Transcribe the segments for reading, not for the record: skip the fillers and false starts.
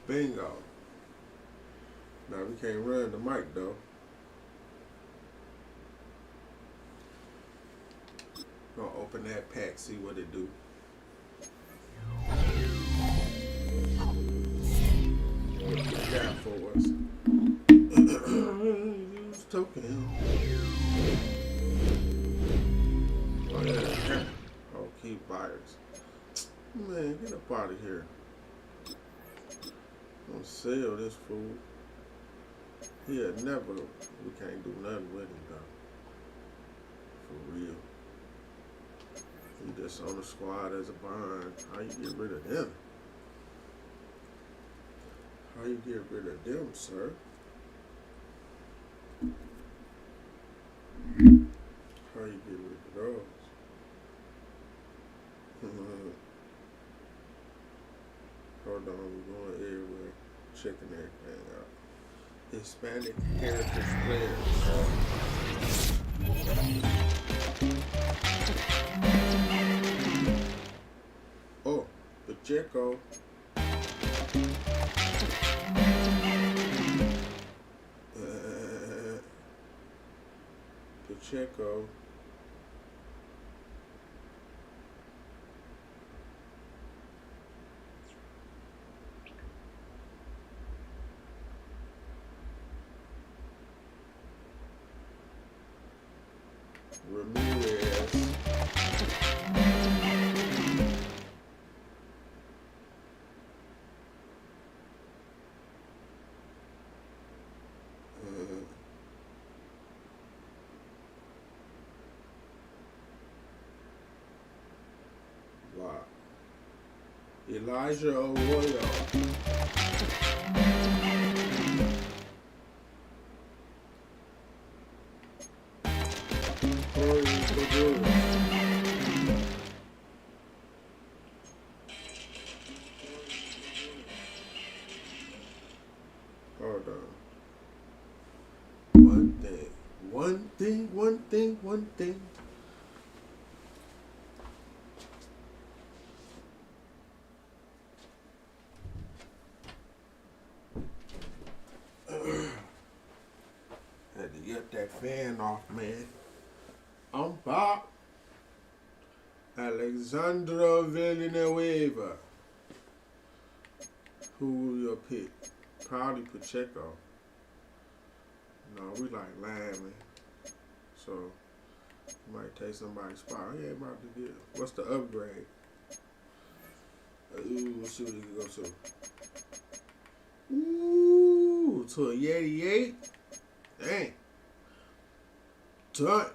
Bingo. Now we can't run the mic though. Gonna open that pack, see what it do. What you got for us? Use token. Oh yeah. Oh, keep buyers. Man, get up out of here. Don't sell this food. Yeah, never. We can't do nothing with him though. For real. He just on the squad as a bond. How you get rid of them? How you get rid of them, sir? How you get rid of those? Hold on, we're going everywhere. Checking everything out. Hispanic heritage players. Oh, Pacheco. Pacheco. Ramirez. Wow. Elijah Arroyo. Hold on. One thing. Had to get that fan off, man. I'm Bob. Alexandra Villanueva. Who will you pick? Probably Pacheco. No, we like linemen. So, you might take somebody's spot. He ain't about to get. What's the upgrade? Ooh, let's see what he can go to. Ooh, to a 88. Dang. Toy.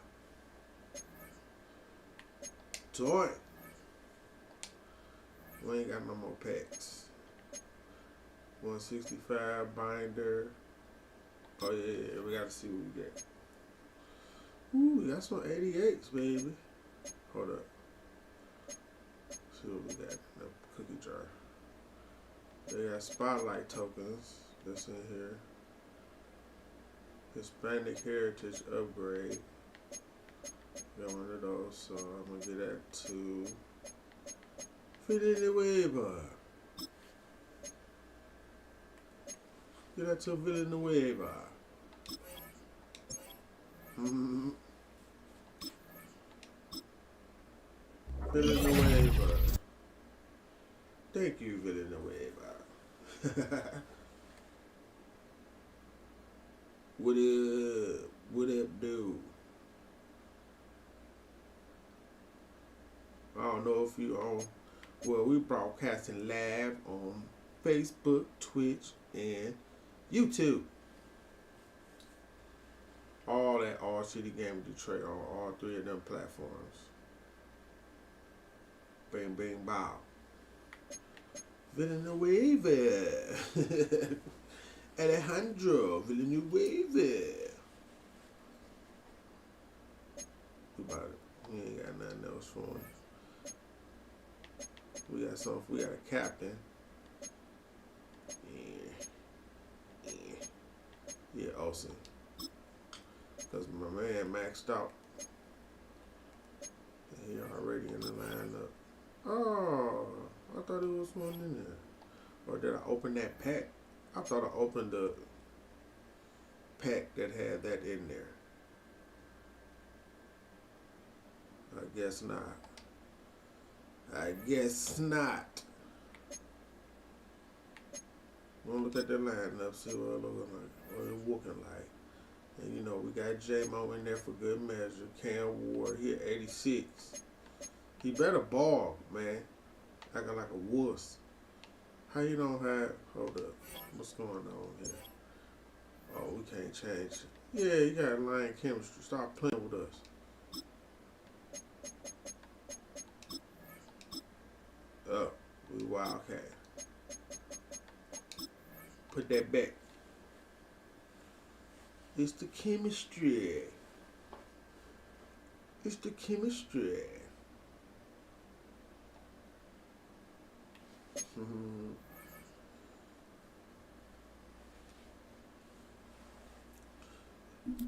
We ain't got no more packs. 165 binder. Oh yeah, we gotta see what we get. Ooh, we got some 88s, baby. Hold up. See what we got in the cookie jar. They got spotlight tokens that's in here. Hispanic heritage upgrade. Got one of those, so I'm gonna get that to Villanueva. Get that to Villanueva. Villanueva. Thank you, Villanueva. What up? What up, dude? I don't know if you on. Well, we broadcasting live on Facebook, Twitch, and YouTube. All at All City Game Detroit on all three of them platforms. Bing, bing, bow. Villanueva. Alejandro Villanueva. About it. We ain't got nothing else for him. We got something. We got a captain. And Yeah, Olsen. Because my man maxed out. And he already in the lineup. Oh, I thought it was one in there. Or did I open that pack? I thought I opened the pack that had that in there. I guess not. I guess not. We'll look at the lineup, see what it looking like, what it looking like. And you know, we got J-Mo in there for good measure. Cam Ward, he at 86. He better ball, man. Acting like a wuss. How you don't have, hold up, what's going on here? Oh, we can't change it. Yeah, you got line chemistry. Stop playing with us. Up, we wildcat. Put that back. It's the chemistry. It's the chemistry.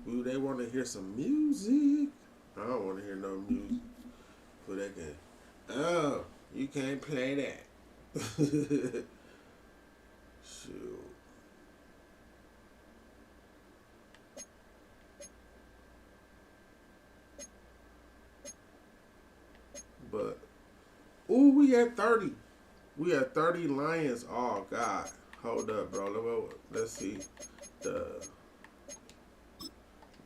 Ooh, they want to hear some music. I don't want to hear no music. But they can. Oh, you can't play that. Shoot. But, ooh, we at 30. We at 30 Lions. Oh, God. Hold up, bro. Let's see.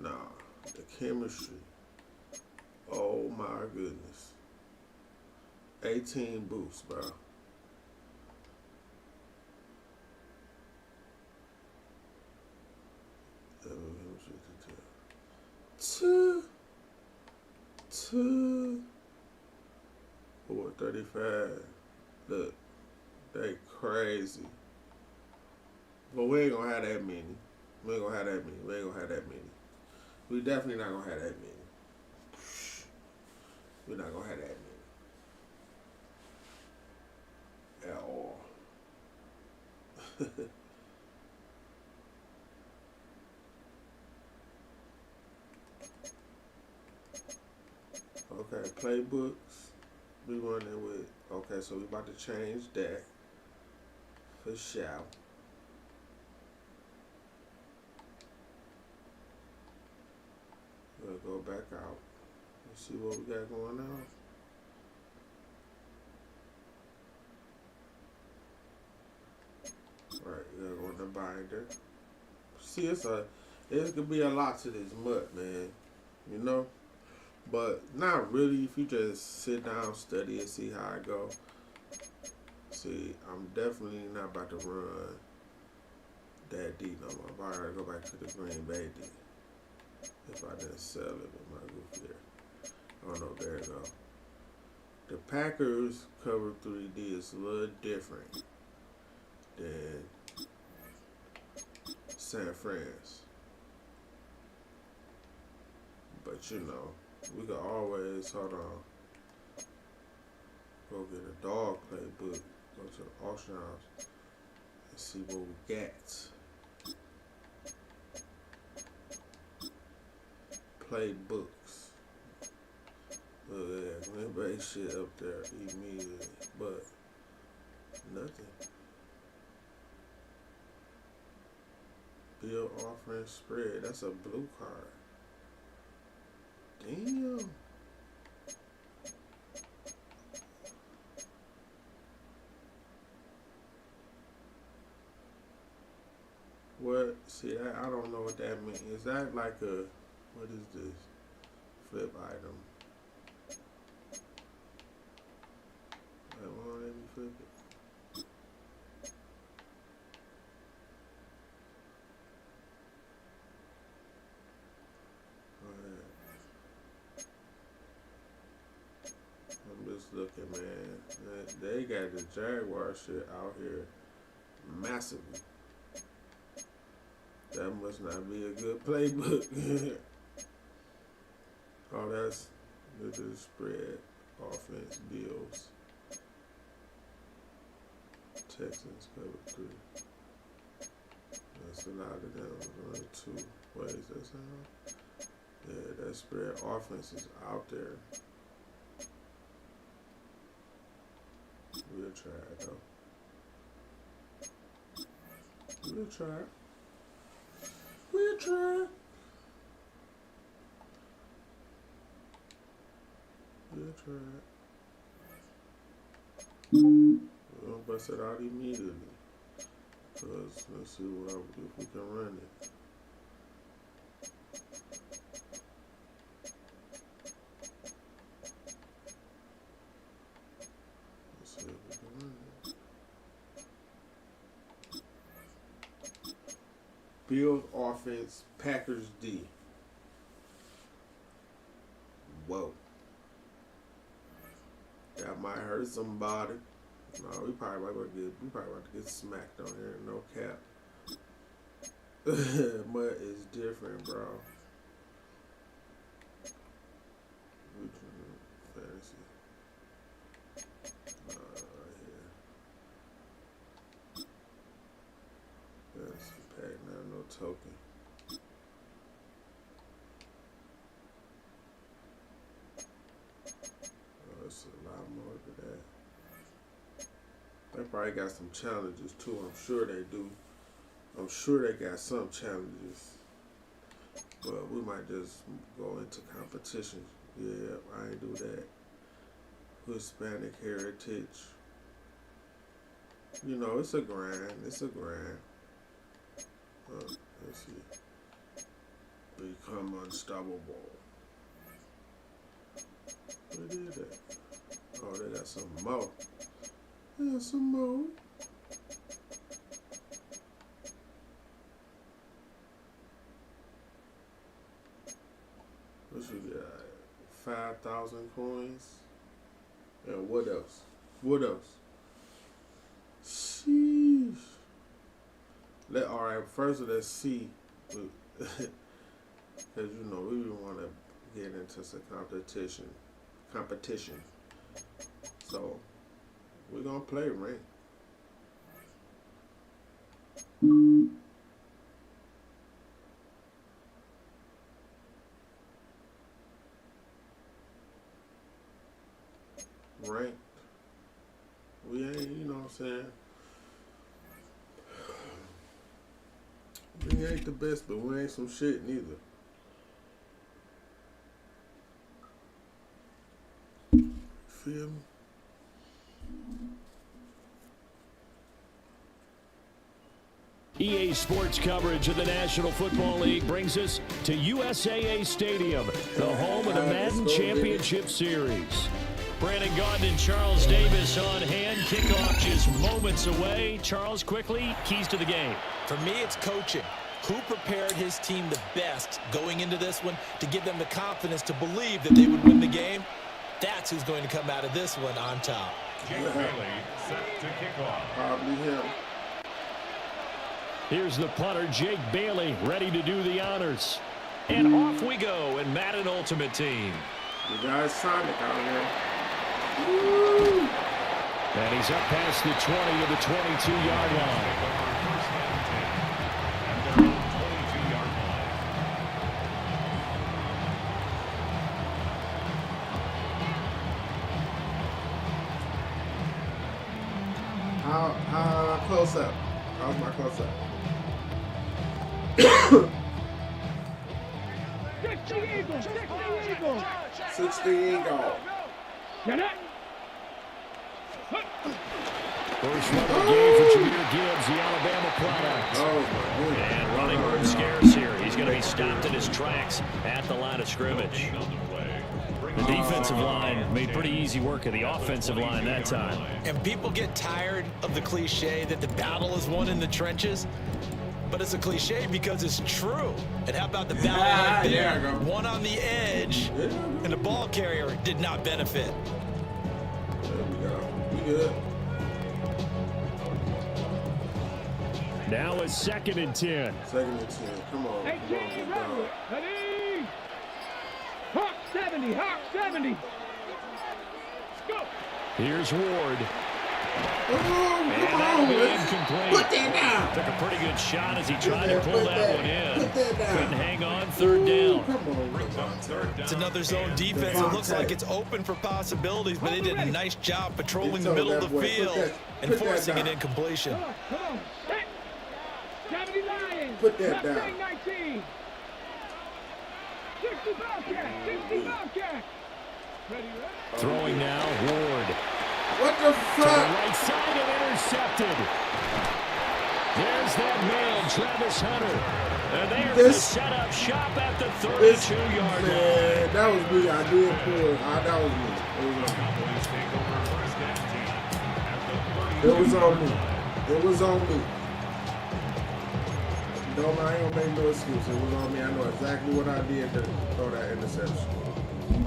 Nah, the chemistry. Oh, my goodness. 18 boosts, bro. Two. 435. Look, they crazy. But we ain't gonna have that many. We ain't gonna have that many. We definitely not gonna have that many. We're not gonna have that many. At all. Okay, playbooks. We running with. Okay, so we about to change that. For sure. We'll go back out. Let's see what we got going on. Right, we'll go in the binder. See, it could be a lot to this Mut, man. You know? But not really if you just sit down, study, and see how it go. See, I'm definitely not about to run that D no more. I gotta go back to the Green Bay D. If I didn't sell it with my goof there. Oh no, there it go. The Packers cover 3D is a little different than San Fran's. But you know, we could always, hold on, go get a dog playbook, go to the auction house, and see what we got. Playbooks. Look at that, Green Bay shit up there immediately, but nothing. Bill offering spread, that's a blue card. Damn. What? See, I don't know what that means. Is that like a, what is this? Flip item. Why let me flip it? I'm just looking, man. They got the Jaguar shit out here massively. That must not be a good playbook. Oh, that's the spread. Offense, Bills. Texans cover 3. That's a lot of them. 2 ways. That's how. Yeah, that spread offense is out there. We'll try it though. We'll try it. We'll try it. We'll try it. We'll bust it out immediately. Cause let's see if we can run it. Let's see if we can run it. Bills offense, Packers D. Whoa. That might hurt somebody. No, we probably about to get smacked on here. No cap. Mut is different, bro. Fantasy. Right here. Fantasy pack now, no token. Oh, it's a lot more than that. They probably got some challenges too. I'm sure they do. I'm sure they got some challenges. But we might just go into competition. Yeah, I ain't do that. Hispanic heritage. You know, it's a grind. It's a grind. Let's see. Become unstoppable. What is that? Oh, they got some more. Yeah, some more. What you got? 5,000 coins. And what else? What else? Sheesh. Alright, first let's see. Because you know, we want to get into some competition. So, we're going to play rank. Ranked. We ain't, you know what I'm saying? We ain't the best, but we ain't some shit neither. Feel me? EA Sports coverage of the National Football League brings us to USAA Stadium, the home of the Madden Championship Series. Brandon Gaudin and Charles Davis on hand. Kickoff just moments away. Charles, quickly, keys to the game. For me, it's coaching. Who prepared his team the best going into this one to give them the confidence to believe that they would win the game? That's who's going to come out of this one on top. Jake Bailey set to kick off. Probably him. Here's the punter, Jake Bailey, ready to do the honors. And off we go in Madden Ultimate Team. The guy's Sonic out here. Woo! And he's up past the 20 to the 22-yard line. How close up? How's my close up? 60 Eagles! 60 Eagles! 60 Eagles. Get it? First run of the game for Jameer Gibbs, the Alabama product. Oh, my goodness. And running room scarce here. He's going to be stopped in his tracks at the line of scrimmage. The defensive line made pretty easy work of the offensive line that time. And people get tired of the cliche that the battle is won in the trenches. But it's a cliche because it's true. And how about the battle right there? One on the edge, and the ball carrier did not benefit. There we go. We good. Now it's 2nd and 10. 2nd and 10. Come on. 18, ready! Hawk 70, Hawk 70. Go! Here's Ward. Oh, come on, That'll be man. incomplete. Put that down. Took a pretty good good shot as he tried to pull that one in. Couldn't hang on, third down. It's another zone defense. It looks like it's open for possibilities, but they did a nice job patrolling the middle of the field and forcing an incompletion. Come on. 70 Lions. Put that down. 19. 60 Bobcat. 60 Bobcat. Ready, ready. Throwing now, Ward. What the To the fuck? right side and intercepted. There's that man, Travis Hunter. And there's the setup shop at the 32-yard line. Man, that was me. I did pull it. That was me. It was on me. It was on me. No, I ain't gonna make no excuse. It was on me. I know exactly what I did to throw that interception.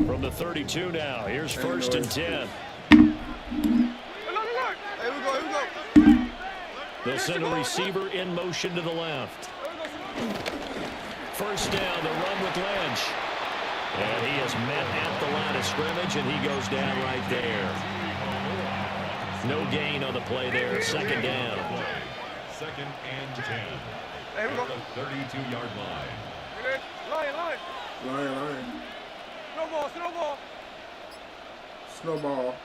From the 32 now, here's first and 10. They'll send a receiver in motion to the left. First down, the run with Lynch. And he is met at the line of scrimmage, and he goes down right there. No gain on the play there. Second down. Second and 10. At the 32-yard line. Lion. Snowball.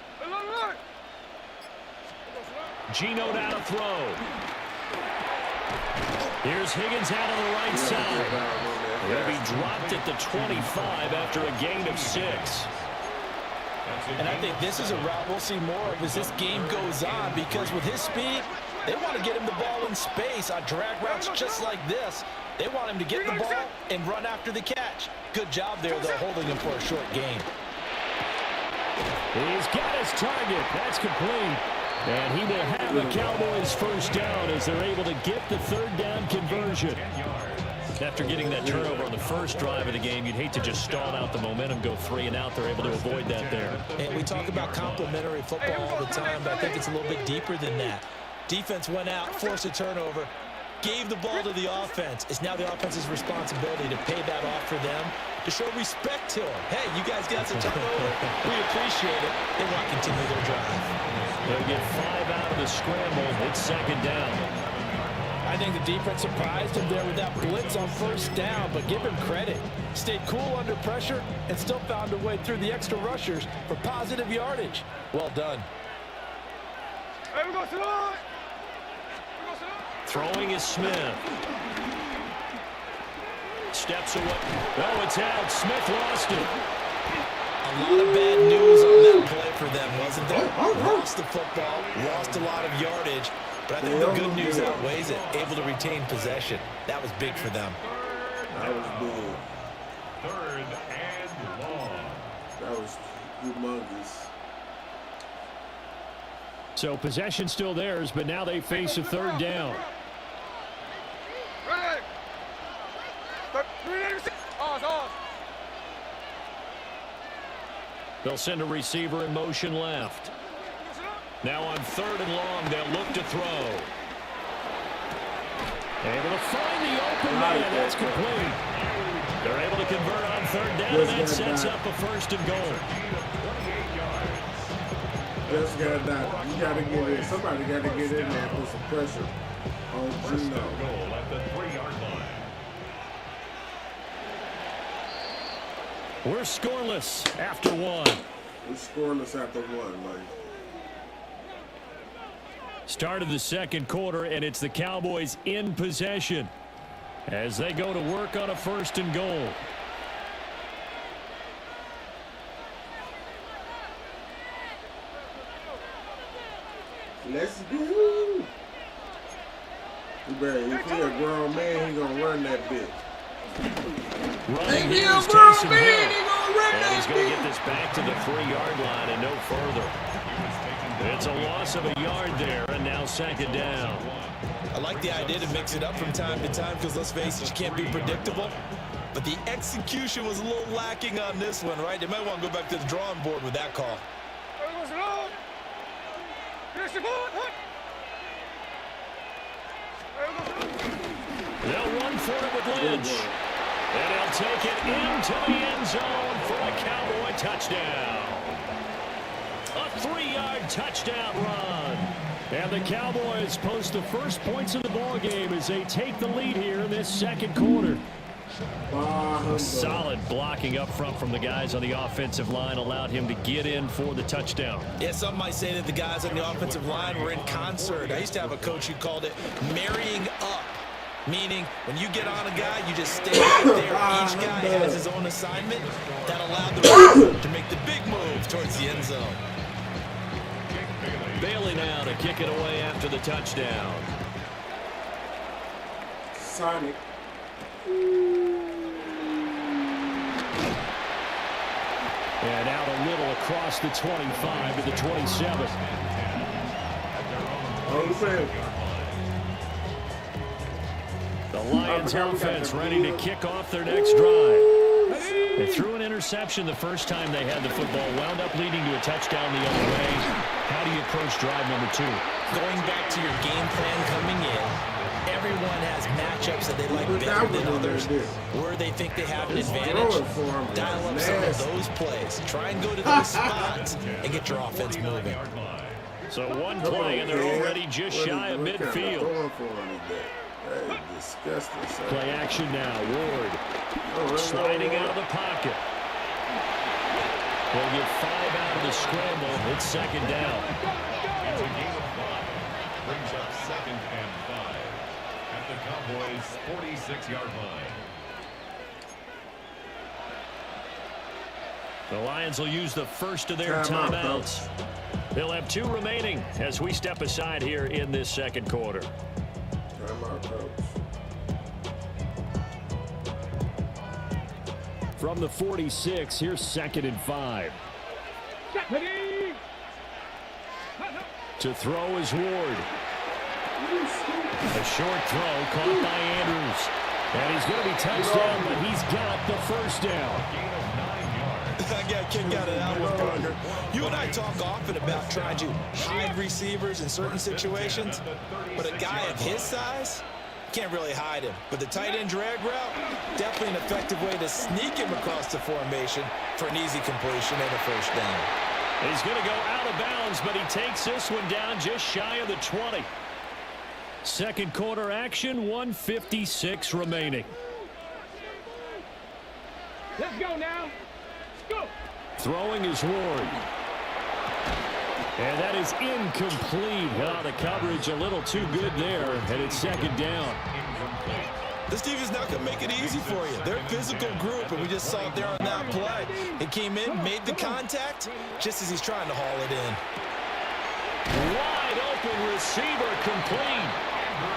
Geno down to throw. Here's Higgins out on the right side. Going to be dropped at the 25 after a gain of 6. And I think this is a route we'll see more of as this game goes on, because with his speed, they want to get him the ball in space on drag routes just like this. They want him to get the ball and run after the catch. Good job there, though, holding him for a short gain. He's got his target. That's complete. And he will have the Cowboys first down as they're able to get the third down conversion. After getting that turnover on the first drive of the game, you'd hate to just stall out the momentum, go 3 and out. They're able to avoid that there. And we talk about complementary football all the time, but I think it's a little bit deeper than that. Defense went out, forced a turnover, gave the ball to the offense. It's now the offense's responsibility to pay that off for them, to show respect to them. Hey, you guys got some turnover. We appreciate it. They want to continue their drive. They'll get 5 out of the scramble. It's second down. I think the defense surprised him there with that blitz on first down, but give him credit. Stayed cool under pressure and still found a way through the extra rushers for positive yardage. Well done. Throwing is Smith. Steps away. Oh, it's out. Smith lost it. A lot of bad news on that play for them, wasn't there? Lost the football, lost a lot of yardage, but I think the good news outweighs it. Able to retain possession. That was big for them. That was big. Third and long. That was humongous. So possession still theirs, but now they face a third down. They'll send a receiver in motion left. Now on third and long, they'll look to throw. Able to find the open man. That's complete. They're able to convert on third down, and that sets up a first and goal. Just got that. You got to get in. Somebody got to get in there and put some pressure on Geno. Goal at the 3-yard line. We're scoreless after one. We're scoreless after one, man. Start of the second quarter, and it's the Cowboys in possession as they go to work on a first and goal. Let's go. If he a grown man, he gonna run that bit. Running here is Taysom Hill. And he's going to get this back to the 3-yard line and no further. It's a loss of a yard there, and now second down. I like the idea to mix it up from time to time because, let's face it, you can't be predictable. But the execution was a little lacking on this one, right? They might want to go back to the drawing board with that call. They'll run for it with Lynch. And he'll take it into the end zone for a Cowboy touchdown. A 3-yard touchdown run. And the Cowboys post the first points of the ball game as they take the lead here in this second quarter. Solid blocking up front from the guys on the offensive line allowed him to get in for the touchdown. Yeah, some might say that the guys on the offensive line were in concert. I used to have a coach who called it marrying up, meaning when you get on a guy, you just stay right there. Each guy has his own assignment. That allowed the rest to make the big move towards the end zone. Bailey now to kick it away after the touchdown. Sonic. And out a little across the 25 to the 27. The Lions offense ready to kick off their next drive. They threw an interception the first time they had the football, wound up leading to a touchdown the other way. How do you approach drive number 2? Going back to your game plan coming in, everyone has matchups that they like better than others, where they think they have an advantage. Dial up some of those plays. Try and go to those spots and get your offense moving. So one play, and they're already just shy of midfield. Play action now. Ward sliding out of the pocket. They'll get 5 out of the scramble. It's second down. It's a game of 5. Brings up 2nd and 5 at the Cowboys' 46-yard line. The Lions will use the first of their timeouts. They'll have 2 remaining as we step aside here in this second quarter. From the 46, here's 2nd and 5. To throw is Ward. A short throw caught by Andrews. And he's going to be touchdown, but he's got the first down. I got a kick out of that one, Parker. You and I talk often about trying to hide receivers in certain situations, but a guy of his size can't really hide him. But the tight end drag route, definitely an effective way to sneak him across the formation for an easy completion and a first down. He's going to go out of bounds, but he takes this one down just shy of the 20. Second quarter action, 1:56 remaining. Let's go now. Go. Throwing is Ward. And that is incomplete. Oh, the coverage a little too good there, and it's second down. This team is not going to make it easy for you. They're a physical group, and we just saw it there on that play. It came in, made the contact, just as he's trying to haul it in. Wide open receiver complete.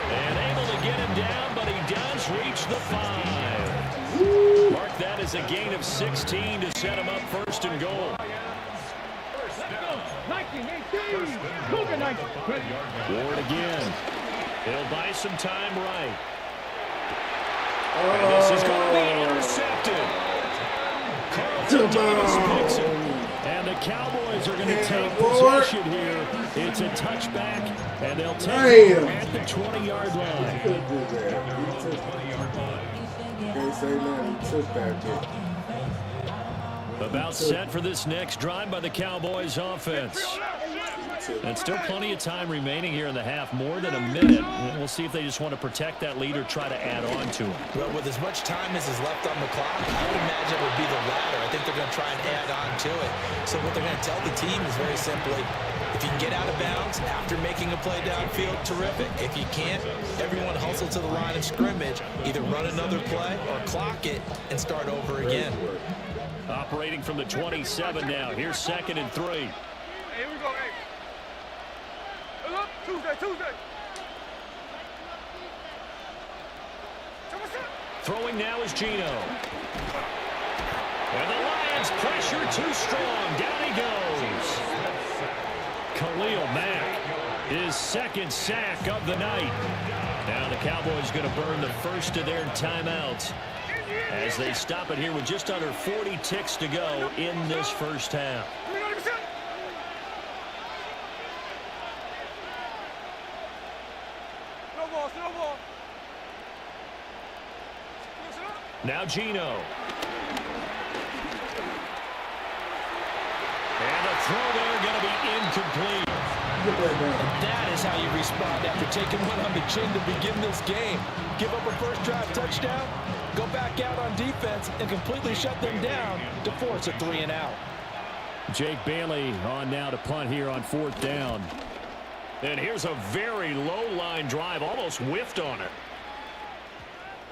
And able to get him down, but he does reach the 5. Mark that as a gain of 16 to set him up first and goal. Ward again. He'll buy some time right. And this is going to be intercepted. Carlton Davis picks it. And the Cowboys are going to take possession here. It's a touchback, and they'll take it at the 20-yard line. Can't say nothing. He took that bit. About set for this next drive by the Cowboys offense. And still plenty of time remaining here in the half, more than a minute. And we'll see if they just want to protect that lead or try to add on to it. Well, with as much time as is left on the clock, I would imagine it would be the latter. I think they're going to try and add on to it. So what they're going to tell the team is very simply, if you can get out of bounds after making a play downfield, terrific. If you can't, everyone hustle to the line of scrimmage, either run another play or clock it and start over again. Operating from the 27 now. Here's 2nd and 3. Hey, here we go, hey. Look, Tuesday. Throwing now is Gino. And the Lions pressure too strong. Down he goes. Khalil Mack, his 2nd sack of the night. Now the Cowboys going to burn the first of their timeouts as they stop it here with just under 40 ticks to go in this first half. Snowball. Now Gino. And the throw there going to be incomplete. And that is how you respond after taking one on the chin to begin this game. Give up a first drive touchdown, go back out on defense, and completely shut them down to force a 3-and-out. Jake Bailey on now to punt here on 4th down. And here's a very low line drive, almost whiffed on it.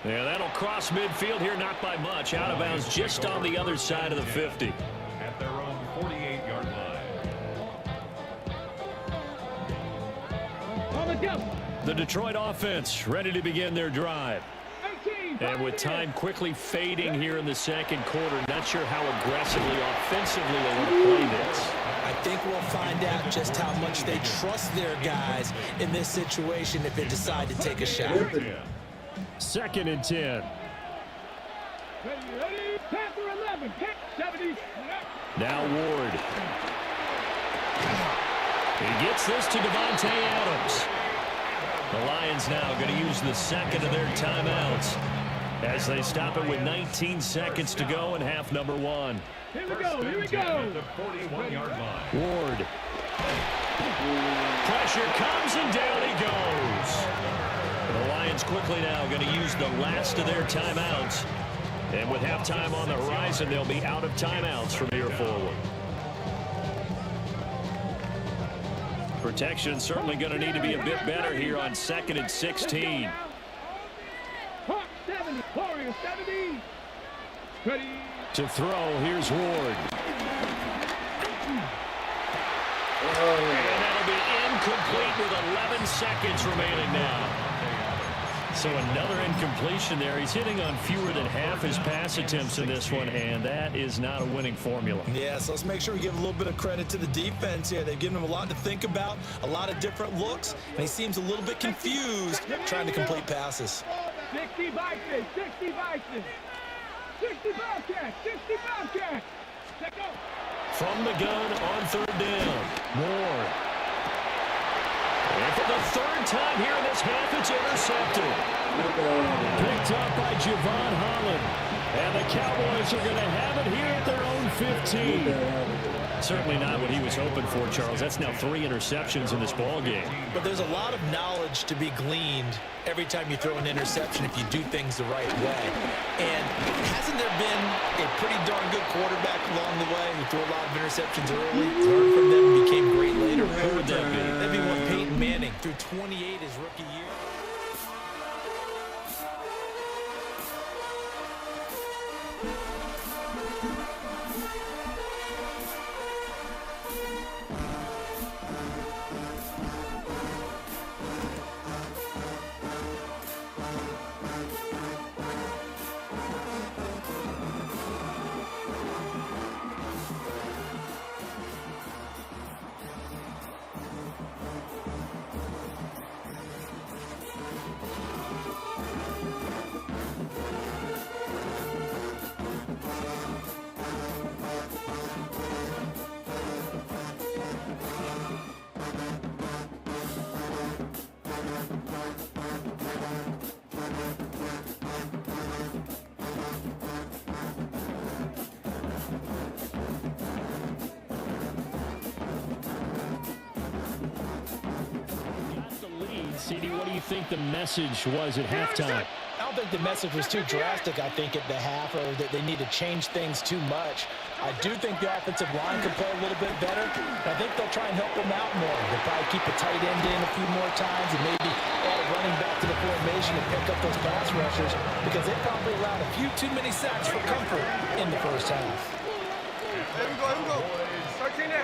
Yeah, that'll cross midfield here, not by much. Out of bounds just on the other side of the 50. At their own 48-yard line. The Detroit offense ready to begin their drive. And with time quickly fading here in the second quarter, not sure how aggressively, offensively they want to play this. I think we'll find out just how much they trust their guys in this situation if they decide to take a shot. 2nd and 10. Now Ward. He gets this to Devontae Adams. The Lions now going to use the second of their timeouts as they stop it with 19 seconds to go in half number 1. Here we go. The 41-yard line. Ward. Pressure comes and down he goes. The Lions quickly now going to use the last of their timeouts. And with halftime on the horizon, they'll be out of timeouts from here forward. Protection certainly going to need to be a bit better here on 2nd and 16. To throw, here's Ward. And that'll be incomplete with 11 seconds remaining now. So another incompletion there. He's hitting on fewer than half his pass attempts in this one, and that is not a winning formula. Yeah, so let's make sure we give a little bit of credit to the defense here. They've given him a lot to think about, a lot of different looks, and he seems a little bit confused trying to complete passes. 60 Vikings, 60 Vikings, 60 Bobcats, 60 Bobcats. Let's go. From the gun on 3rd down, Moore. And for the 3rd time here in this half, it's intercepted. Picked up by Javon Holland. And the Cowboys are going to have it here at their own 15. Certainly not what he was hoping for, Charles. That's now 3 interceptions in this ball game. But there's a lot of knowledge to be gleaned every time you throw an interception if you do things the right way. And hasn't there been a pretty darn good quarterback along the way who threw a lot of interceptions early, learned from them, and became great later? Who would that be? That'd be one Peyton Manning through 28 his rookie year. CD, what do you think the message was at halftime? I don't think the message was too drastic, I think, at the half, or that they need to change things too much. I do think the offensive line can play a little bit better. I think they'll try and help them out more. They'll probably keep a tight end in a few more times and maybe add a running back to the formation and pick up those pass rushers, because they probably allowed a few too many sacks for comfort in the first half. Here we go. 13 there.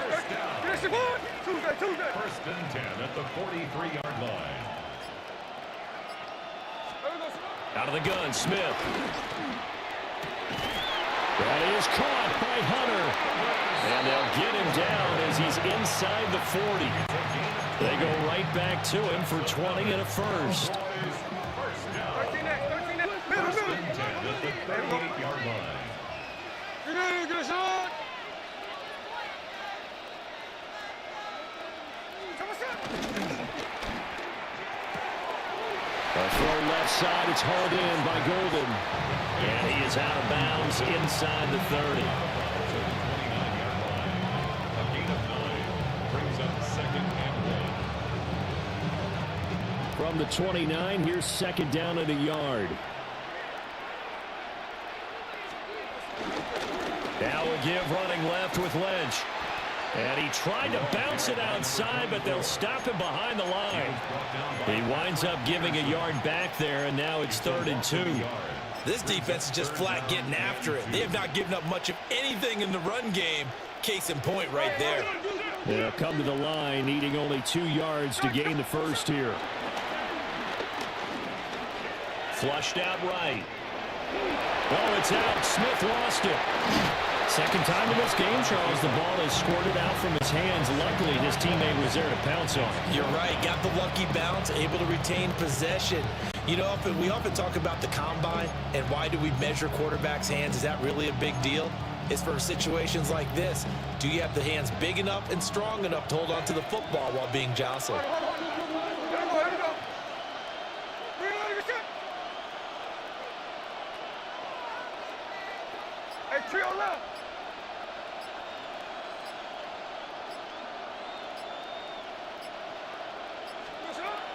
Finish the ball. Tuesday. 1st and 10 at the 43-yard line. Out of the gun, Smith. That is caught by Hunter. And they'll get him down as he's inside the 40. They go right back to him for 20 and a first. 13 there. 1st and 10 at the 38-yard line. Get a shot. A throw left side, it's hauled in by Golden. And he is out of bounds inside the 30. A gain of 9 brings up 2nd and 1. from the 29. Here's second down at a yard. Now a give running left with Lynch. And he tried to bounce it outside, but they'll stop him behind the line. He winds up giving a yard back there, and now it's 3rd and 2. This defense is just flat getting after it. They have not given up much of anything in the run game. Case in point right there. They'll come to the line, needing only 2 yards to gain the first here. Flushed out right. Oh, it's out. Smith lost it. Second time in this game, Charles, the ball has squirted out from his hands. Luckily, his teammate was there to pounce on it. You're right. Got the lucky bounce, able to retain possession. You know, we often talk about the combine and why do we measure quarterbacks' hands. Is that really a big deal? It's for situations like this. Do you have the hands big enough and strong enough to hold on to the football while being jostled? Hey, trio left.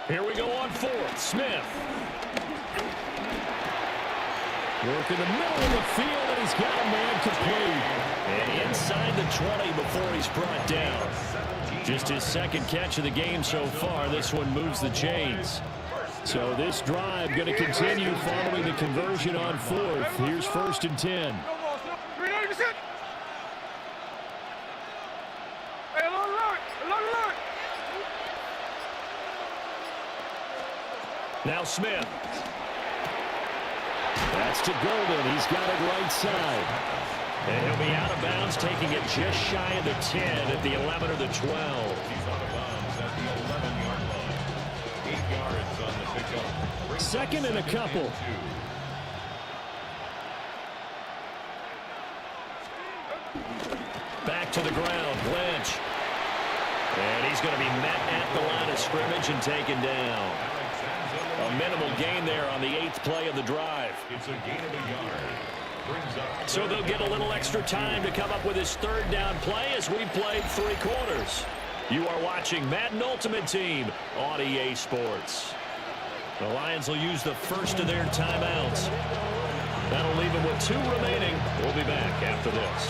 Here we go on 4th. Smith. Work in the middle of the field, and he's got a man complete. And inside the 20 before he's brought down. Just his second catch of the game so far. This one moves the chains. So this drive going to continue following the conversion on 4th. Here's 1st and 10. Now Smith. That's to Golden. He's got it right side. And he'll be out of bounds, taking it just shy of the 10 at the 11 or the 12. He's out of bounds at the 11-yard line. 8 yards on the pickup. Second and a couple. Back to the ground. Lynch. And he's going to be met at the line of scrimmage and taken down. A minimal gain there on the 8th play of the drive. It's a gain of a yard. So they'll get a little extra time to come up with his 3rd down play as we played 3 quarters. You are watching Madden Ultimate Team on EA Sports. The Lions will use the first of their timeouts. That'll leave them with 2 remaining. We'll be back after this.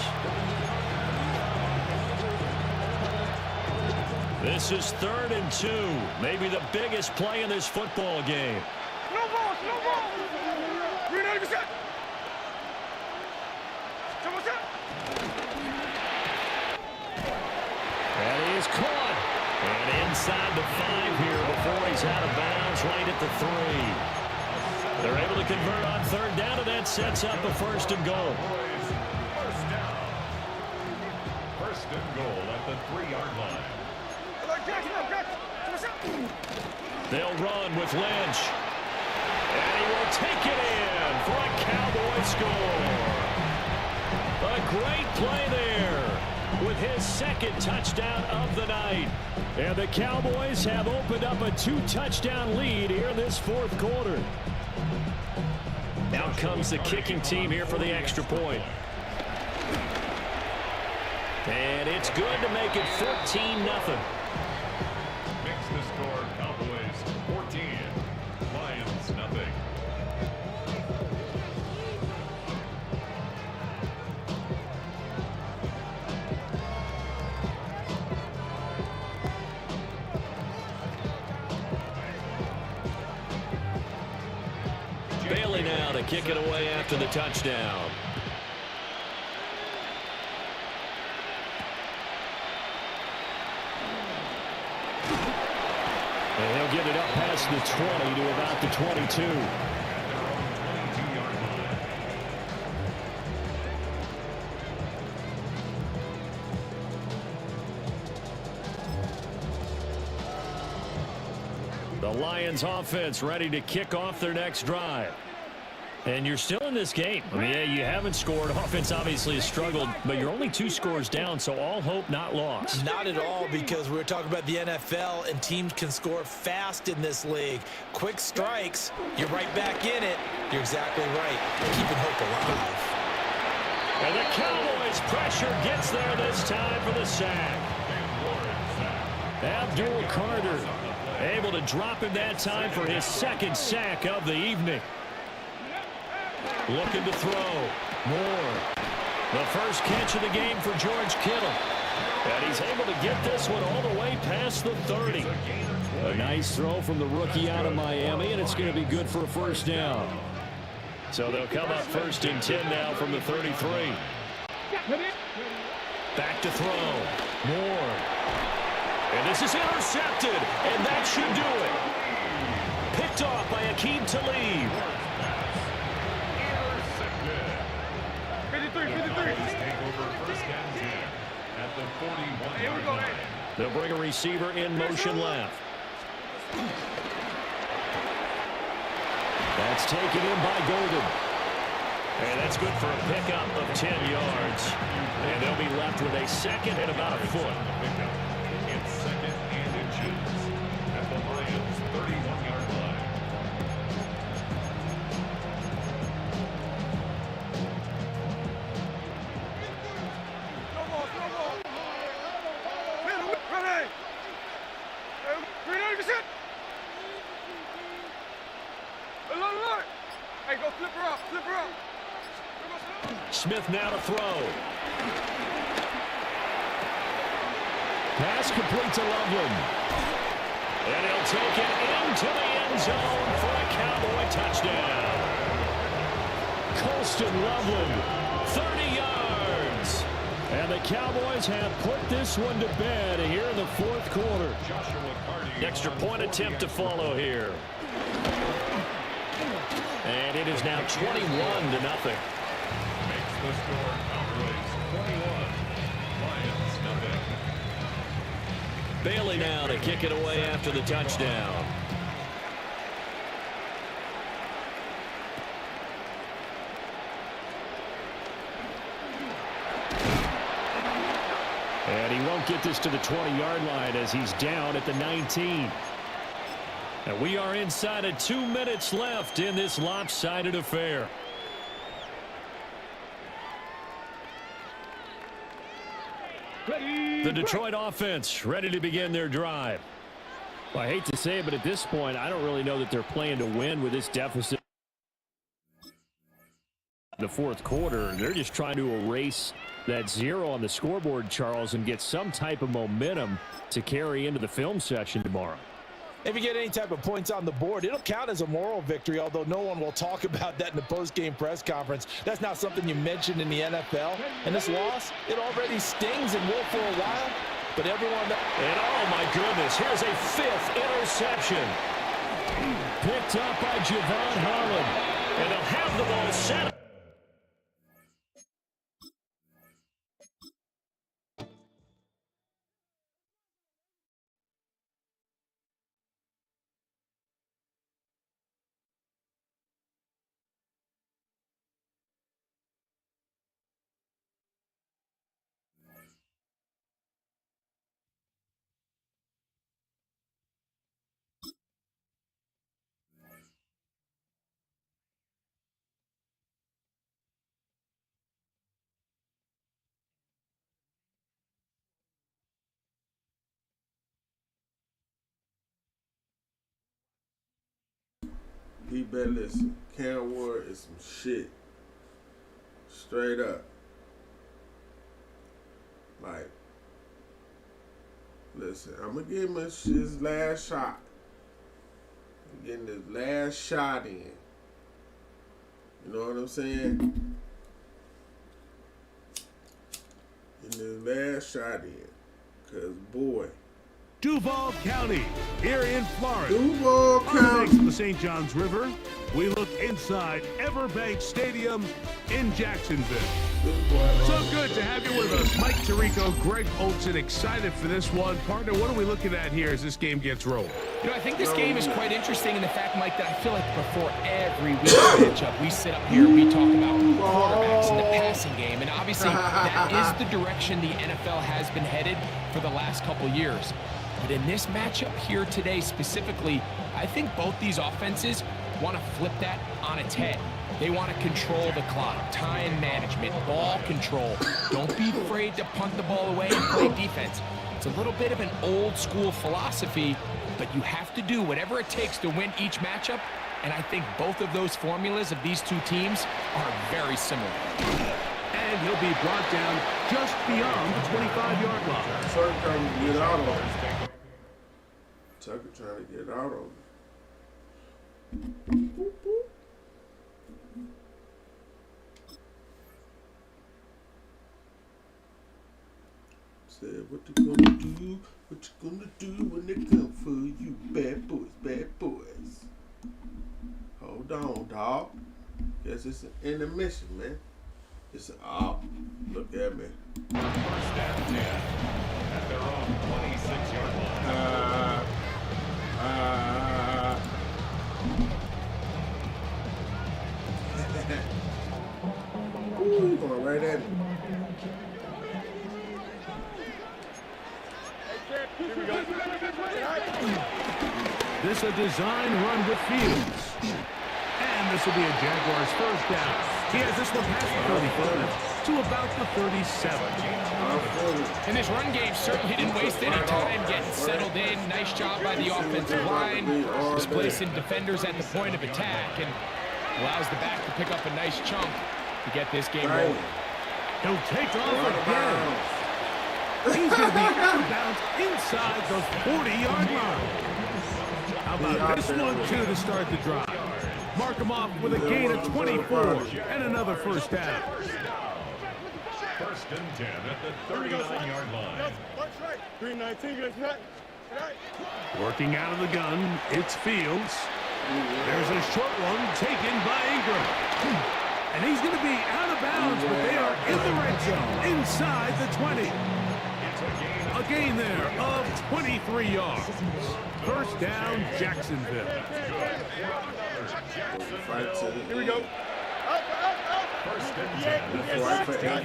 This is 3rd and 2. Maybe the biggest play in this football game. No balls, no balls. And he is caught. And inside the 5 here before he's out of bounds right at the 3. They're able to convert on 3rd down, and that sets up a 1st and goal. First down. 1st and goal at the 3-yard line. They'll run with Lynch. And he will take it in for a Cowboy score. A great play there with his 2nd touchdown of the night. And the Cowboys have opened up a 2-touchdown lead here in this 4th quarter. Out comes the kicking team here for the extra point. And it's good to make it 14-0. Makes the score Cowboys 14, Lions nothing. Bailey now to kick it away after the touchdown. And he'll get it up past the 20 to about the 22. The Lions offense ready to kick off their next drive. And you're still in this game. I mean, yeah, you haven't scored. Offense obviously has struggled, but you're only 2 scores down, so all hope not lost. Not at all, because we're talking about the NFL, and teams can score fast in this league. Quick strikes, you're right back in it. You're exactly right. Keeping hope alive. And the Cowboys' pressure gets there this time for the sack. Abdul Carter. Able to drop him that time for his second sack of the evening. Looking to throw. Moore. The first catch of the game for George Kittle. And he's able to get this one all the way past the 30. A nice throw from the rookie out of Miami, and it's going to be good for a first down. So they'll come up 1st and 10 now from the 33. Back to throw. Moore. And this is intercepted, and that should do it. Picked off by Akeem Talib. 53. Take over 1st and 10 at the 41-yard line. They'll bring a receiver in motion left. That's taken in by Golden. And that's good for a pickup of 10 yards. And they'll be left with a second and about a foot. It's 2nd and inches at the Lions' 31-yard line. Hey, go flip her up, flip her up. Smith now to throw. Pass complete to Loveland. And he'll take it into the end zone for a Cowboy touchdown. Colston Loveland, 30 yards. And the Cowboys have put this one to bed here in the 4th quarter. Extra point attempt to follow here. And it is now 21-0. Makes the score Cowboys 21, Lions nothing. Bailey now to kick it away after the touchdown. And he won't get this to the 20-yard line as he's down at the 19. And we are inside of 2 minutes left in this lopsided affair. The Detroit offense ready to begin their drive. Well, I hate to say it, but at this point, I don't really know that they're playing to win with this deficit. The 4th quarter, they're just trying to erase that 0 on the scoreboard, Charles, and get some type of momentum to carry into the film session tomorrow. If you get any type of points on the board, it'll count as a moral victory, although no one will talk about that in the post-game press conference. That's not something you mentioned in the NFL. And this loss, it already stings and will for a while, but everyone... And oh my goodness, here's a 5th interception. Picked up by Javon Holland. And they'll have the ball set up. He better listen. Cam Ward is some shit. Straight up. Like, listen, I'm going to give him his last shot. I'm getting his last shot in. You know what I'm saying? Getting his last shot in. Because, boy. Duval County, here in Florida. Duval County. Thanks to the St. Johns River, we look inside Everbank Stadium in Jacksonville. So good to have you with us. Mike Tirico, Greg Olson, excited for this one. Partner, what are we looking at here as this game gets rolling? You know, I think this game is quite interesting in the fact, Mike, that I feel like before every week matchup, we sit up here, we talk about quarterbacks in the passing game, and obviously that is the direction the NFL has been headed for the last couple years. But in this matchup here today specifically, I think both these offenses want to flip that on its head. They want to control the clock, time management, ball control. Don't be afraid to punt the ball away and play defense. It's a little bit of an old school philosophy, but you have to do whatever it takes to win each matchup. And I think both of those formulas of these two teams are very similar. And he'll be brought down just beyond the 25-yard line. Tucker trying to get out of him. Tucker trying to get out of him. Said, what you gonna do? What you gonna do when they come for you? Bad boys, bad boys. Hold on, dog. Guess it's an intermission, man. It's an look at me. First down 10 at their own 26-yard line. Ooh, you going right at me. This a design run with Fields. And this will be a Jaguars first down. He has this one past the 35 to about the 37. And this run game certainly didn't waste any time getting settled in. Nice job by the offensive line, displacing defenders at the point of attack, and allows the back to pick up a nice chunk to get this game rolling. He'll take off again. He's going to be out of bounds inside the 40-yard line. How about this one, too, to start the drive? Mark him off with a gain of 24 and another first down. First and 10 at the 39-yard line. Working out of the gun, it's Fields. There's a short one taken by Ingram. And he's going to be out of bounds, but they are in the red zone, inside the 20. A gain there of 23 yards. First down, Jacksonville. Here we go. First and 10.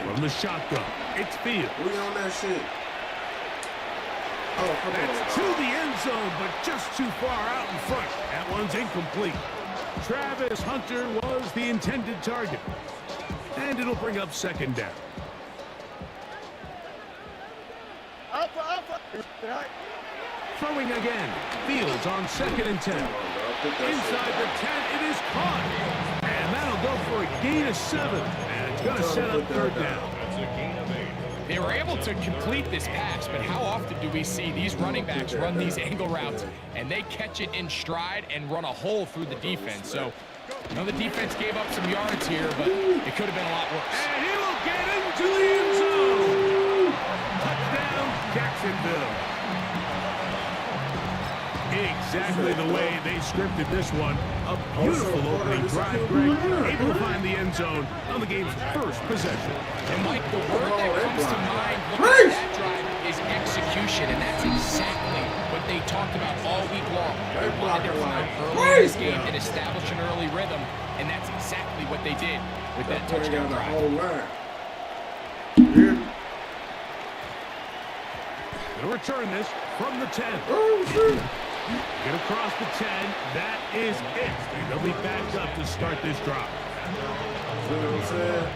From the shotgun, it's Fields. We on that shit. Oh, come That's on. to the end zone, but just too far out in front. That one's incomplete. Travis Hunter was the intended target. And it'll bring up second down. Throwing again. Fields on 2nd and 10. Inside the 10, it is caught. And that'll go for a gain of 7. And it's going to set up third down. That's a gain of 8. They were able to complete this pass, but how often do we see these running backs run these angle routes and they catch it in stride and run a hole through the defense? So, you know, the defense gave up some yards here, but it could have been a lot worse. And he will get into the end zone. Touchdown, Jacksonville. Exactly the way they scripted this one. A beautiful opening drive, Greg. Able to find the end zone on the game's first possession. And Mike, the word that comes to mind looking at that drive is execution, and that's exactly what they talked about all week long. They wanted to come out early in this game and establish an early rhythm, and that's exactly what they did with that touchdown drive. Gonna return this from the 10. Get across the 10. That is it. And they'll be backed up to start this drive. See what I'm saying?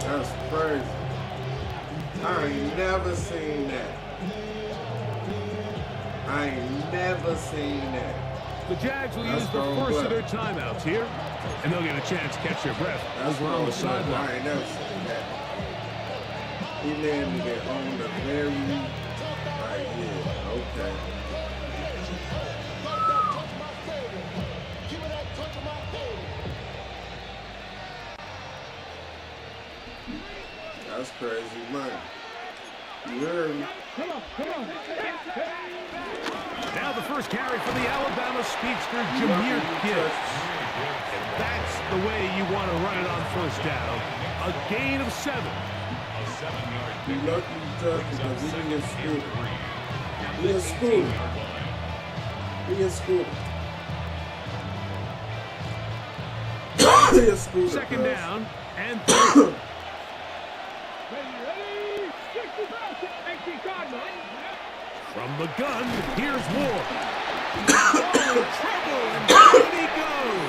That's crazy. I ain't never seen that. I ain't never seen that. The Jags will use the first of their timeouts here, and they'll get a chance to catch their breath over on the sideline. I ain't never seen that. He landed it on the very right here. Okay. That's crazy, man. You heard me. Now the first carry for the Alabama speedster, Jahmyr Gibbs. And that's the way you want to run it on first down. A gain of 7. You lucky because we didn't get school. We in school. We in school. We in school. Second down and 3. From the gun, here's Ward. Oh, trouble, and down he goes.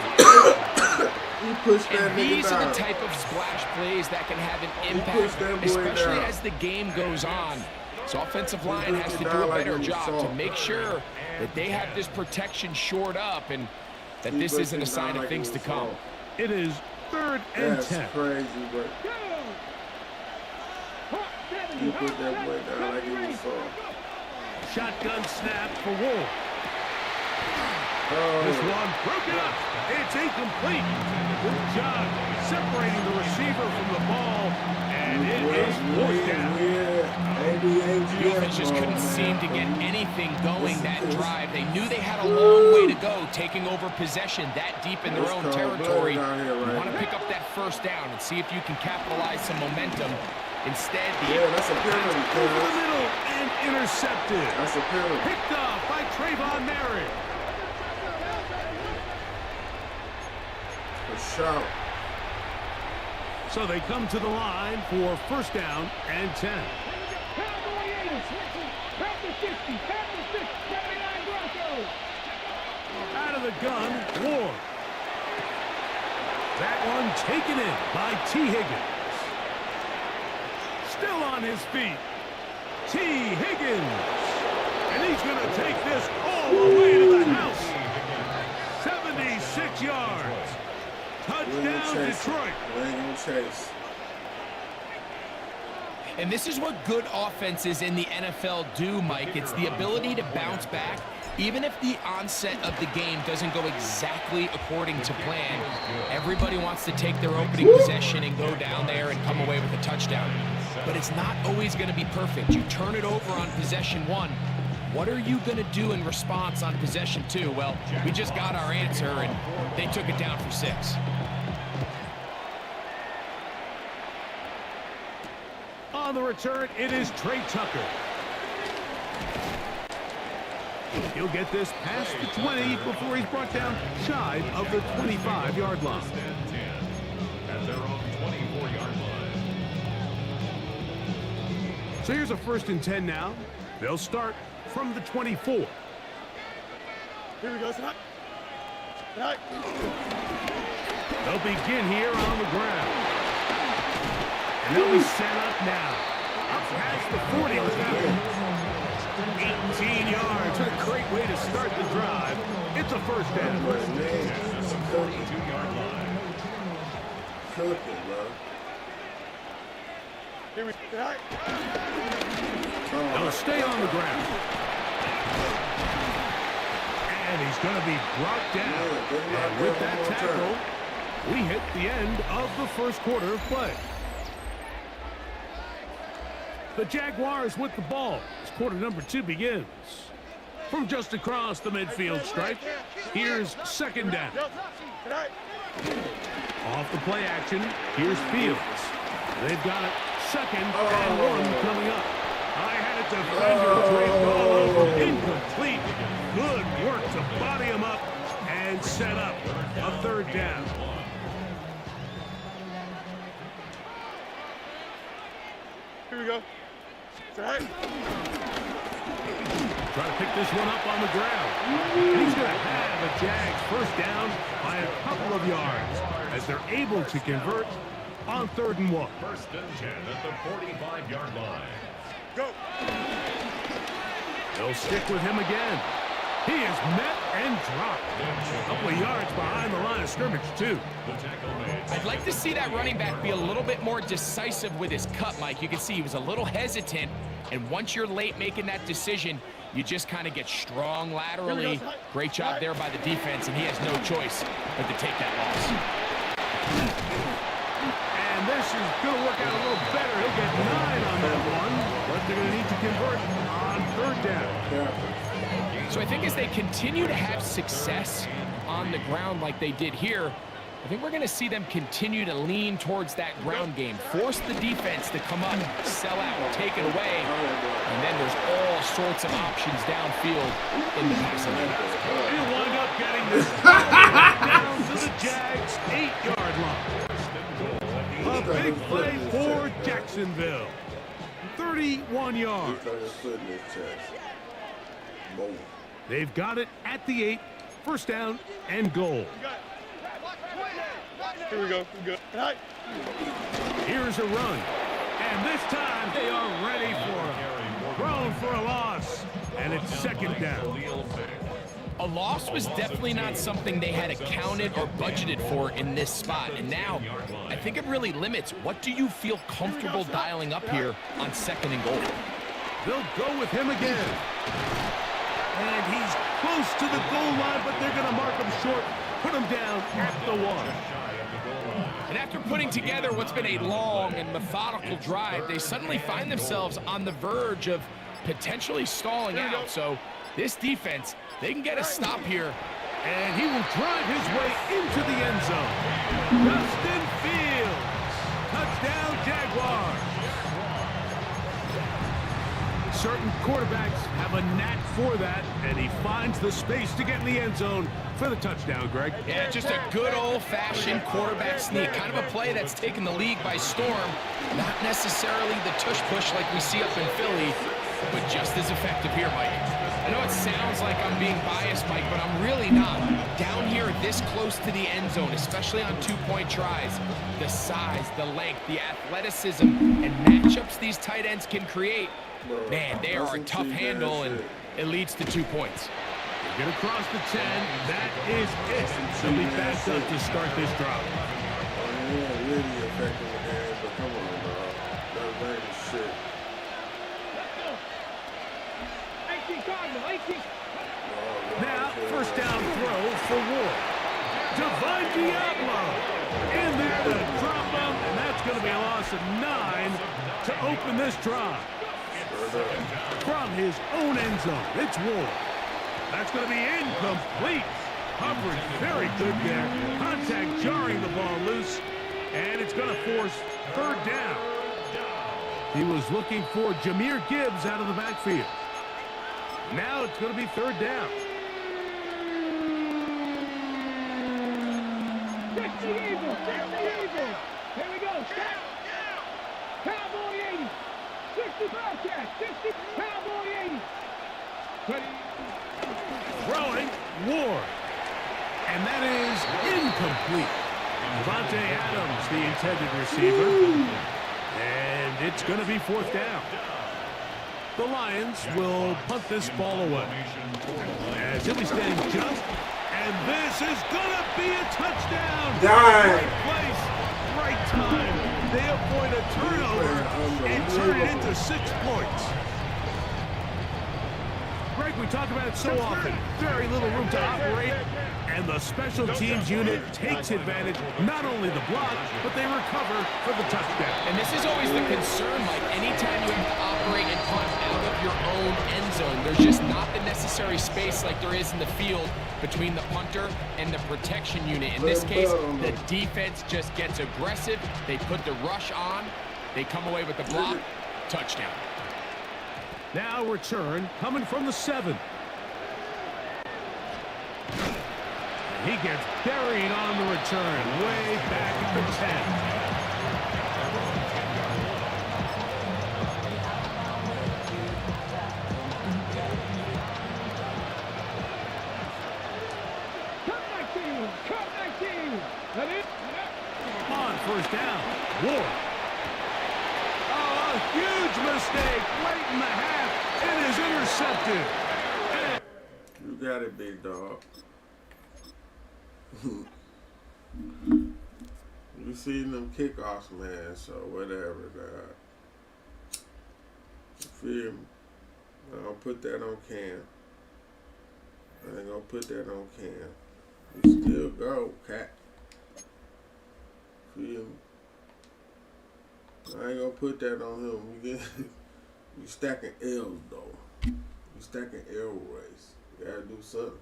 push that And these nigga are down. the type of splash plays that can have an impact, especially as the game goes on. So offensive line has to do a better job to make sure that they have this protection shored up and that this isn't a sign of things to come. It is 3rd and 10. That's crazy, but you put that boy down like it was soft. Shotgun snap for Wolf. Oh. This one broken up. It's incomplete. Good job separating the receiver from the ball, and it is fourth down. The offense just couldn't seem to get anything going that drive. They knew they had a long way to go, taking over possession that deep in their own territory. You want to pick up that first down and see if you can capitalize some momentum. Instead, that's a penalty. Over the middle and intercepted. That's a penalty. Picked off by Trayvon Merritt. Shout. So they come to the line for first down and 10. Out of the gun, Ward. That one taken in by T. Higgins. Still on his feet. T. Higgins. And he's going to take this all the way to the house. 76 yards. Touchdown, Detroit. We're going to chase. And this is what good offenses in the NFL do, Mike. It's the ability to bounce back, even if the onset of the game doesn't go exactly according to plan. Everybody wants to take their opening possession and go down there and come away with a touchdown. But it's not always going to be perfect. You turn it over on possession 1. What are you going to do in response on possession 2? Well, we just got our answer, and they took it down for 6. On the return, it is Trey Tucker. He'll get this past the 20 before he's brought down shy of the 25-yard line. At their own 24-yard line. So here's a 1st and 10 now. They'll start from the 24. Here we go, tonight. They'll begin here on the ground. And they'll be set up now. Up past the 40 with that. 18 yards. What a great way to start the drive. It's a first down. At the 42-yard line. Cooking, bro. Here we go. They'll stay on the ground. And he's going to be brought down. And with that tackle, we hit the end of the first quarter of play. The Jaguars with the ball as quarter number 2 begins. From just across the midfield stripe, here's 2nd down. Off the play action, here's Fields. They've got it 2nd and 1 coming up. I had a defender draped all over. Incomplete. Good work to body him up and set up a 3rd down. Here we go. Try to pick this one up on the ground. He's going to have a Jags first down by a couple of yards as they're able to convert on 3rd and 1. 1st and 10 at the 45-yard line. Go. They'll stick with him again. He is met and dropped. A couple of yards behind the line of scrimmage, too. I'd like to see that running back be a little bit more decisive with his cut, Mike. You can see he was a little hesitant, and once you're late making that decision, you just kind of get strong laterally. Great job there by the defense, and he has no choice but to take that loss. And this is going to work out a little better. He'll get 9 on that one, but they're going to need to convert on 3rd down. So I think as they continue to have success on the ground like they did here, I think we're going to see them continue to lean towards that ground game, force the defense to come up, sell out, take it away, and then there's all sorts of options downfield in the passing game. He'll wind up getting this down to the Jags' 8-yard line. A big play for Jacksonville. 31 yards. They've got it at the 8, first down and goal. Here we go. Tonight. Here's a run. And this time they are ready for it. Thrown for a loss. And it's second down. A loss was definitely not something they had accounted or budgeted for in this spot. And now, I think it really limits what do you feel comfortable dialing up here on 2nd and goal. They'll go with him again. And he's close to the goal line, but they're going to mark him short, put him down at the 1. And after putting together what's been a long and methodical drive, they suddenly find themselves on the verge of potentially stalling out. So this defense, they can get a stop here. And he will drive his way into the end zone. Justin Fields. Touchdown, Jaguars. Certain quarterbacks have a knack for that, and he finds the space to get in the end zone for the touchdown, Greg. Yeah, just a good old-fashioned quarterback sneak. Kind of a play that's taken the league by storm. Not necessarily the tush-push like we see up in Philly, but just as effective here, Mike. I know it sounds like I'm being biased, Mike, but I'm really not. Down here this close to the end zone, especially on 2-point tries, the size, the length, the athleticism, and matchups these tight ends can create, man, they are a tough handle, and it leads to 2 points. Get across the 10. That is it. They'll be backed up to start this drive. Yeah, really effective again, but come on, dog. That bang is shit. Now, first down throw for Ward. Divine Diablo in there to drop him, and that's going to be a loss of 9 to open this drive. From his own end zone, it's Ward. That's going to be incomplete. Coverage very good there. Contact jarring the ball loose, and it's going to force 3rd down. He was looking for Jahmyr Gibbs out of the backfield. Now it's going to be 3rd down. Check the evil. Here we go. Stop. Cowboy 80. 60 Bobcat. 60 Cowboy 80. Ready. Throwing, Ward. And that is incomplete. Devontae Adams, the intended receiver. And it's going to be 4th down. The Lions will punt this ball away. As he'll be standing just, and this is going to be a touchdown. Right place, right time. They avoid a turnover and turn it into 6 points. Greg, we talk about it so often. Very little room to operate, and the special teams unit takes advantage, not only the block, but they recover for the touchdown. And this is always the concern, Mike. Anytime you have to operate and punt out of your own end zone, there's just not the necessary space like there is in the field between the punter and the protection unit. In this case, the defense just gets aggressive. They put the rush on. They come away with the block. Touchdown. Now return coming from the 7. He gets buried on the return, way back at the 10. On 1st down, Ward. Oh, a huge mistake late in the half. It is intercepted. You got it, big dog. You seen them kickoffs, man, so whatever, dog. You feel me? I don't put that on Cam. I ain't gonna put that on Cam. You still go, cat. Feel me? I ain't gonna put that on him. You stacking L's, though. You stacking L race. You gotta do something.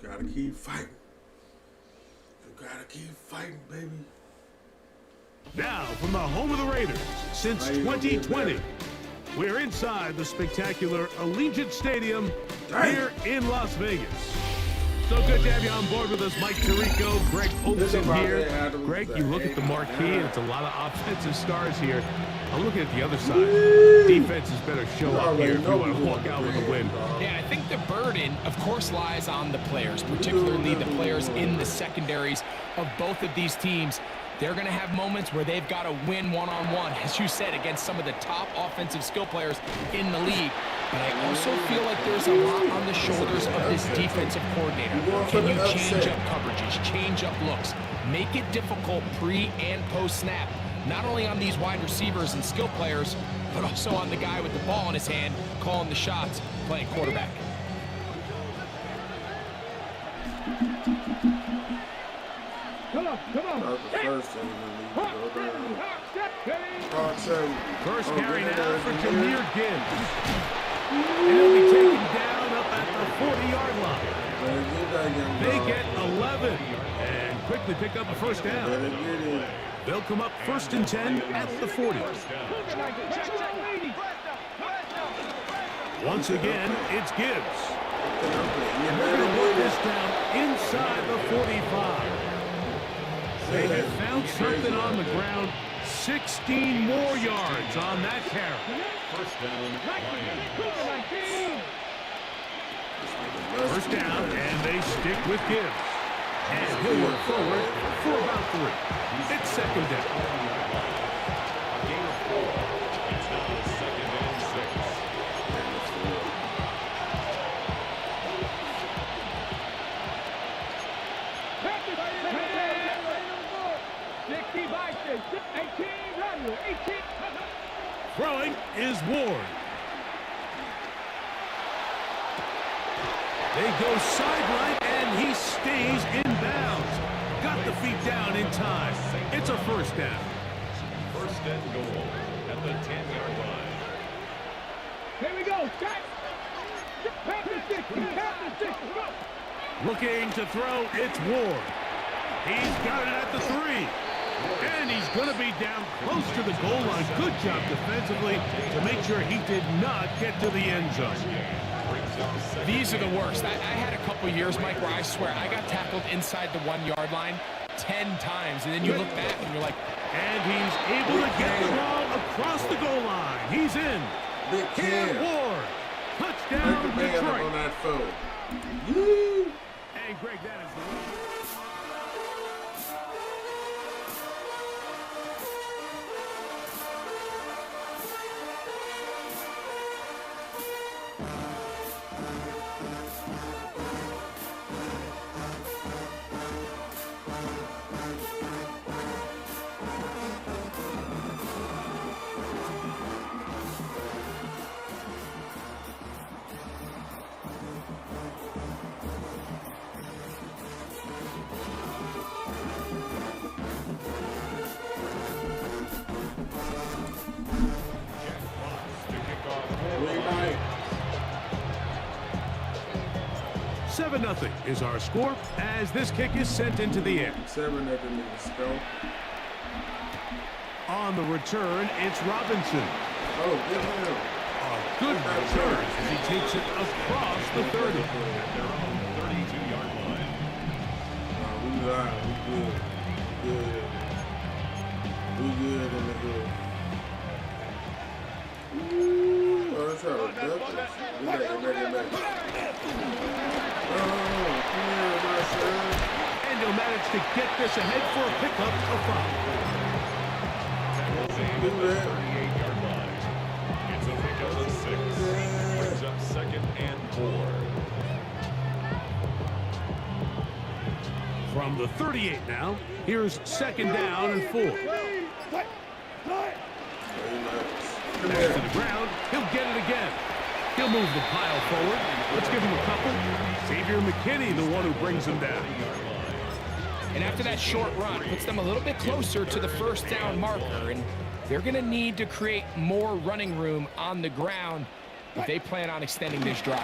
Gotta keep fighting. You gotta keep fighting, baby. Now, from the home of the Raiders, since 2020, we're inside the spectacular Allegiant Stadium here in Las Vegas. So good to have you on board with us, Mike Tirico, Greg Olson here. Greg, you look at the marquee, and it's a lot of offensive stars here. I'm looking at the other side. Defenses better show up here if you want to walk out with a win. Yeah, I think the burden, of course, lies on the players, particularly the players in the secondaries of both of these teams. They're going to have moments where they've got to win one-on-one, as you said, against some of the top offensive skill players in the league. But I also feel like there's a lot on the shoulders of this defensive coordinator. Can you change up coverages, change up looks, make it difficult pre- and post-snap, not only on these wide receivers and skill players, but also on the guy with the ball in his hand, calling the shots, playing quarterback. Come on. That's the first thing we need to go down. First carry now for Jahmyr Gibbs. And he'll be taken down up at the 40-yard line. They get 11 and quickly pick up a first down. They'll come up 1st and 10 at the 40. Once again, it's Gibbs. And they're going to work this down inside the 45. They have found something on the ground. 16 more yards on that carry. First down, and they stick with Gibbs. And he'll work forward for about 3. It's 2nd down. Throwing is Ward. They go sideline, and he stays in bounds. Got the feet down in time. It's a first down. 1st and goal at the 10-yard line. Here we go. Looking to throw, it's Ward. He's got it at the 3. And he's going to be down close to the goal line. Good job defensively to make sure he did not get to the end zone. These are the worst. I had a couple years, Mike, where I swear I got tackled inside the 1-yard line 10 times. And then you look back and you're like, and he's able to get the ball across the goal line. He's in. Cam Ward. Touchdown, Detroit. On that phone. Hey, Greg, that is the one. Nothing is our score as this kick is sent into the air. 7-0 let's go. On the return, it's Robinson. Oh, good him. A good return as he takes it across the 30. At their own 32-yard line. We live. We good. We good in the hood. Oh, that's how it does. We got to get back. And he'll manage to get this ahead for a pickup of 5. 38-yard line. It's a pickup of 6. Brings up 2nd and 4. From the 38 now, here's 2nd down and 4. Back to the ground, he'll get it again. He'll move the pile forward. Let's give him a couple. Xavier McKinney, the one who brings him down. And after that short run, puts them a little bit closer to the first down marker. And they're going to need to create more running room on the ground if they plan on extending this drive.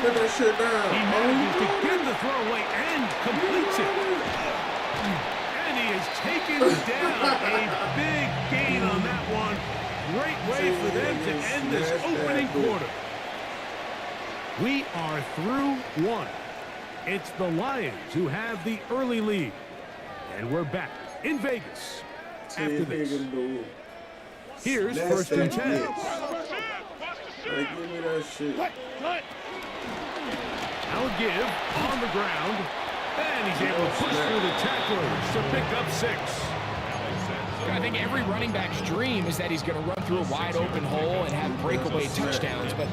Put that shit down. He manages to get the throwaway and completes it. And he has taken down a big gain on that one. Great way for them to end this opening quarter. We are through 1. It's the Lions who have the early lead. And we're back in Vegas. after this. Here's first and 10. Hey, give me that shit. Now give on the ground. And he's able to push through the tacklers to pick up 6. I think every running back's dream is that he's going to run through a wide open hole and have breakaway touchdowns, but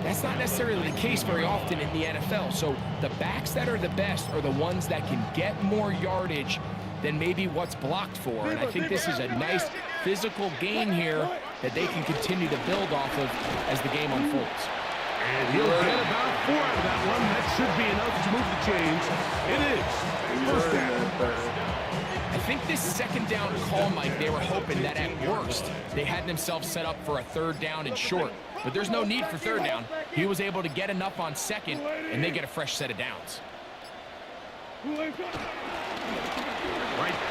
that's not necessarily the case very often in the NFL. So the backs that are the best are the ones that can get more yardage than maybe what's blocked for. And I think this is a nice physical gain here that they can continue to build off of as the game unfolds. And he'll get about 4 out of that one. That should be enough to move the chains. It is. First down. I think this second down call, Mike, they were hoping that at worst they had themselves set up for a third down and short. But there's no need for third down. He was able to get enough on second, and they get a fresh set of downs. Right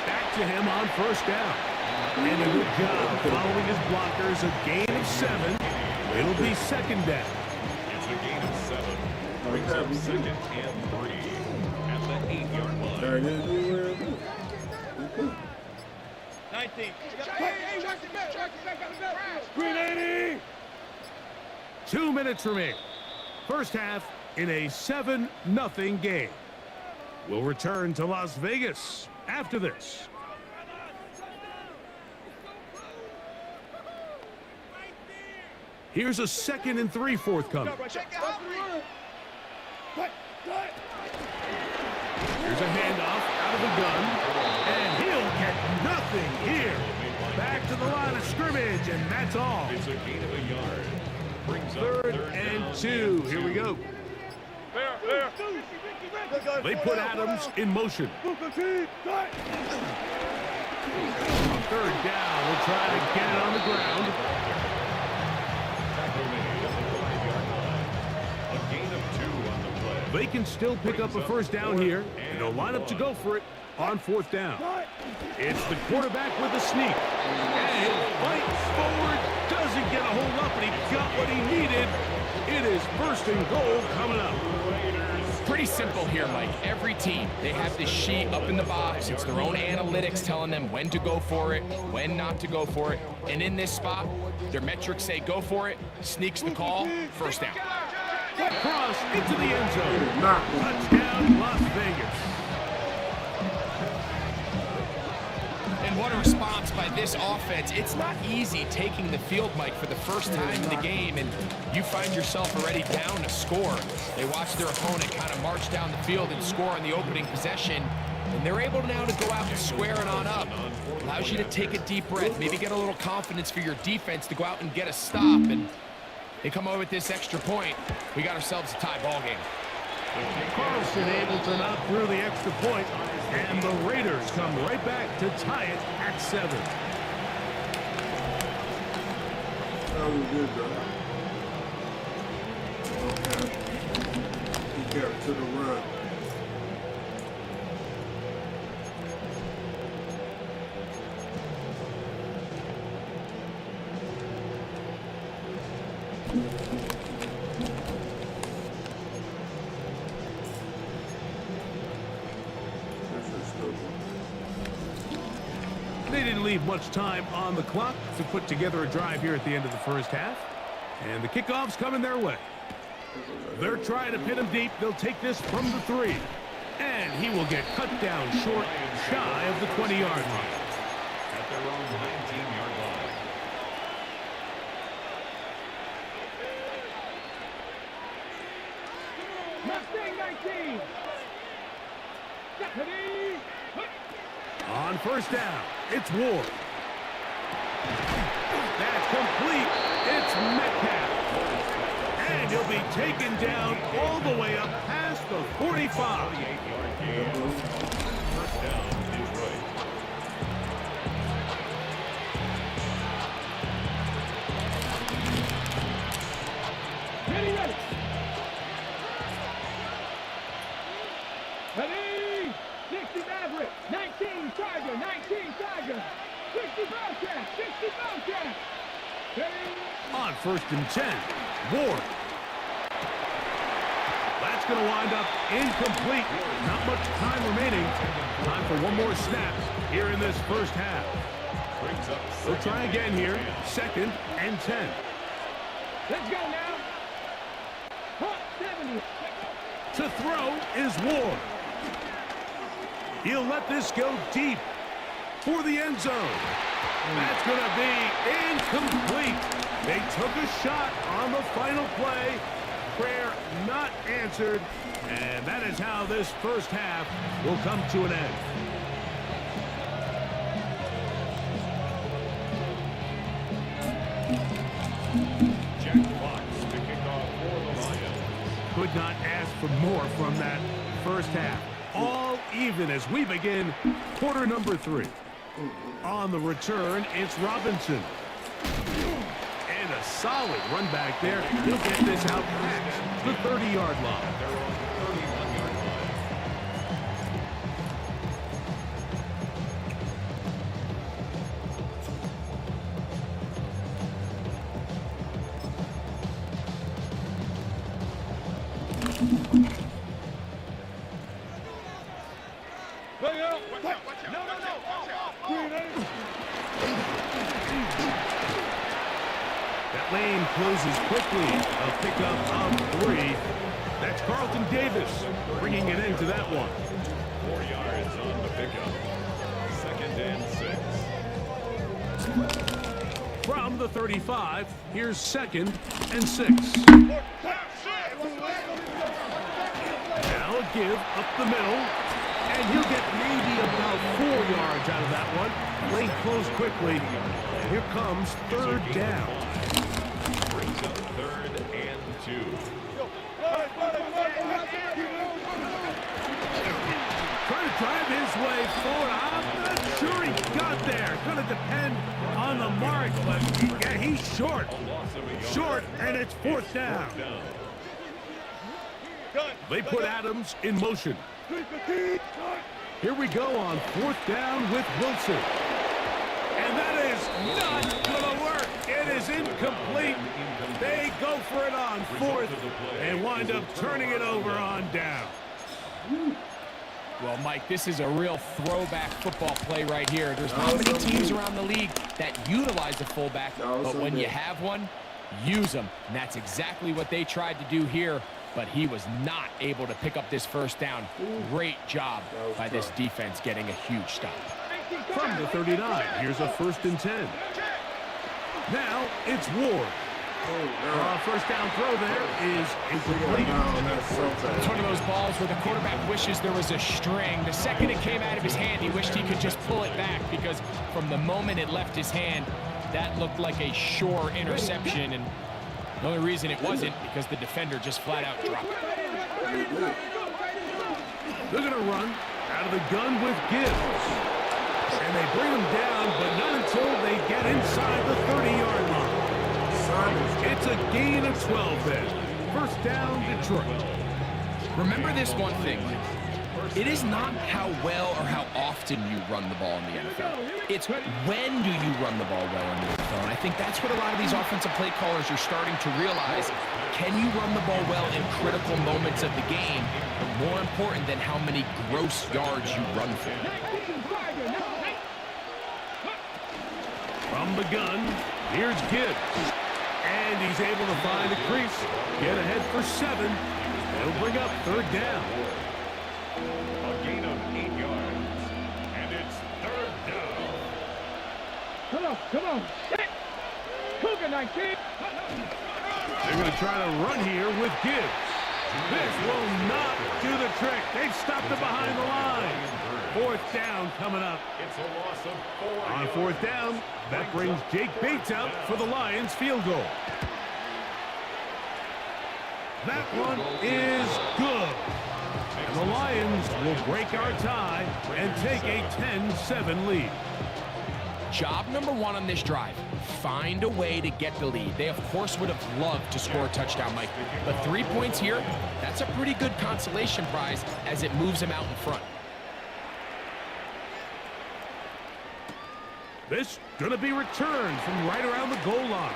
back to him on first down. And a good job following his blockers. A gain of 7. It'll be second down. It's a gain of 7. Brings up second and 3 at the 8-yard line. 19. 2 minutes remaining. First half in a 7-0 game. We'll return to Las Vegas after this. Here's a 2nd and 3 forthcoming. Here's a handoff out of the gun, and he'll get nothing here. Back to the line of scrimmage, and that's all. It's a gain of a yard. Brings up 3rd and 2. Here we go. They put Adams in motion. On 3rd down, we'll try to get it on the ground. A gain of 2 on the play. They can still pick up a first down here, and they'll line up to go for it on 4th down. It's the quarterback with a sneak. And he'll fight forward. Doesn't get a hold up, and he got what he needed. It is 1st and goal coming up. Pretty simple here, Mike. Every team, they have this sheet up in the box. It's their own analytics telling them when to go for it, when not to go for it. And in this spot, their metrics say go for it, sneaks the call, first down. Cross into the end zone. Touchdown, Las Vegas. And what a response by this offense. It's not easy taking the field, Mike, for the first time in the game, and you find yourself already down a score. They watch their opponent kind of march down the field and score on the opening possession, and they're able now to go out and square it on up. Allows you to take a deep breath, maybe get a little confidence for your defense to go out and get a stop, and they come over with this extra point. We got ourselves a tie ball game. Carlson able to knock through the extra point, and the Raiders come right back to tie it at 7. That was good, bro. He kept to the run. They didn't leave much time on the clock to put together a drive here at the end of the first half. And the kickoff's coming their way. They're trying to pin him deep. They'll take this from the 3. And he will get cut down short, shy of the 20-yard line. At their own 19-yard line. Mustang 19. On first down, it's Ward. That's complete. It's Metcalf. And he'll be taken down all the way up past the 45. 48-yard gain. First down, Detroit. Ready. Ready. 60 Maverick. 19 Tiger. 19 Tiger. 60 Bobcat. 60 Bobcat. On 1st and 10, Ward. That's going to wind up incomplete. Not much time remaining. Time for one more snap here in this first half. We'll try again here. 2nd and 10. Let's go now. Hot 70. To throw is Ward. He'll let this go deep for the end zone. That's going to be incomplete. They took a shot on the final play. Prayer not answered. And that is how this first half will come to an end. Could not ask for more from that first half. All even as we begin quarter number 3. On the return, it's Robinson. And a solid run back there. He'll get this out past the 30-yard line. That lane closes quickly. A pickup of 3. That's Carlton Davis bringing an end to that one. 4 yards on the pickup. 2nd and 6. From the 35, here's 2nd and 6. Now a give up the middle. And he'll get maybe about 4 yards out of that one. Lane closed quickly. Here comes 3rd down. Brings up 3rd and 2. Trying to drive his way forward. I'm not sure he got there. Going to depend on the mark, but yeah, he's short. Short, and it's 4th down. They put Adams in motion. Here we go on 4th down with Wilson. And that is not going to work. It is incomplete. They go for it on 4th and wind up turning it over on down. Well, Mike, this is a real throwback football play right here. There's not many teams around the league that utilize a fullback, but when you have one, use them. And that's exactly what they tried to do here, but he was not able to pick up this first down. Great job by this defense getting a huge stop. From the 39, here's a 1st and 10. Now it's Ward. First down throw there is incomplete. It's one of those balls where the quarterback wishes there was a string. The second it came out of his hand, he wished he could just pull it back, because from the moment it left his hand, that looked like a sure interception. And the only reason it wasn't because the defender just flat out dropped it. They're going to run out of the gun with Gibbs. And they bring him down, but not until they get inside the 30-yard line. It's a gain of 12 then. First down, Detroit. Remember this one thing. It is not how well or how often you run the ball in the NFL. It's when do you run the ball well in the NFL. And I think that's what a lot of these offensive play callers are starting to realize. Can you run the ball well in critical moments of the game? More important than how many gross yards you run for. From the gun, here's Gibbs. And he's able to find a crease. Get ahead for 7. It'll bring up 3rd down. A gain of 8 yards. And it's 3rd down. Come on. Set. Cougar 19. They're going to try to run here with Gibbs. This will not do the trick. They've stopped it behind the line. 4th down coming up. It's a loss of 4. On 4th down, that brings Jake Bates out for the Lions field goal. That one is good. And the Lions will break our tie and take a 10-7 lead. Job number 1 on this drive, find a way to get the lead. They, of course, would have loved to score a touchdown, Mike. But 3 points here, that's a pretty good consolation prize as it moves them out in front. This gonna be returned from right around the goal line.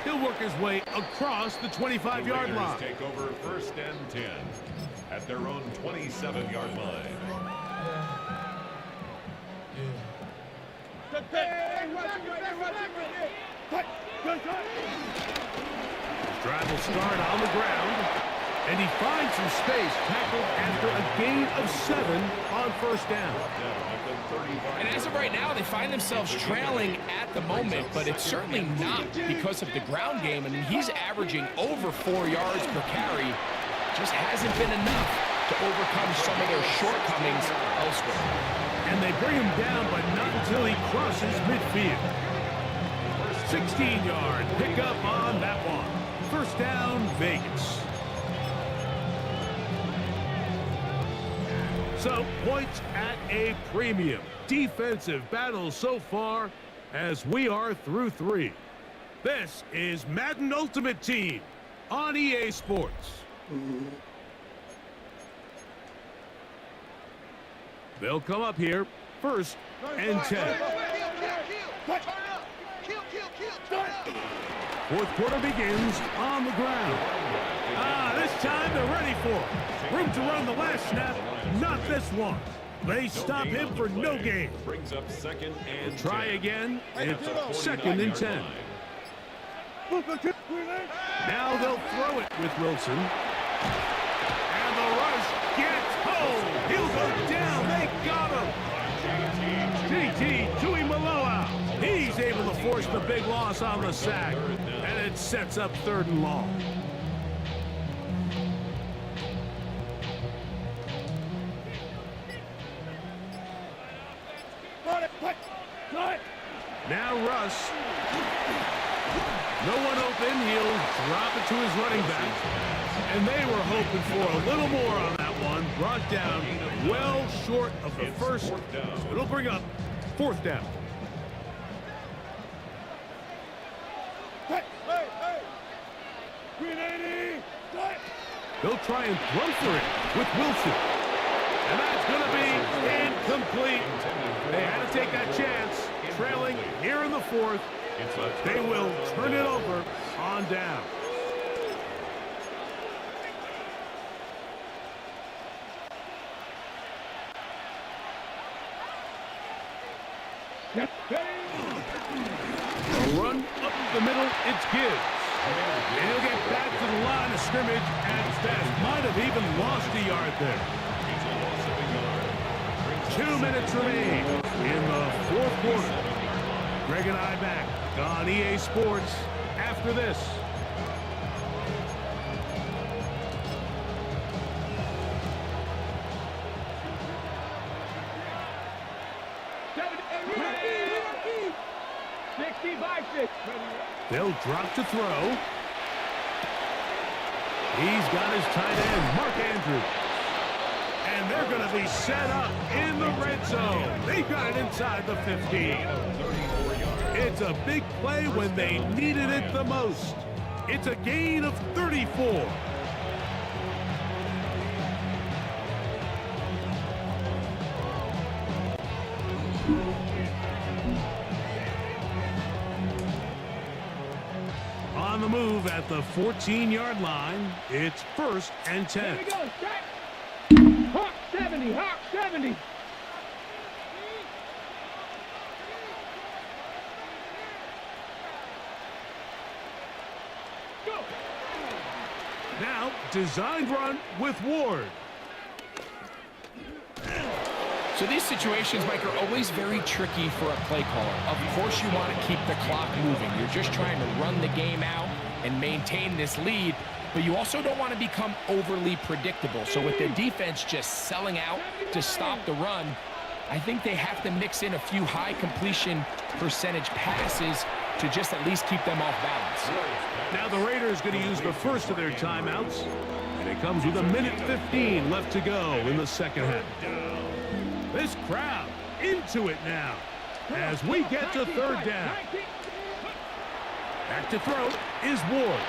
He'll work his way across the 25-yard line. Take over 1st and 10 at their own 27-yard line. Drive will start on the ground, and he finds some space, tackled after a gain of 7 on first down. And as of right now, they find themselves trailing at the moment, but it's certainly not because of the ground game. I mean, he's averaging over 4 yards per carry. Just hasn't been enough to overcome some of their shortcomings elsewhere. And they bring him down, but not until he crosses midfield. 16-yard pickup on that one. First down, Vegas. So, points at a premium. Defensive battle so far as we are through 3. This is Madden Ultimate Team on EA Sports. They'll come up here, first and 10. Fourth quarter begins on the ground. This time they're ready for it. Room to run the last snap, not this one. They stop him for no gain. Brings up second and Try again. It's second and 10. Now they'll throw it with Wilson. And the rush gets home. He'll go down. They got him. JT Tuimoloau. He's able to force the big loss on the sack. And it sets up 3rd and long. Now Russ. No one open. He'll drop it to his running back. And they were hoping for a little more on that one. Brought down well short of the first. It'll bring up 4th down. They'll try and throw for it with Wilson. And that's going to be incomplete. They had to take that chance, trailing here in the 4th. They will turn it over on down. A run up the middle, it's Gibbs. And he'll get back to the line of scrimmage as Stas might have even lost a yard there. 2 minutes remain in the 4th quarter. Greg and I back on EA Sports after this. They'll drop to throw. He's got his tight end, Mark Andrews. And they're going to be set up in the red zone. They've got it inside the 15. It's a big play when they needed it the most. It's a gain of 34. On the move at the 14-yard line, it's 1st and 10. Here we go, Hawk 70, Hawk 70. Go. Now, designed run with Ward. So these situations, Mike, are always very tricky for a play caller. Of course you want to keep the clock moving. You're just trying to run the game out and maintain this lead, but you also don't want to become overly predictable. So with the defense just selling out to stop the run, I think they have to mix in a few high completion percentage passes to just at least keep them off balance. Now the Raiders going to use the first of their timeouts, and it comes with 1:15 left to go in the second half. This crowd into it now as we get to 3rd down. Back to throw is Ward.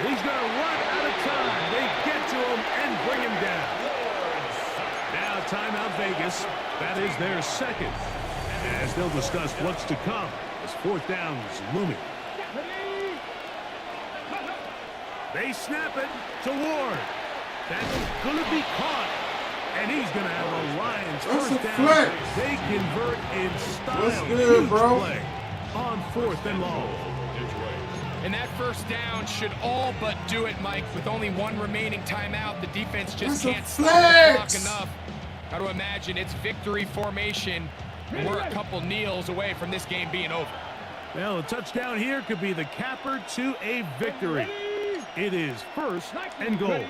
He's going to run out of time. They get to him and bring him down. Now timeout Vegas. That is their second. As they'll discuss what's to come as 4th down is looming. They snap it to Ward. That's going to be caught. And he's going to have a Lions That's first a down. flex. They convert in style. What's good, Huge bro? play on 4th and long. And that first down should all but do it, Mike. With only one remaining timeout, the defense just can't stop the clock enough. Got to imagine it's victory formation, and we're a couple kneels away from this game being over. Well, a touchdown here could be the capper to a victory. It is 1st and goal.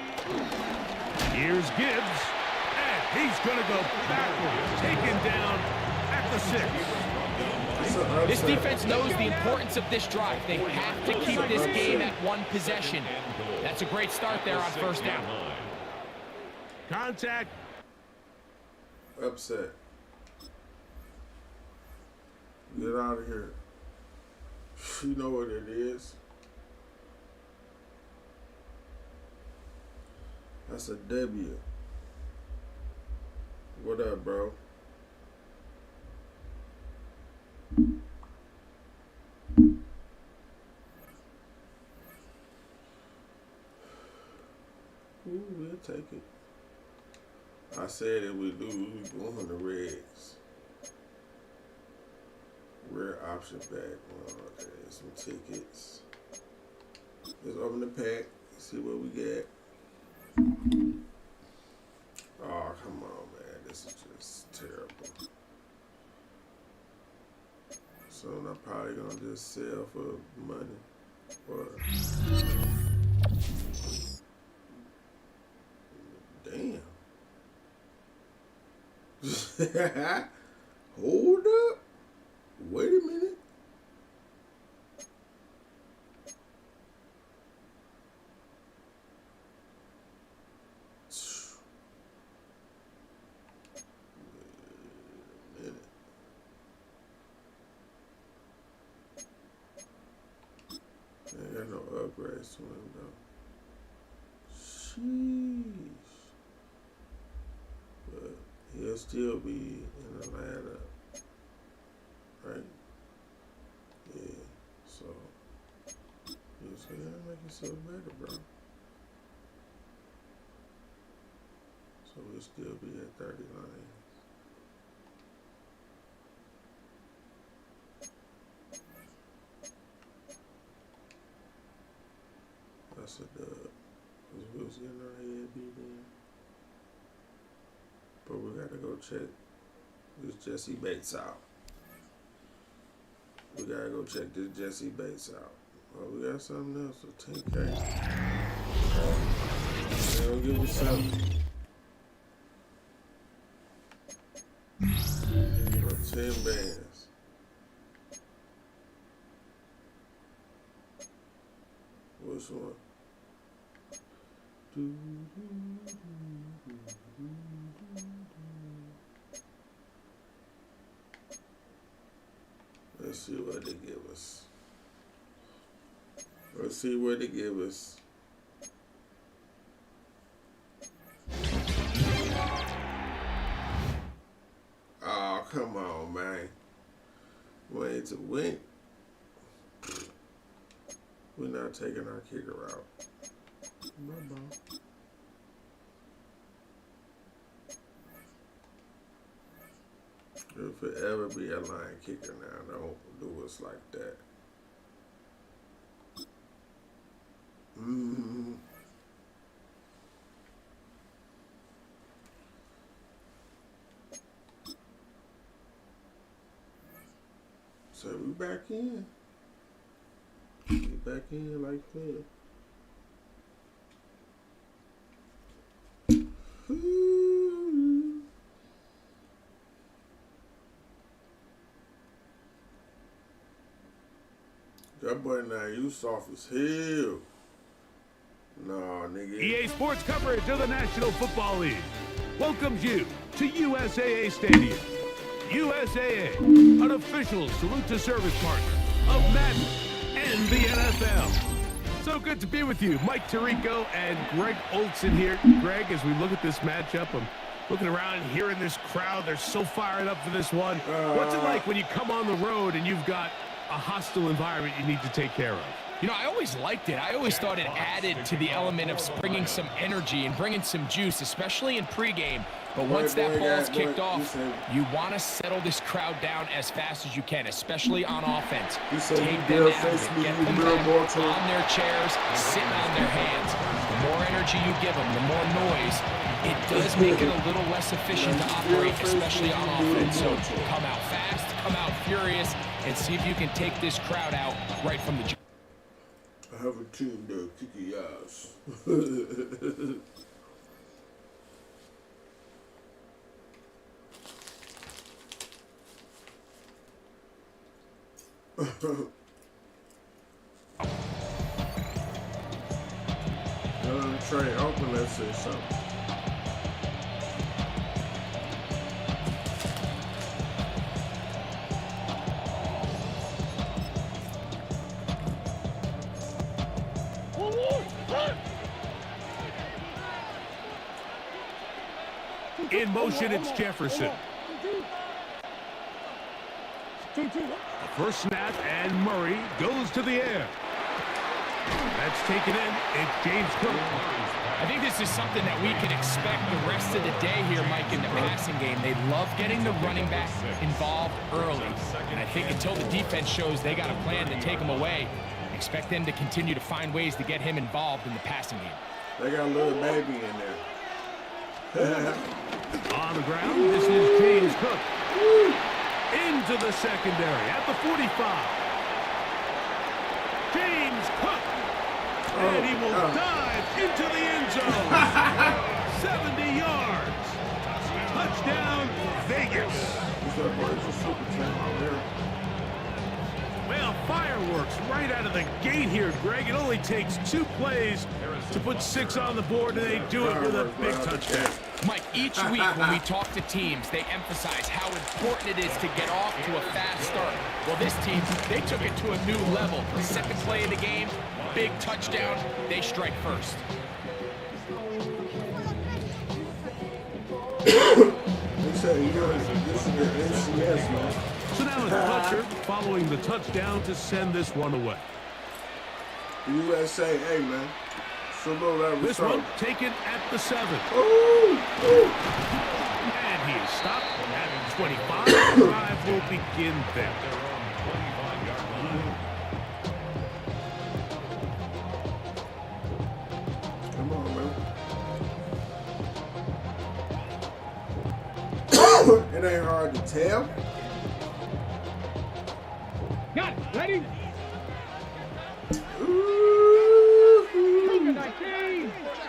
Here's Gibbs, and he's going to go backwards, taken down at the 6. This defense knows the importance of this drive. They have to keep this game at one possession. That's a great start there on 1st down. Contact. Upset. Get out of here. You know what it is. That's a W. What up, bro? Ooh, we'll take it. I said it we lose, we going the Reds. Rare option back. Oh, okay, some tickets. Let's open the pack. See what we get. Oh, come on, man. This is just terrible. So I'm probably gonna just sell for money. But damn. Hold up. Wait a minute. Ain't got no upgrades to him though. Sheesh. But he'll still be in the lineup. Right? Yeah. So you just gotta make yourself better, bro. So we'll still be at 30 lines. That's a dub. Because we was getting our head beat in. But we gotta go check this Jesse Bates out. We gotta go check this Jesse Bates out. Oh, we got something else for 10K. They'll give us something. For 10 bands. Which one? Let's see what they give us. Let's see what they give us. Oh, come on, man. Way to win. We're not taking our kicker out. Bye-bye. If it ever be a line kicker now, don't do us like that. So we back in. We back in like that. That boy now, you soft as hell. Nah, nigga. EA Sports coverage of the National Football League welcomes you to USAA Stadium. USAA, an official salute to service partner of Madden and the NFL. So good to be with you, Mike Tirico and Greg Olson here. Greg, as we look at this matchup, I'm looking around and hearing this crowd. They're so fired up for this one. What's it like when you come on the road and you've got a hostile environment you need to take care of? You know, I always liked it. I always thought it added to the element of bringing some energy and bringing some juice, especially in pregame. But once that ball's kicked off, you want to settle this crowd down as fast as you can, especially on offense. Take them out of it, get them back on their chairs, sitting on their hands. The more energy you give them, the more noise. It does make it a little less efficient to operate, especially on offense. So come out fast, come out furious, and see if you can take this crowd out right from the jump. I have a team to kick your ass. Trey, open, let's say something. In motion, it's Jefferson. The first snap, and Murray goes to the air. That's taken in. It's James Cook. I think this is something that we can expect the rest of the day here, Mike, in the passing game. They love getting the running back involved early. And I think until the defense shows they got a plan to take him away, expect them to continue to find ways to get him involved in the passing game. They got a little baby in there. On the ground, this is James Cook. Into the secondary at the 45. James Cook. And he will dive into the end zone. 70 yards. Touchdown, Vegas. Well, fireworks right out of the gate here, Greg. It only takes 2 plays to put 6 on the board, and they do it with a big touchdown. Mike, each week when we talk to teams, they emphasize how important it is to get off to a fast start. Well, this team, they took it to a new level. The second play of the game, big touchdown, they strike first. So now it's Fletcher following the touchdown to send this one away. USA, hey man. This one taken at the 7. And he is stopped at 25. The drive will begin there. Come on, man. It ain't hard to tell. Got it. Ready?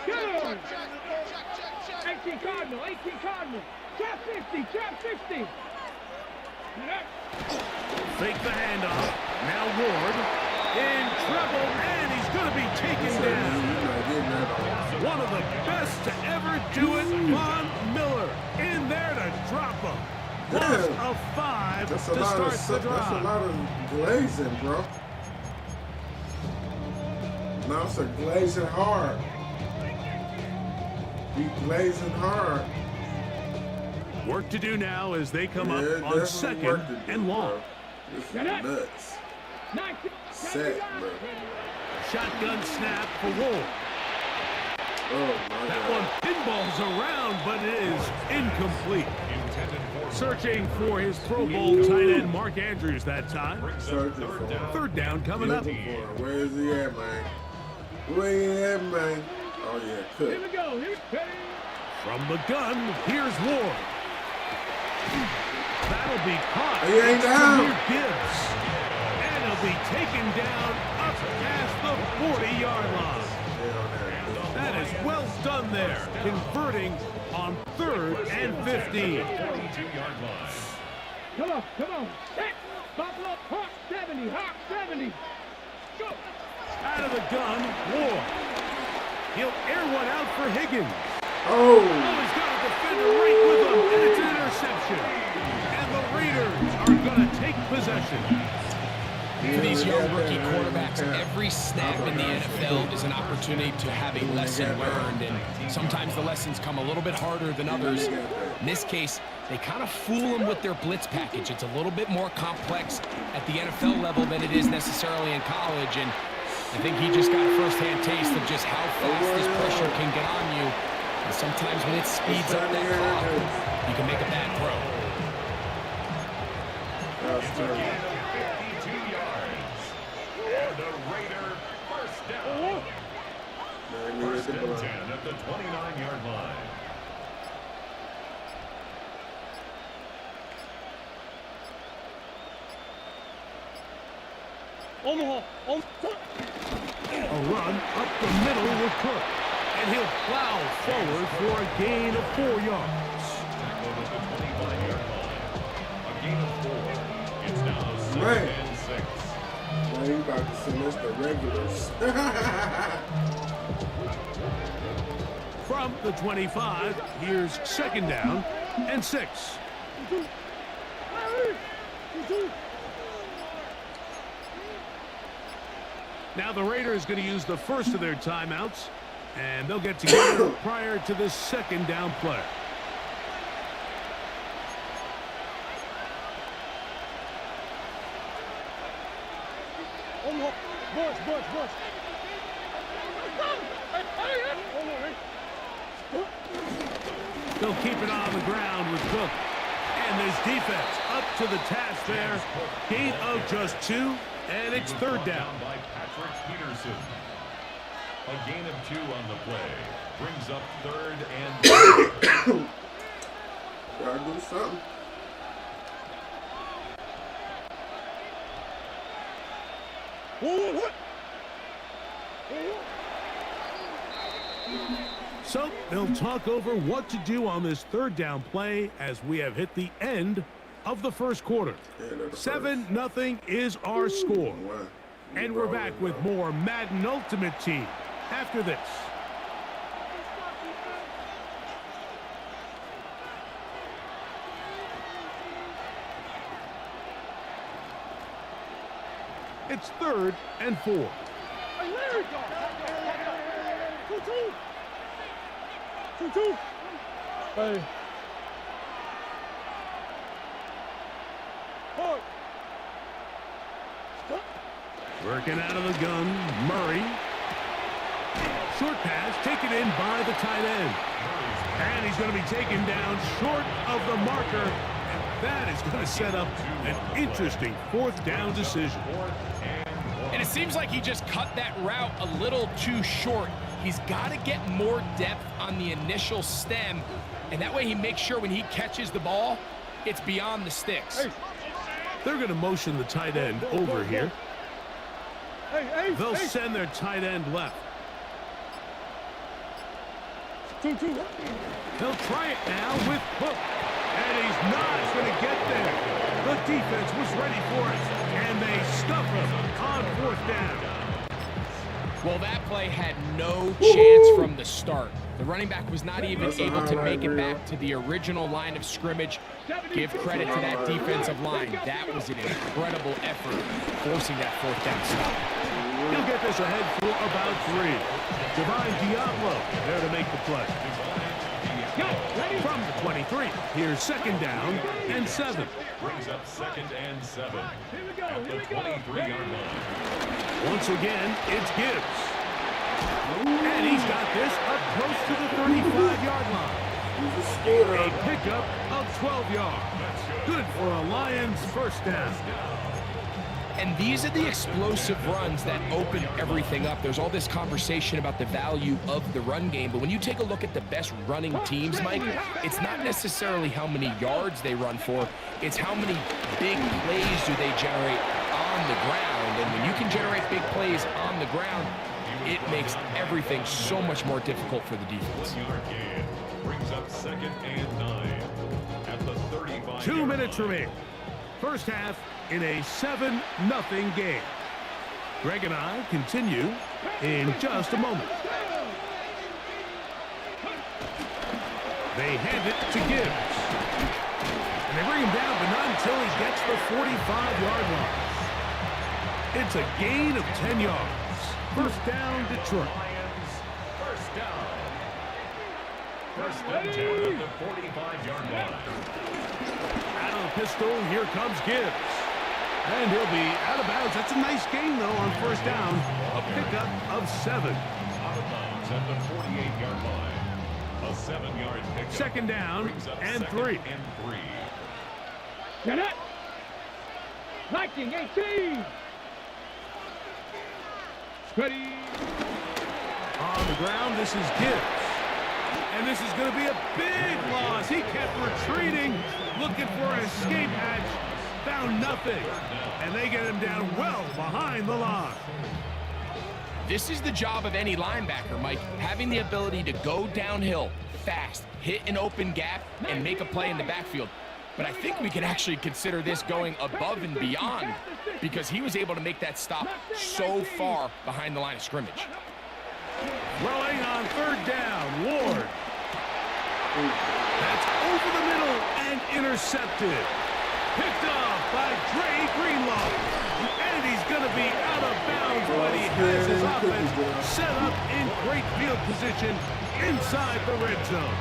Good. 18 Cardinal. Trap 60. Fake the handoff. Now Ward in trouble, and he's going to be taken down. One of the best to ever do it, Von Miller, in there to drop him. Loss of 5 to start the drive. That's a lot of glazing, bro. Now it's a glazing hard. Be glazing hard. Work to do now as they come up on 2nd and long. This is nuts. Set, bro. Shotgun snap for Ward. That one pinballs around, but it is incomplete. Searching for his Pro Bowl tight end Mark Andrews that time. Third down coming up. Where is he at, man? Where he at, man? Oh, yeah, Cook. Here we go. From the gun, here's Ward. That'll be caught. He ain't down. Gibbs. And he'll be taken down up past the 40-yard line. That is well done there, converting on 3rd and 15. Come on. Set. Buffalo, Hawk 70. Go. Out of the gun, Ward. He'll air one out for Higgins. Oh, He's got a defender right with him, and it's an interception. And the Raiders are going to take possession. For these young rookie quarterbacks, every snap in the NFL is an opportunity to have a lesson learned, and sometimes the lessons come a little bit harder than others. In this case, they kind of fool them with their blitz package. It's a little bit more complex at the NFL level than it is necessarily in college, and I think he just got a first-hand taste of just how fast this pressure can get on you. And sometimes when it speeds up that clock, you can make a bad throw. It's a gain of 52 yards. And a Raider first down. First and 10 at the 29-yard line. Omaha. A run up the middle with Cook. And he'll plow forward for a gain of 4 yards. Tackled at the 25-yard line. A gain of 4. It's now 2nd and 6. Now you about to send us the regulars. From the 25, here's 2nd down and 6. Now the Raiders going to use the first of their timeouts, and they'll get together prior to this 2nd down play. Bush. They'll keep it on the ground with Cook. And there's defense up to the task there. Gain of just 2, and it's 3rd down. By Patrick Peterson. A gain of 2 on the play. Brings up 3rd and Gotta do something. So they'll talk over what to do on this 3rd down play as we have hit the end of the first quarter. 7-0 is our score. And we're back with more Madden Ultimate Team after this. It's 3rd and 4. Hey. Working out of the gun, Murray. Short pass taken in by the tight end. And he's going to be taken down short of the marker. And that is going to set up an interesting 4th down decision. And it seems like he just cut that route a little too short. He's got to get more depth on the initial stem, and that way he makes sure when he catches the ball, it's beyond the sticks. They're going to motion the tight end over here. They'll send their tight end left. They'll try it now with Hook, and he's not going to get there. The defense was ready for it, and they stuff him on 4th down. Well, that play had no chance from the start. The running back was not even able to make it back to the original line of scrimmage. Give credit to that defensive line. That was an incredible effort forcing that 4th down stop. He'll get this ahead for about 3. Divine Diablo there to make the play. From the 23, here's 2nd down and 7. brings up 2nd and 7 at the 23-yard line. Once again, it's Gibbs. And he's got this up close to the 35-yard line. A pickup of 12 yards. Good for a Lions first down. And these are the explosive runs that open everything up. There's all this conversation about the value of the run game, but when you take a look at the best running teams, Mike, it's not necessarily how many yards they run for, it's how many big plays do they generate on the ground. And when you can generate big plays on the ground, it makes everything so much more difficult for the defense. 1-yard gain brings up 2nd and 9 at the 35. 2 minutes remain. First half in a 7-0 game. Greg and I continue in just a moment. They hand it to Gibbs. And they bring him down, but not until he gets the 45-yard line. It's a gain of 10 yards. First down, Detroit. First down. First and 10 at the 45-yard line. Out of the pistol, here comes Gibbs. And he'll be out of bounds. That's a nice gain, though, on first down. A pickup of 7. Out of bounds at the 48-yard line. A 7-yard pickup. Second down and 3. Get it. Viking 18. Ready. On the ground, this is Gibbs. And this is going to be a big loss. He kept retreating, looking for an escape hatch. Found nothing. And they get him down well behind the line. This is the job of any linebacker, Mike, having the ability to go downhill fast, hit an open gap, and make a play in the backfield. But I think we can actually consider this going above and beyond because he was able to make that stop so far behind the line of scrimmage. Throwing on third down, Ward. That's over the middle and intercepted. Picked off by Dre Greenlaw. And he's going to be out of bounds, but he has his offense set up in great field position inside the red zone.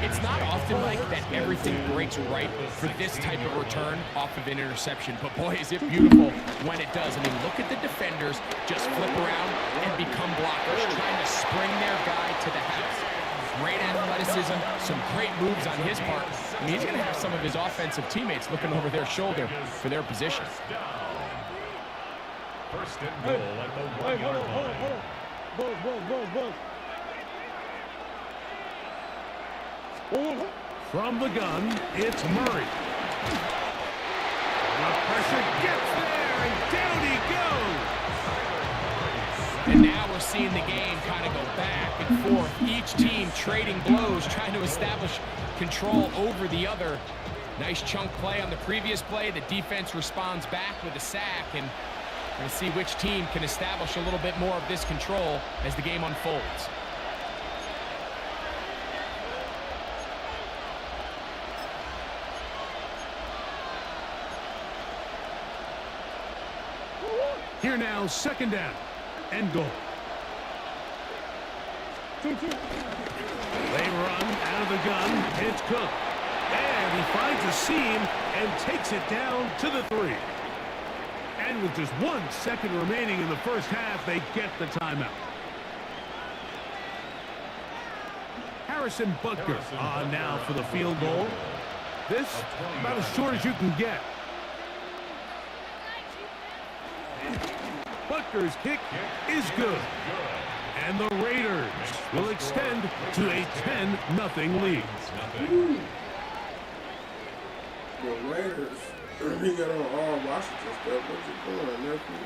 It's not often, Mike, that everything breaks right for this type of return off of an interception. But boy, is it beautiful when it does. I mean, look at the defenders just flip around and become blockers, trying to spring their guy to the house. Great athleticism, some great moves on his part. I mean, he's going to have some of his offensive teammates looking over their shoulder for their position. First and goal at the 1-yard line. From the gun, it's Murray. The pressure gets there, and down he goes. And now we're seeing the game kind of go back and forth. Each team trading blows, trying to establish control over the other. Nice chunk play on the previous play. The defense responds back with a sack, and we're going to see which team can establish a little bit more of this control as the game unfolds. Here now, second down and goal. They run out of the gun. It's Cook. And he finds a seam and takes it down to the 3. And with just 1 second remaining in the first half, they get the timeout. Harrison Butker on now for the field goal. This about as short as you can get. Butker's kick is good. And the Raiders will extend to a 10-0 lead. The Raiders, he got on all Washington stuff. What's he doing, nephew?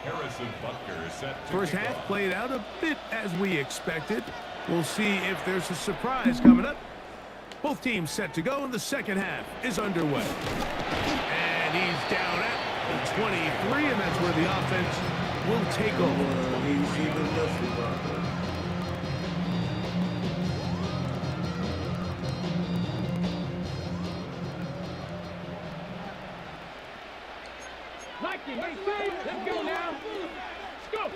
Harrison Butker is set to First half played out a bit as we expected. We'll see if there's a surprise coming up. Both teams set to go, and the second half is underway. And he's down at the 23, and that's where the offense will take over. He's even less about that. Let's go now. Let's go.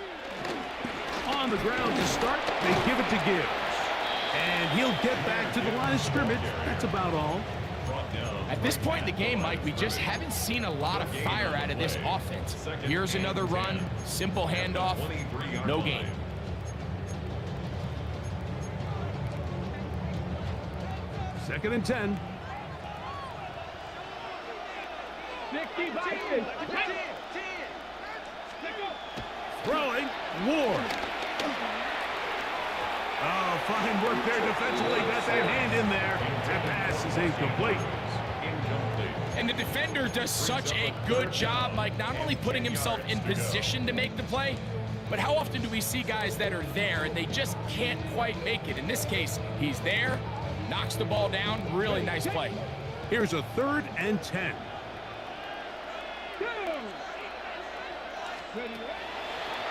On the ground to start, they give it to Gibbs. And he'll get back to the line of scrimmage. That's about all. At this point in the game, Mike, we just haven't seen a lot of fire out of this offense. Here's another run, simple handoff, no gain. Second and 10. 60 Vikings. Throwing, Ward. Oh, fine work there defensively. Got that hand in there. That pass is incomplete. And the defender does such a good job, Mike, not only putting himself in position to make the play, but how often do we see guys that are there and they just can't quite make it? In this case, he's there, knocks the ball down. Really nice play. Here's a 3rd and 10.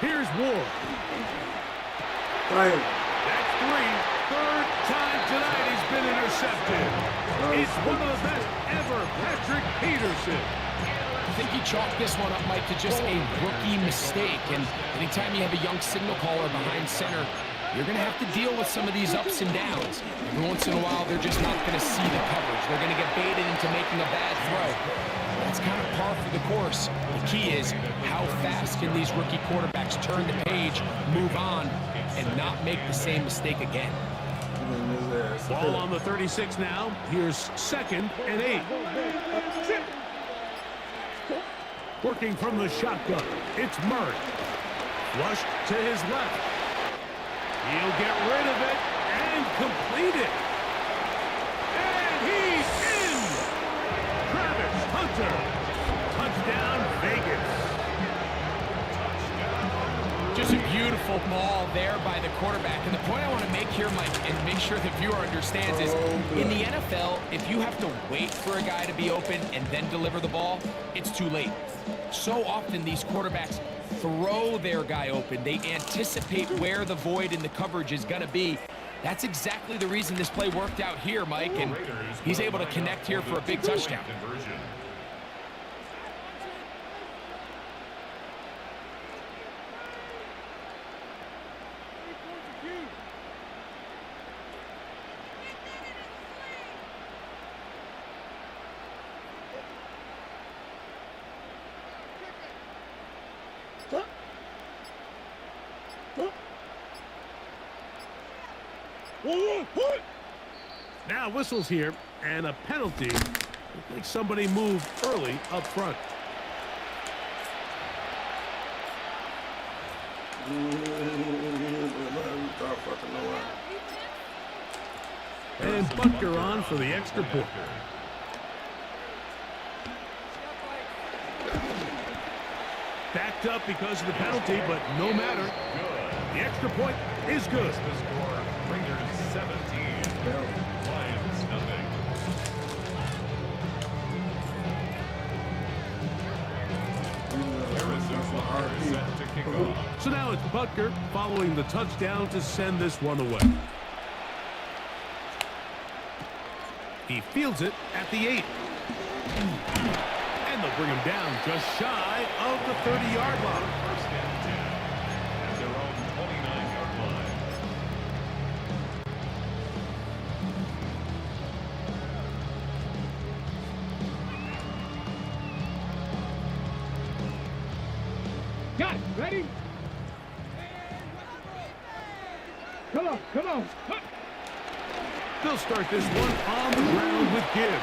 Here's Ward. Right. That's 3. 3rd time tonight he's been intercepted. It's one of the best ever, Patrick Peterson. I think he chalked this one up, Mike, to just a rookie mistake. And anytime you have a young signal caller behind center, you're going to have to deal with some of these ups and downs. Every once in a while, they're just not going to see the coverage. They're going to get baited into making a bad throw. That's kind of par for the course. The key is how fast can these rookie quarterbacks turn the page, move on, and not make the same mistake again. Ball on the 36 now. Here's 2nd and 8. Working from the shotgun, it's Murray. Flushed to his left. He'll get rid of it and complete it. And he's in! Travis Hunter. Touchdown, Vegas. Just a beautiful ball there by the quarterback. And the point I want to make here, Mike, and make sure the viewer understands is, in the NFL, if you have to wait for a guy to be open and then deliver the ball, it's too late. So often these quarterbacks throw their guy open. They anticipate where the void in the coverage is going to be. That's exactly the reason this play worked out here, Mike, and he's able to connect here for a big touchdown. Now whistles here, and a penalty. Looks like somebody moved early up front. And Butker on for the extra point. Backed up because of the penalty, but no matter. The extra point is good. The score, Raiders 17, Lions nothing. Arizona is set to kick off. So now it's Butker following the touchdown to send this one away. He fields it at the 8. And they'll bring him down just shy of the 30-yard line. First and 10 at their own 29-yard line. Got it. Ready? Come on, come on. They'll start this one on the ground with Gibbs.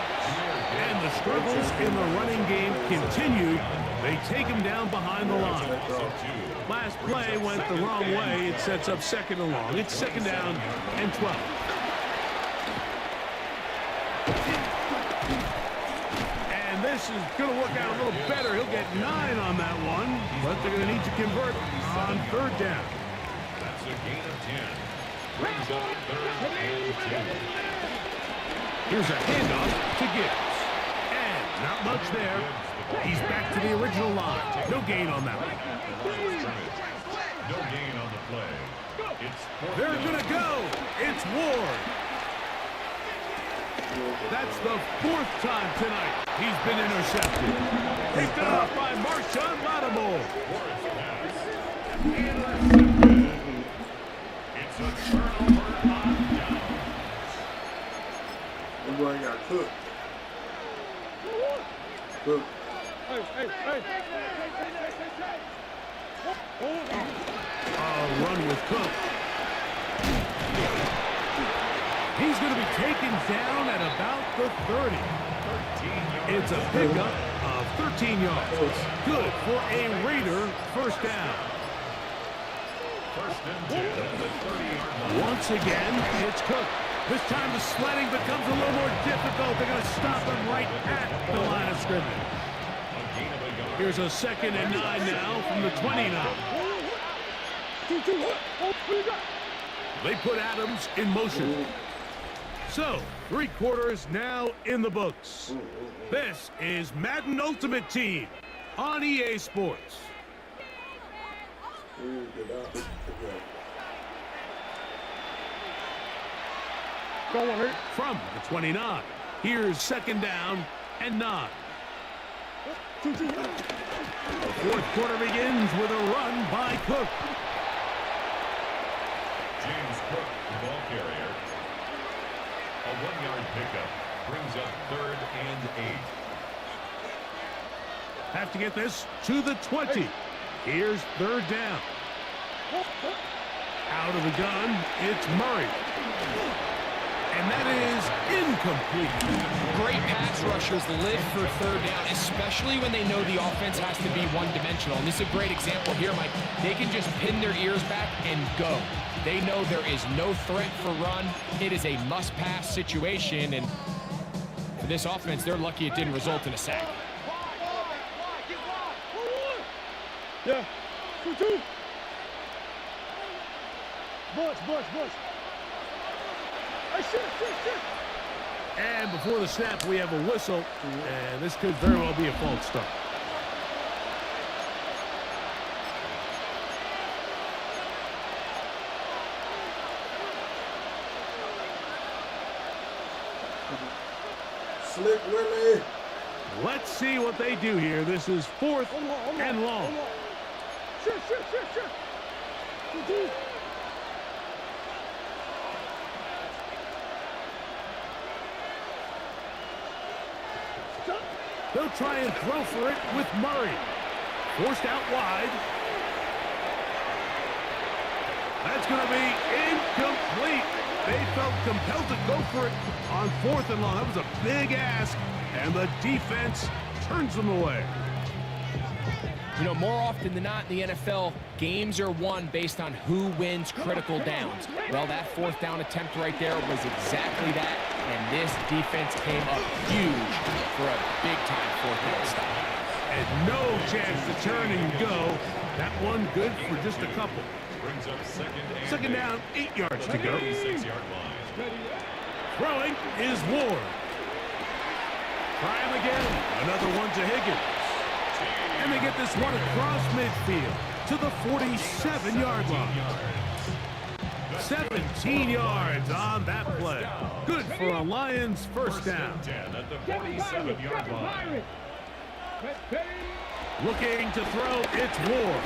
And the struggles in the running game continue. They take him down behind the line. Last play went the wrong way. It sets up 2nd and long. It's 2nd down and 12. And this is going to work out a little better. He'll get 9 on that one, but they're going to need to convert on 3rd down. That's a gain of 10. Brings up 3rd and 2. Here's a handoff to Gibbs. And not much there. He's back to the original line. No gain on that one. No gain on the play. It's They're going to go. It's Ward. That's the 4th time tonight he's been intercepted. Picked up by Marshawn Lattimore. It's a turnover on downs. The boy got cooked. Cooked. Run with Cook. He's going to be taken down at about the 30. It's a pickup of 13 yards. Good for a Raider first down. First and 10 at the 30-yard line. Once again, it's Cook. This time the sledding becomes a little more difficult. They're going to stop him right at the line of scrimmage. Here's a 2nd and 9 now from the 29. They put Adams in motion. So, 3 quarters now in the books. This is Madden Ultimate Team on EA Sports. From the 29, here's 2nd down and 9. The 4th quarter begins with a run by Cook. James Cook, the ball carrier. A 1-yard pickup brings up 3rd and 8. Have to get this to the 20. Here's 3rd down. Out of the gun, it's Murray. And that is incomplete. Great pass rushers live for 3rd down, especially when they know the offense has to be one-dimensional. And this is a great example here, Mike. They can just pin their ears back and go. They know there is no threat for run. It is a must-pass situation, and for this offense, they're lucky it didn't result in a sack. Yeah. 2-2. Bush. Hey, shit. And before the snap, we have a whistle, and this could very well be a false start. Slick Willie. Let's see what they do here. This is 4th and long. Shit. 2-2. They'll try and throw for it with Murray. Forced out wide. That's going to be incomplete. They felt compelled to go for it on 4th and long. That was a big ask, and the defense turns them away. You know, more often than not in the NFL, games are won based on who wins critical downs. Well, that 4th down attempt right there was exactly that, and this defense came up huge for a big-time 4th down stop. And no chance to turn and go. That one good for just a couple. Brings up 2nd down, 8 yards to go. 36-yard line. Throwing is Ward. Try him again. Another one to Higgins. And they get this one across midfield to the 47-yard line. 17 yards on that play. Good for a Lions 1st down. 10 at the 47-yard line. Looking to throw, it's Ward.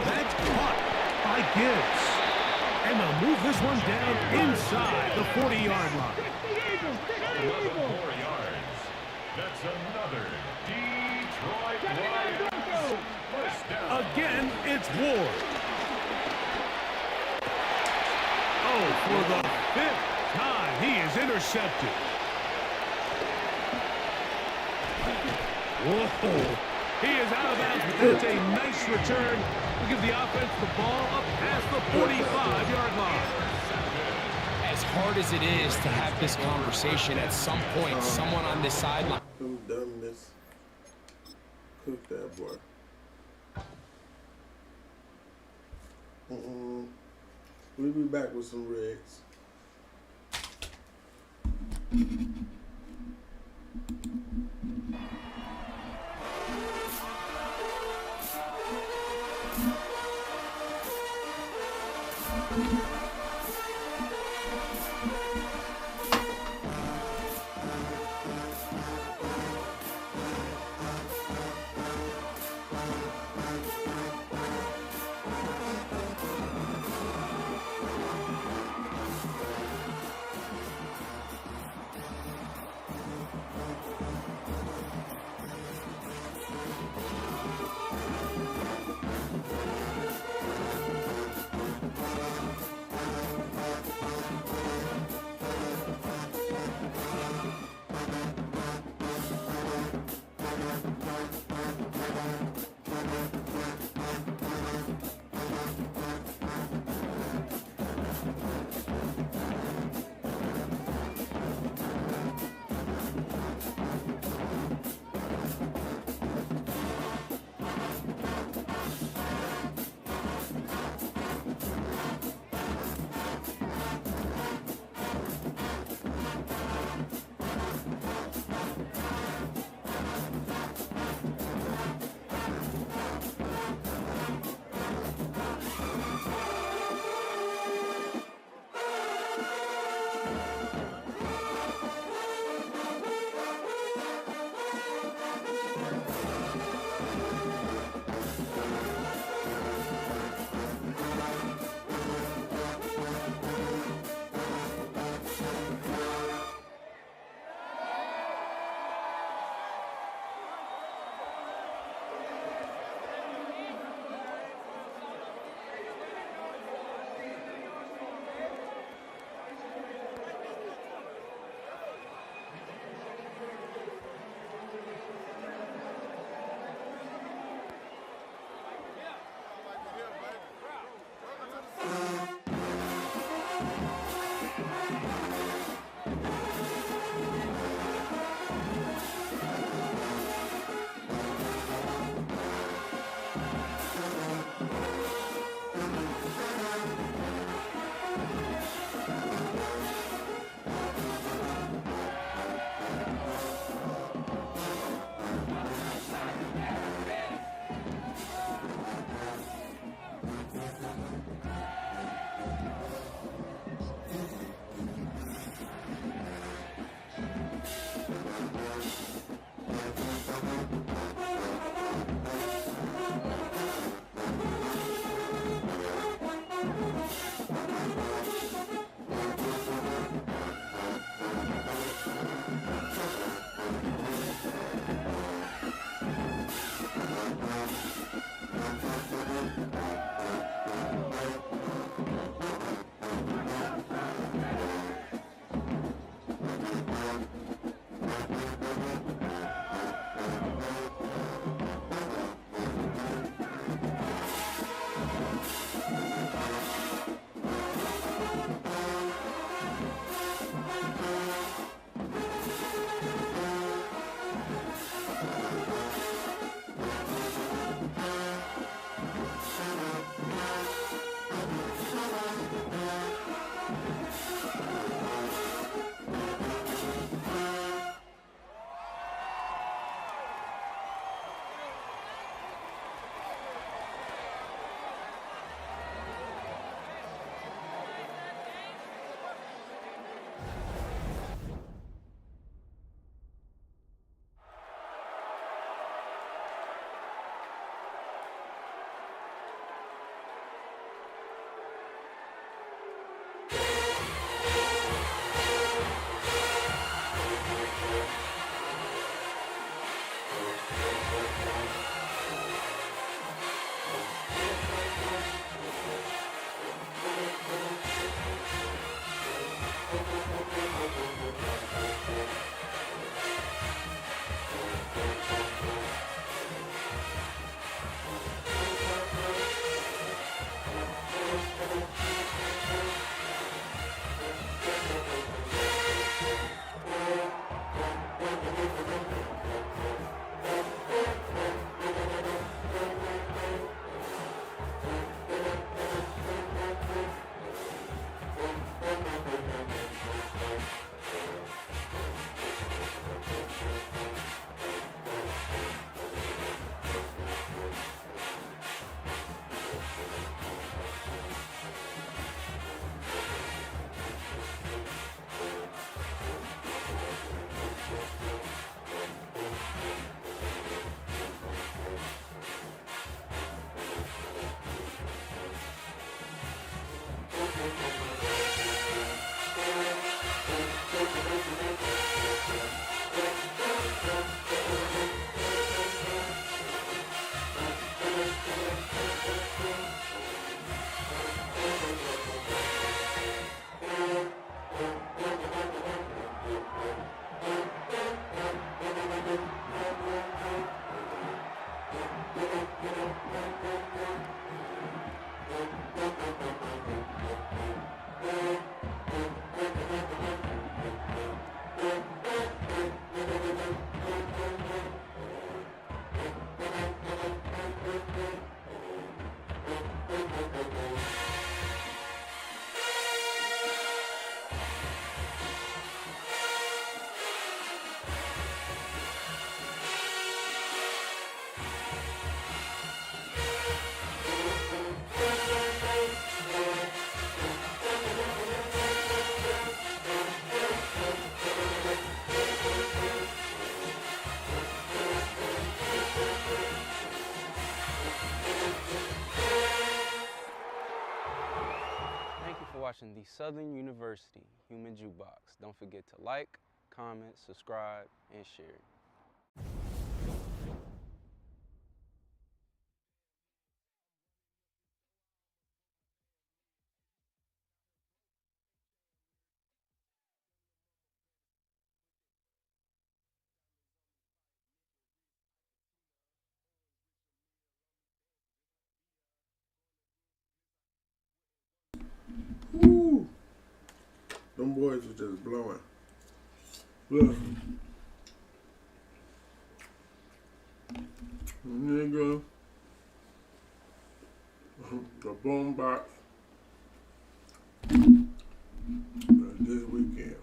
That's caught by Gibbs. And they'll move this one down inside the 40-yard line. 11 more yards. That's another Detroit Lions 1st down. Again, it's Ward. Oh, for the 5th time, he is intercepted. Whoa. He is out of bounds, but that's a nice return. We'll give the offense the ball up past the 45-yard line. As hard as it is to have this conversation, at some point, someone on this sideline. Who done this? Cook that boy. We'll be back with some Reds. Watching the Southern University Human Jukebox. Don't forget to like, comment, subscribe, and share. Woo! Them boys were just blowing. Look. Nigga. The boom box. This weekend.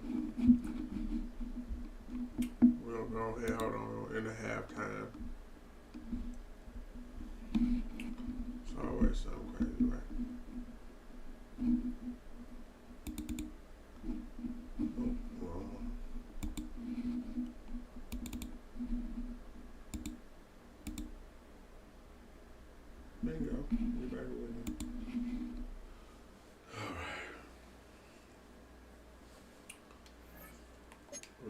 We're gonna go ahead, hold on, in the halftime. It's always something crazy, right? Bingo. We back with it. Alright.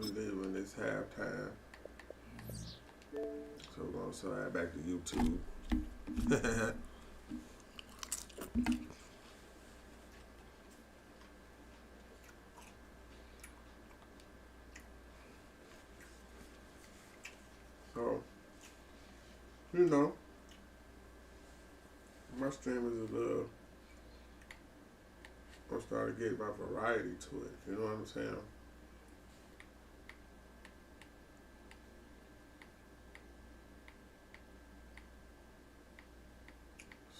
We did when it's halftime. So we're gonna slide back to YouTube. So, you know, my streamers is I'm starting to get my variety to it. You know what I'm saying?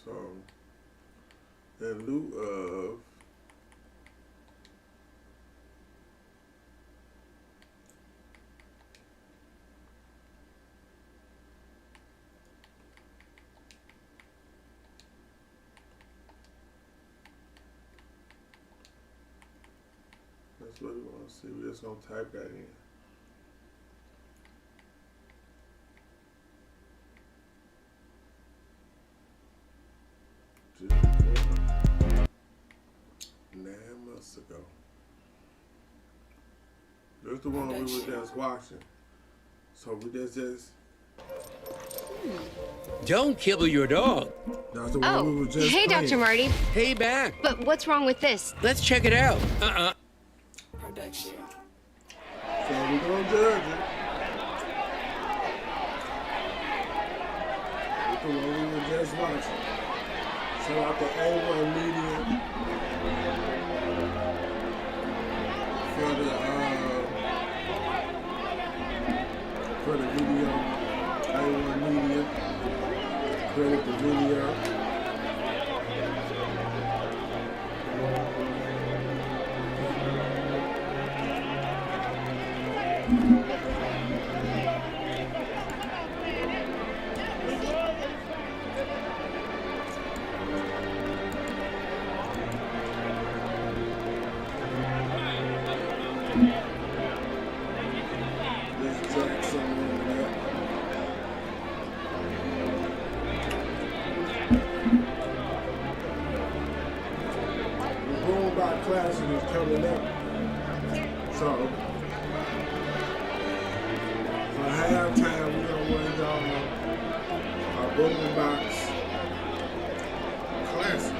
So, in lieu of that's what we want to see. We're just going to type that in. Just 9 months ago. There's the one we were just watching. So we just Don't kill your dog. That's the one we were just hey, playing. Dr. Marty. Hey, back. But what's wrong with this? Let's check it out. Production. So we're going to judge it. That's the one we were just watching. Shout out to A1 Media for the video. A1 Media, credit the video. This Jackson classic is coming up. So for halftime, we're gonna win y'all our Boom Box Classic.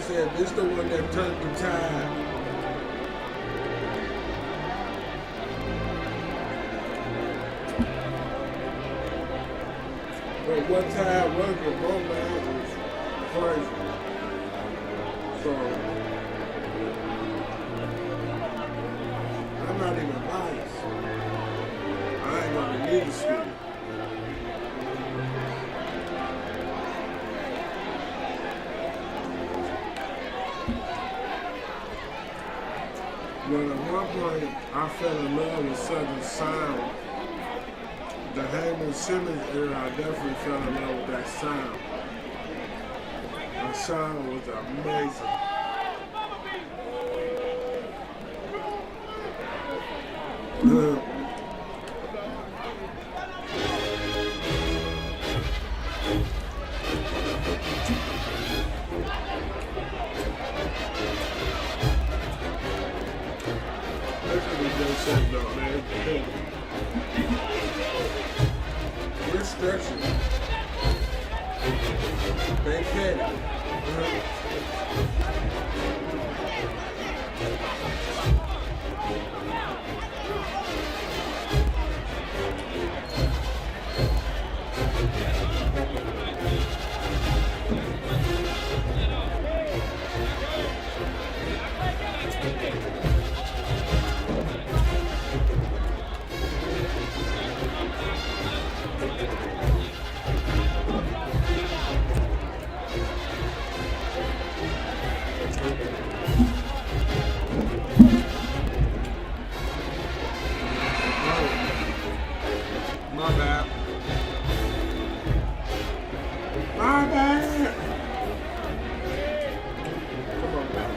said, this the one that turned the tide. But what tide was the bro, man? It was crazy. So, I'm not even biased. I ain't gonna need to speak. When at one point I fell in love with Southern sound, the Heyman Simmons era, I definitely fell in love with that sound. That sound was amazing. We're stretching. They can. My bad. My bad. Come on, man.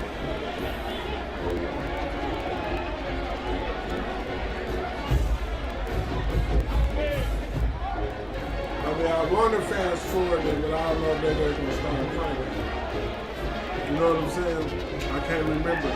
I mean, I want to fast forward it, but I don't know if they're going to start playing. You know what I'm saying? I can't remember.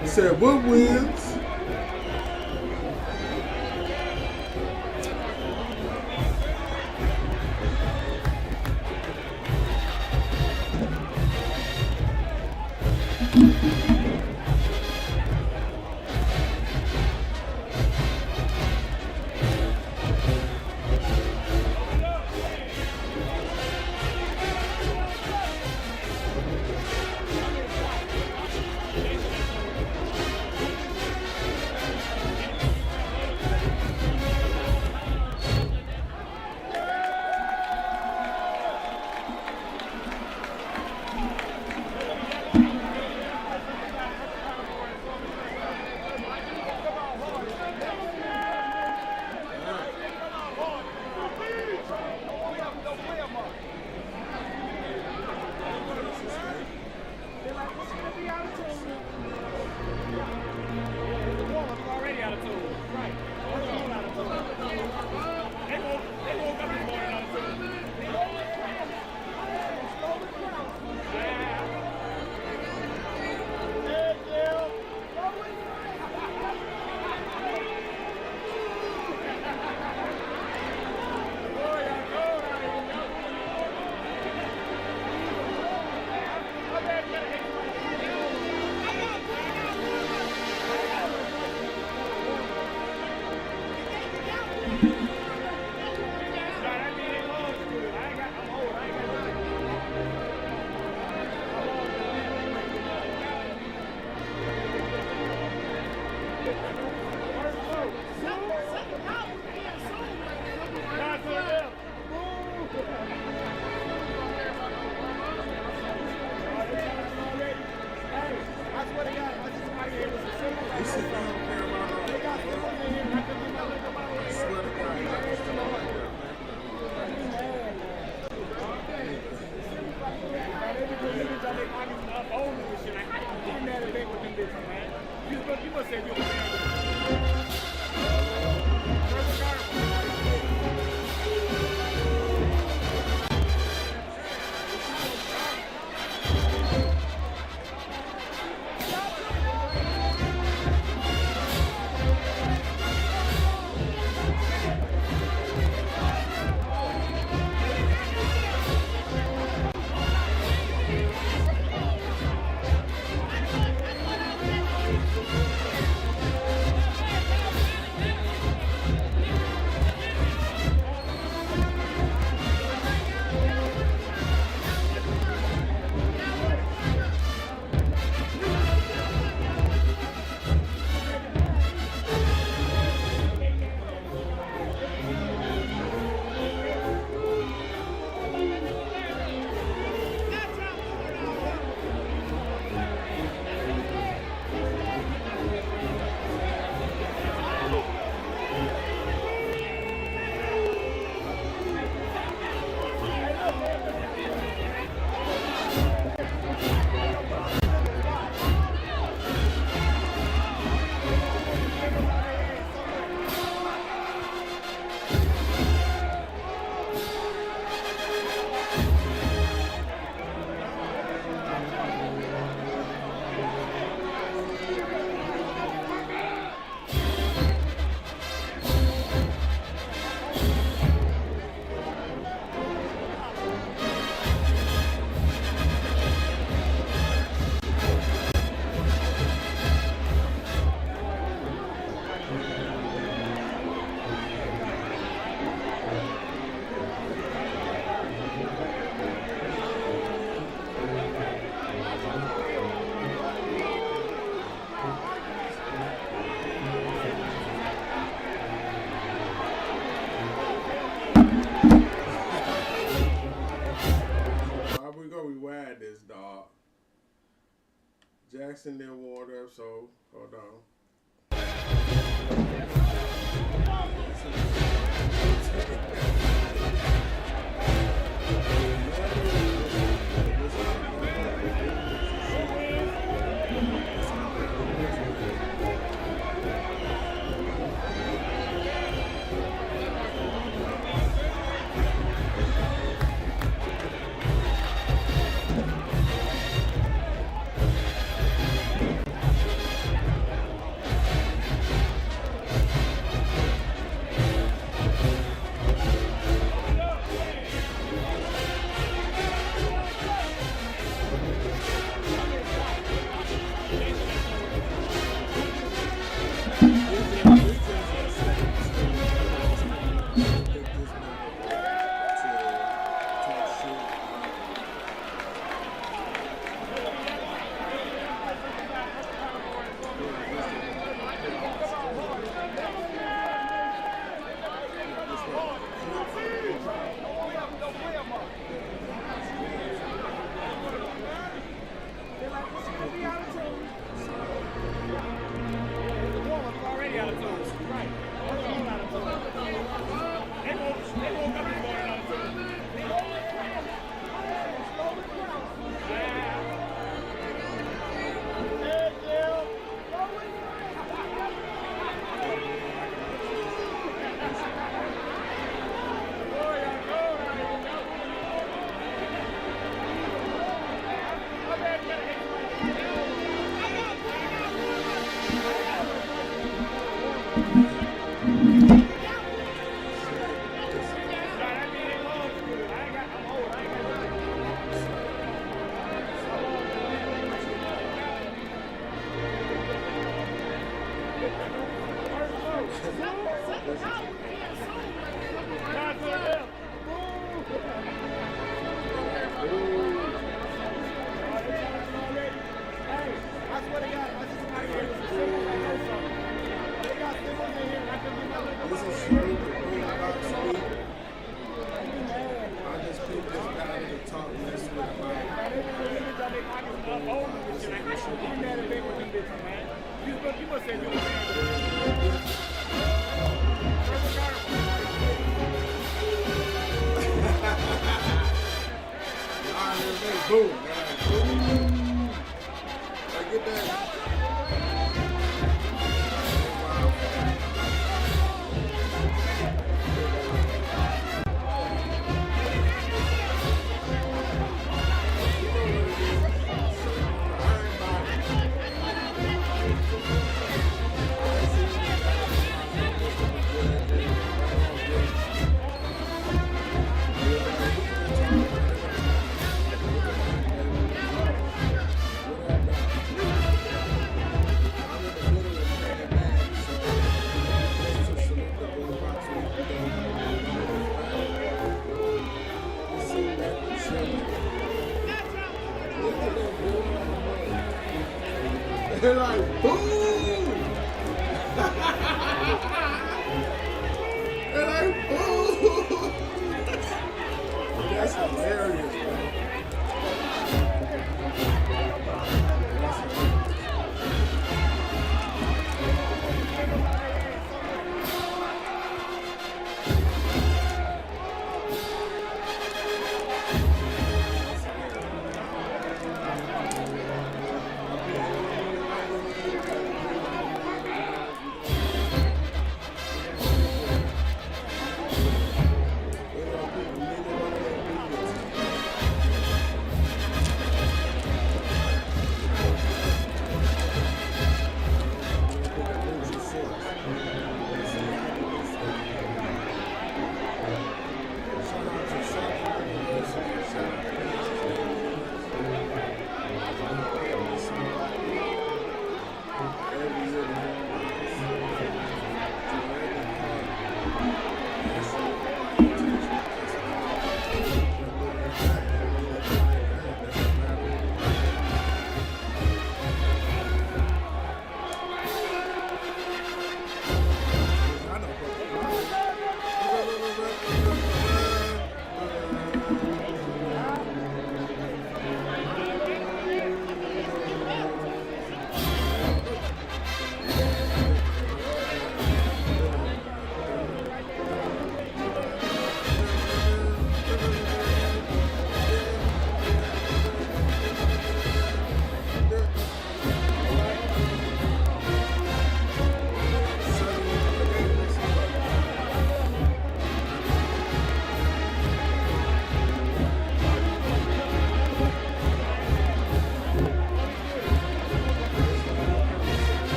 He said, what wins? wax in their water, so hold on. Boom. I get that. They're like, boom! They're like, boom! That's hilarious, man.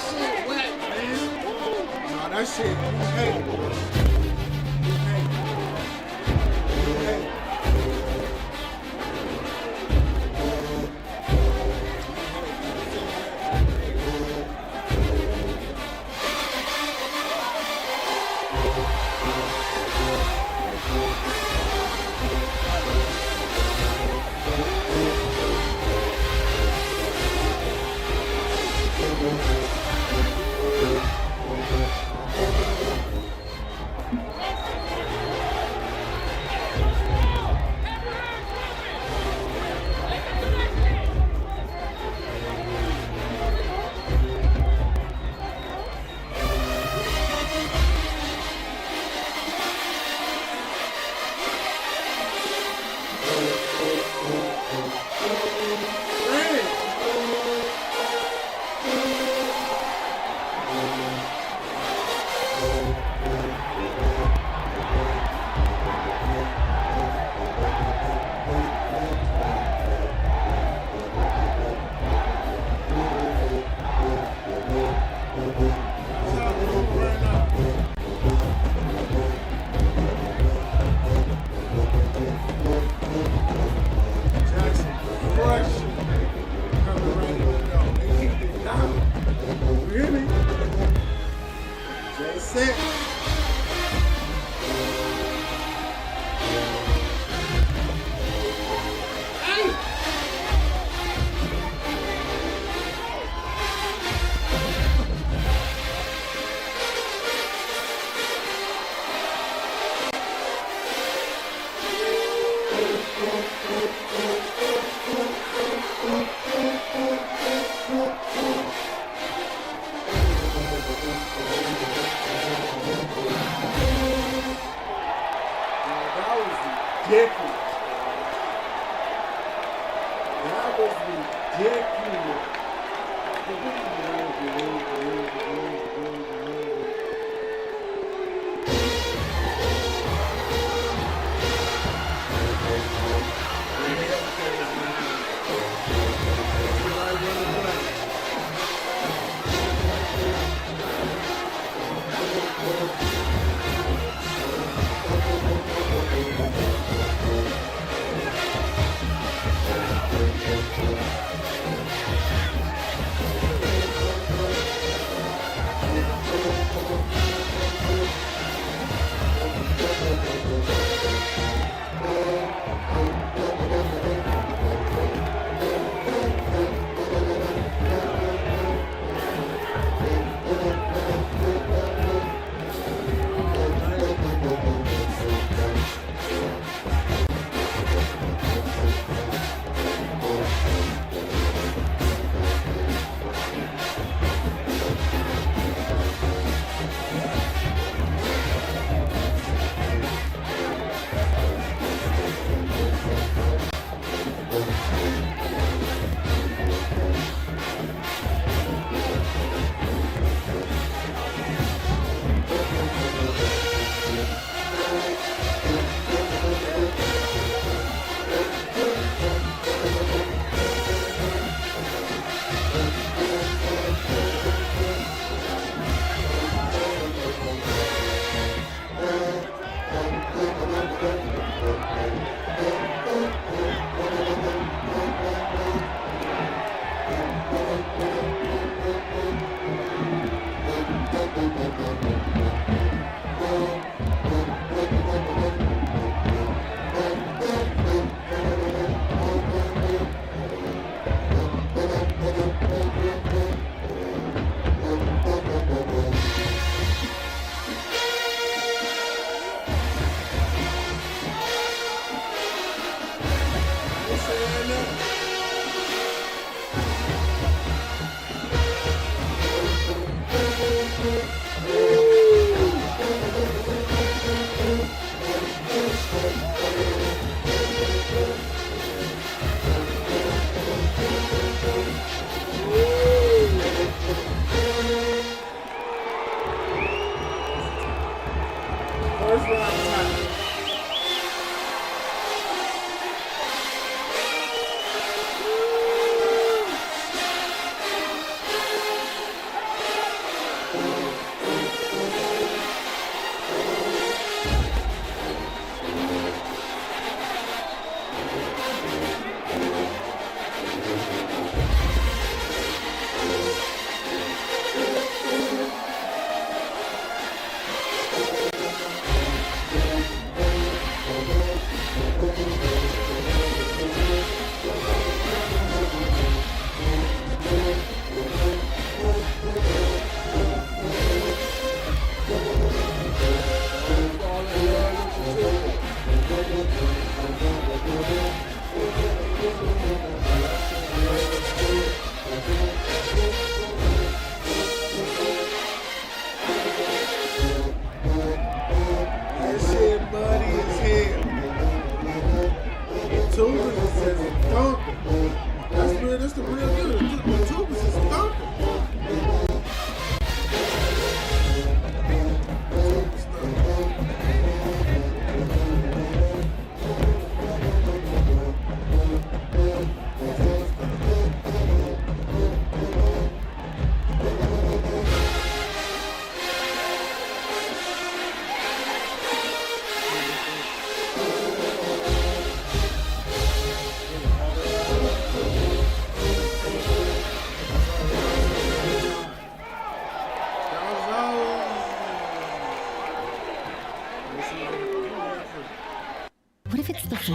shit wet, man. Nah, that shit, you hate it, bro. You hate it. You hate it.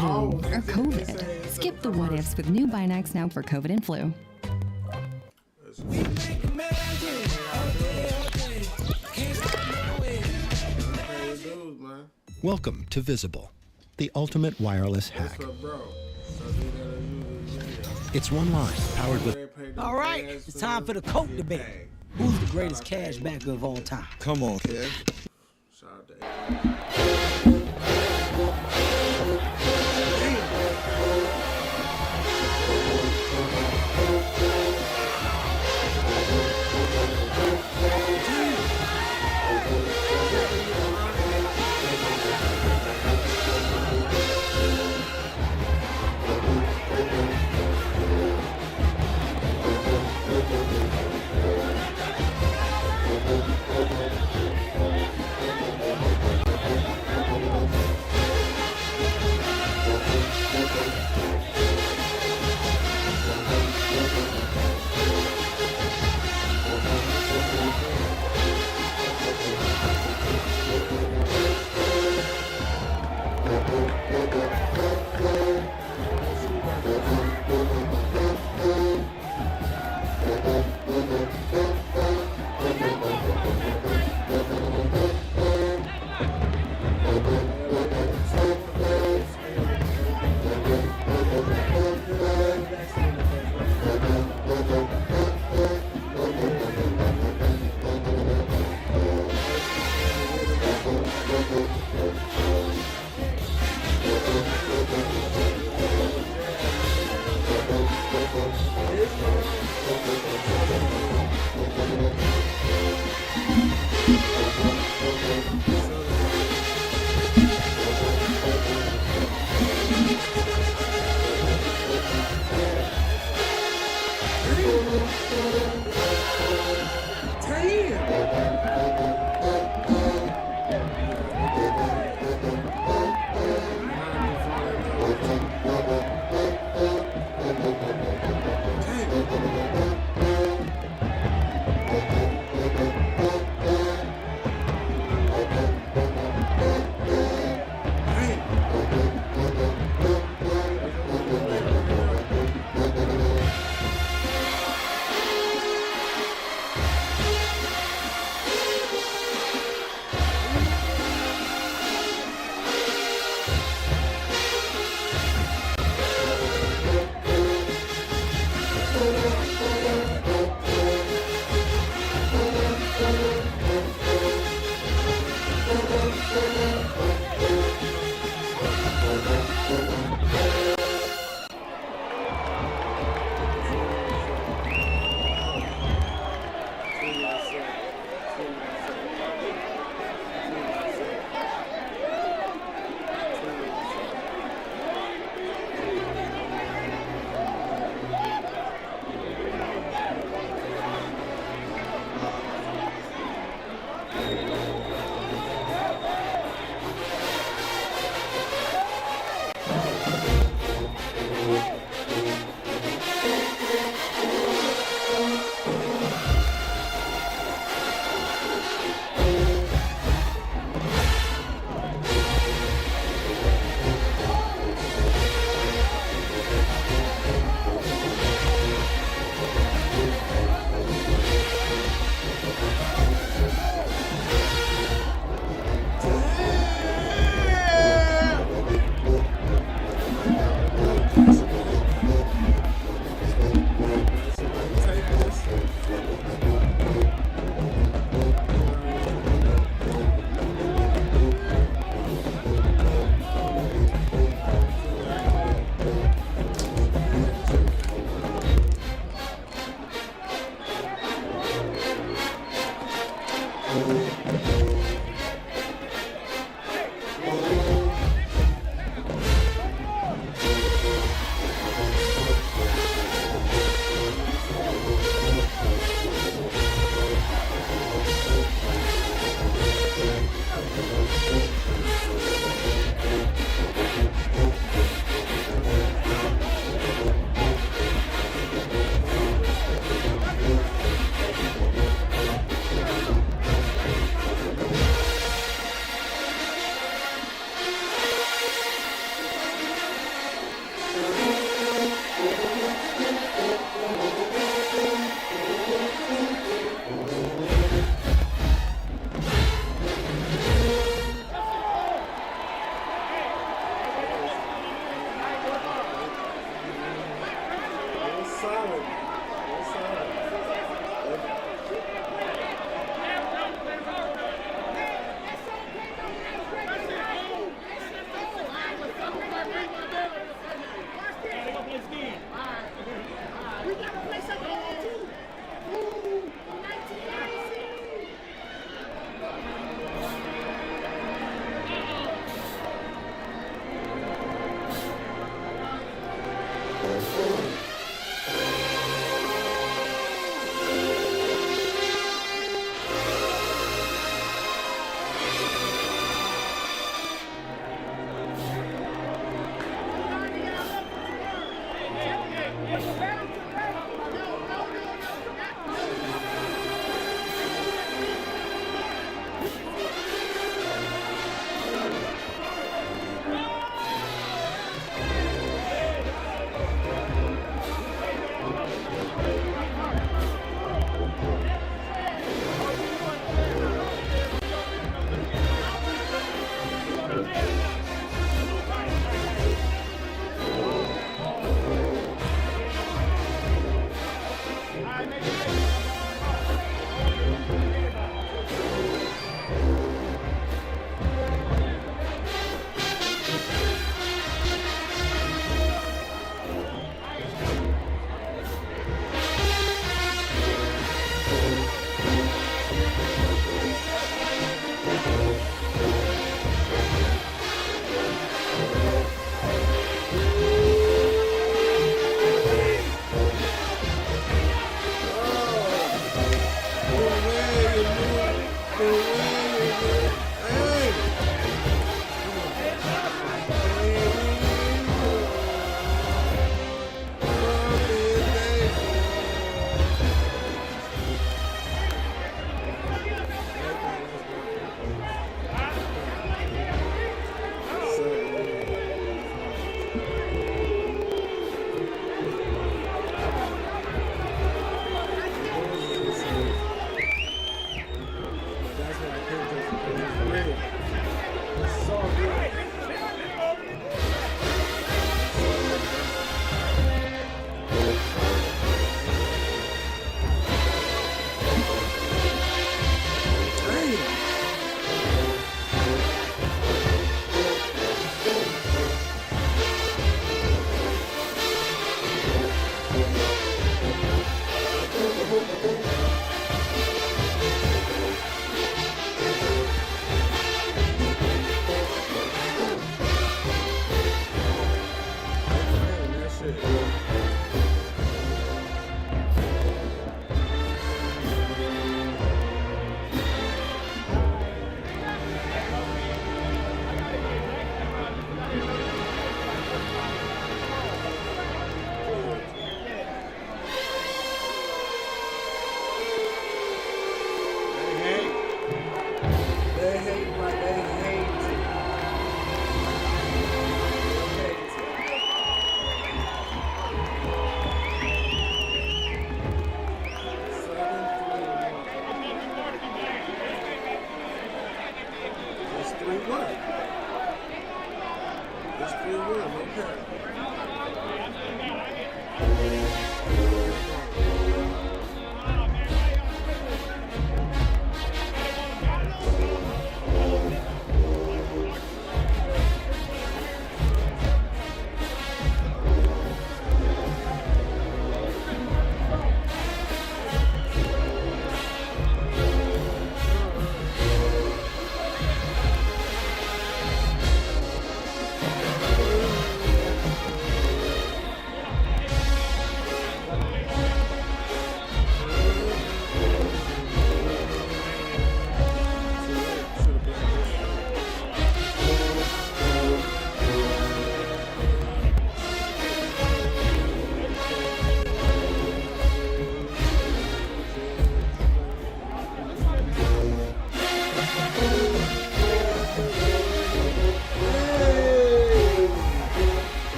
flu or COVID. Skip the what ifs with new Binax now for COVID and flu. Welcome to Visible, the ultimate wireless hack. It's one line powered with... All right, it's time for the Coke debate. Who's the greatest cash backer of all time? Come on, kid.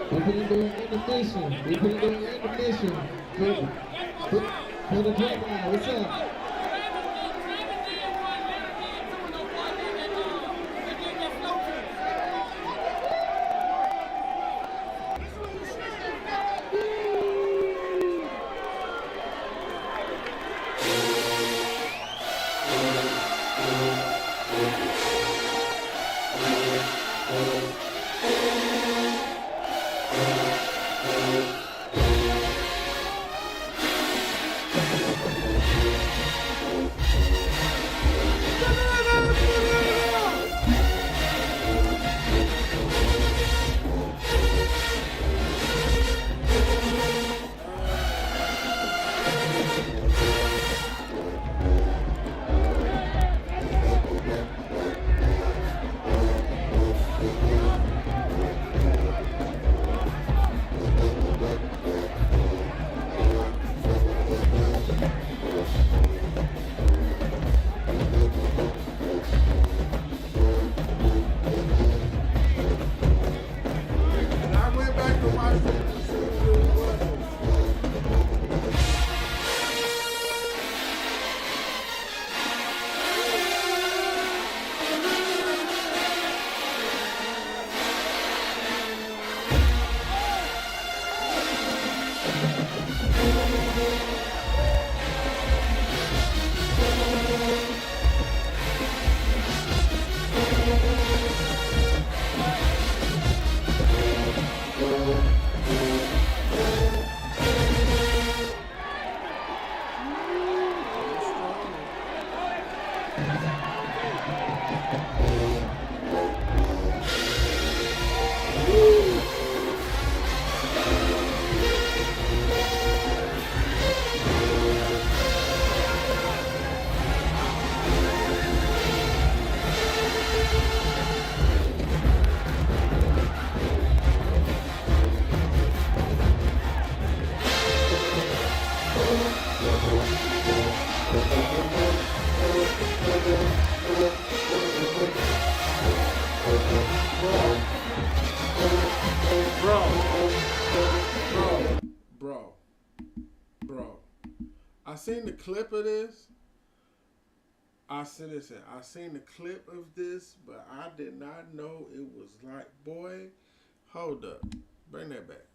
They put it during intermission. For the Dragon, what's up? Bro, I seen the clip of this. I seen the clip of this, but I did not know it was like, boy, hold up. Bring that back.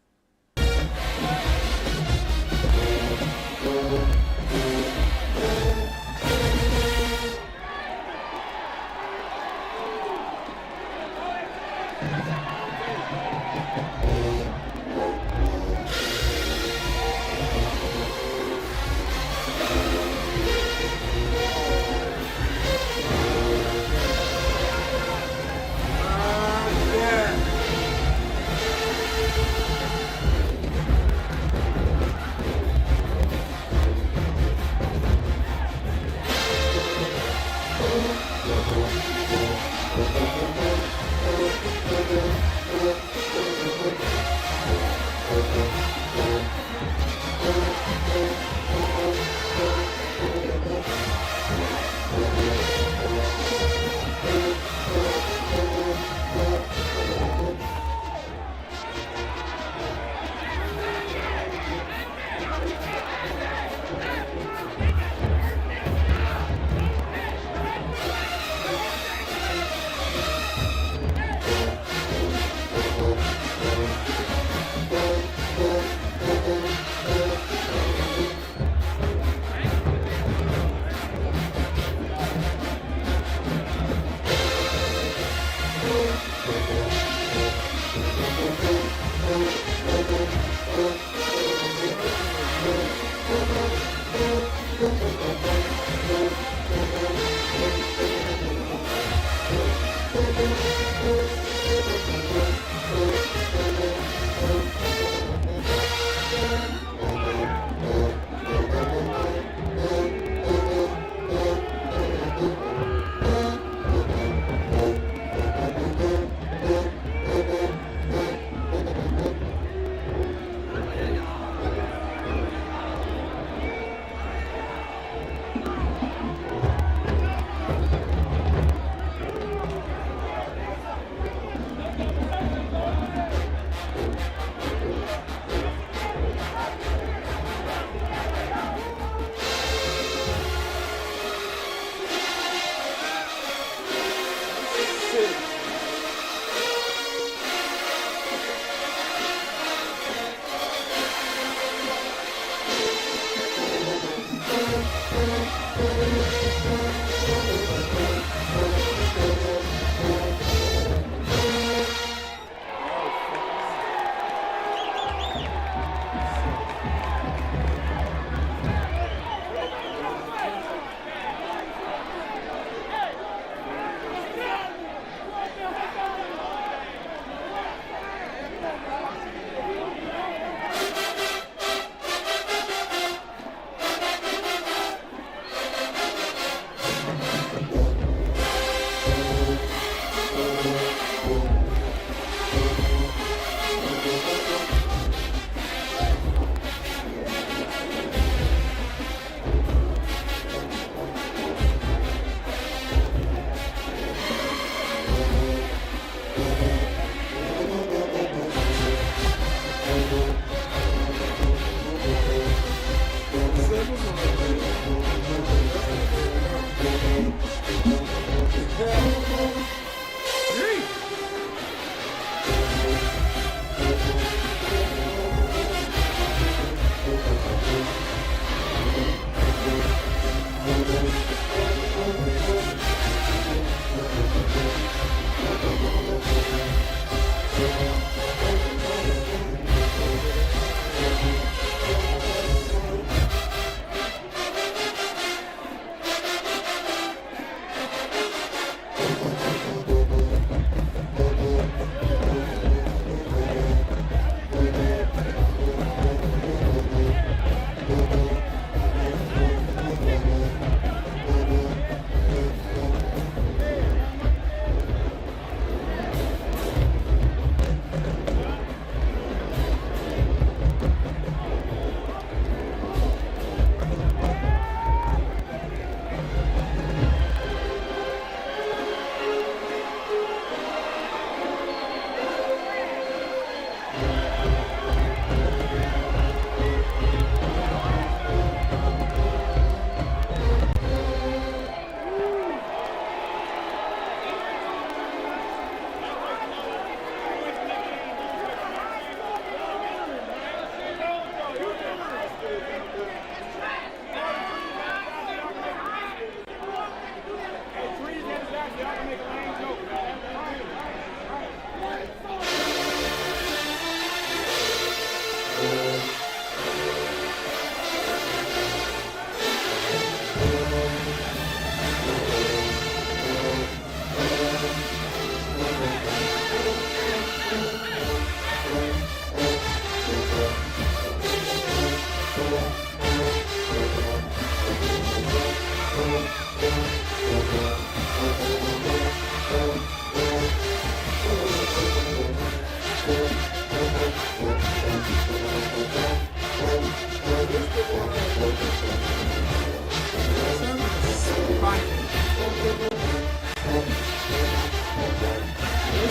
This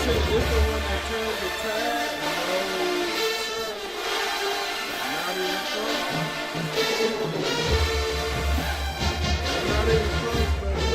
is the one that turned the tide. Not even close. Not even close, baby.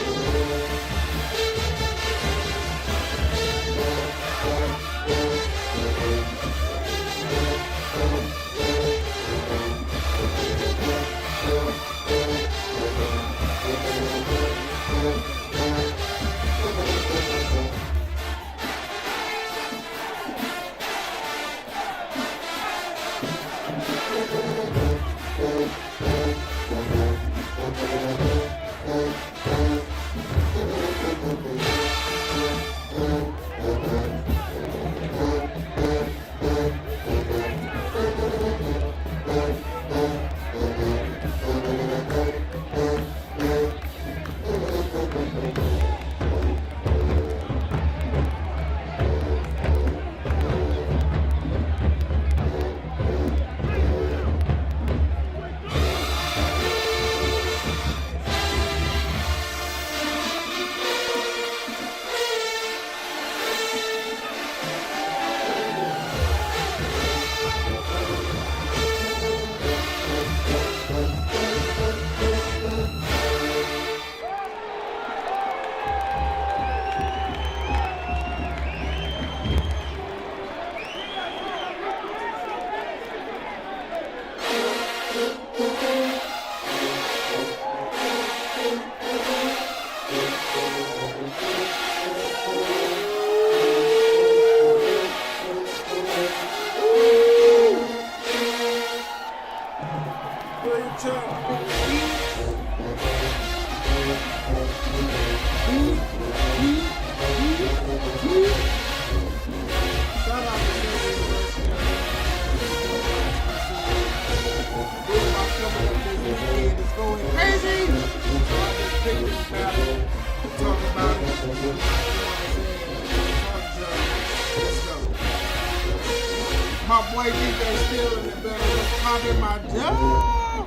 My boy DJ still in the building. Popping my dog.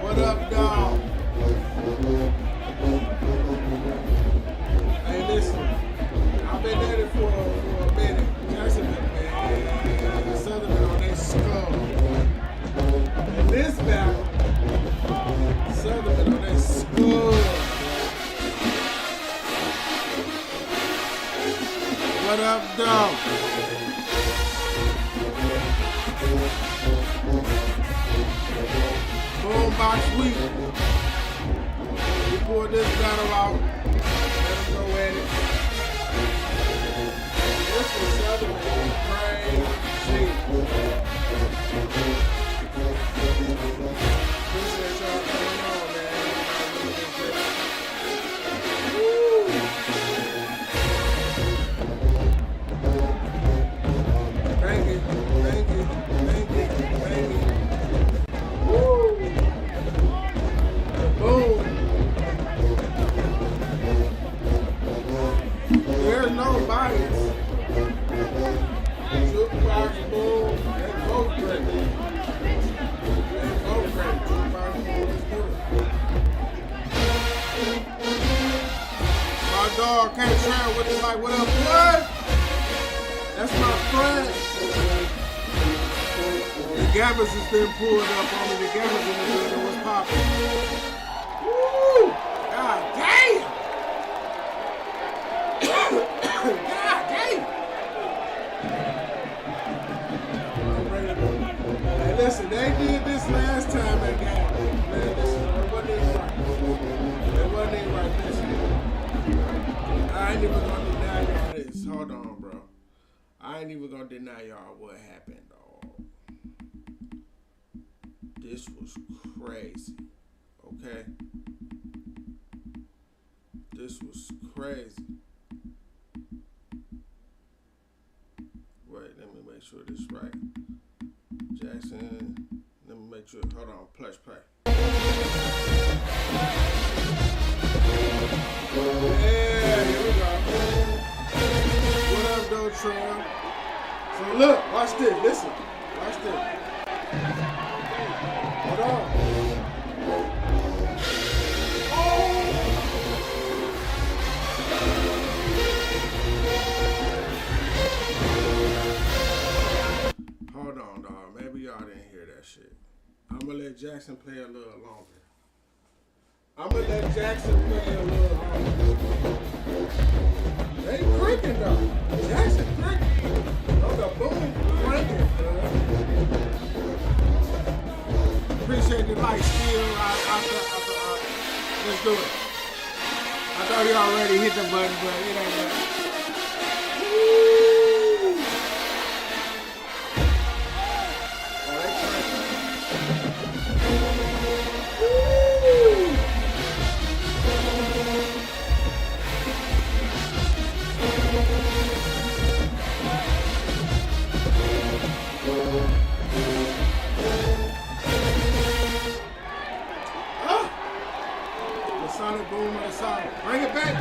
What up, dog? Hey, listen. I've been at it for a minute. Jacksonville, man. Southern on their skull. In this battle, Southern on their skull. What up, dog? Boombox week. We pulled this battle out. Let us go at it. This was Southern crazy. Appreciate y'all coming on, man. Woo! Thank you, thank you, thank you, thank you. Woo! Boom! There's no bias. Jukebox boom, they both great. They both great. Jukebox boom is good. My dog can't trail with it like, what up, boy? That's my friend. The Gabbers has been pulled up on me. The Gabbers in the building. What's poppin'? Woo! God damn! God damn! Hey, listen, they did this last time at Gabbers. Man, listen, it wasn't even right. It wasn't even right this year. I ain't even gonna deny y'all this. Hold on, bro. I ain't even gonna deny y'all what happened, dog. This was crazy, okay? This was crazy. Wait, let me make sure this is right. Jackson, let me make sure. Hold on, play. Yeah, here we go. What up, though, Troy? So look, watch this. Listen, watch this. Hold on. Oh! hold on, dog. Maybe y'all didn't hear that shit. I'm gonna let Jackson play a little longer. They cranking, though. Jackson cranking. Oh, the boom cranking, bro. Appreciate the light still. Let's do it. I thought you already hit the button, but it ain't that. Sonic boom of the song. Bring it back.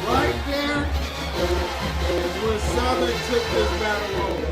Right there is where Southern took this battle over.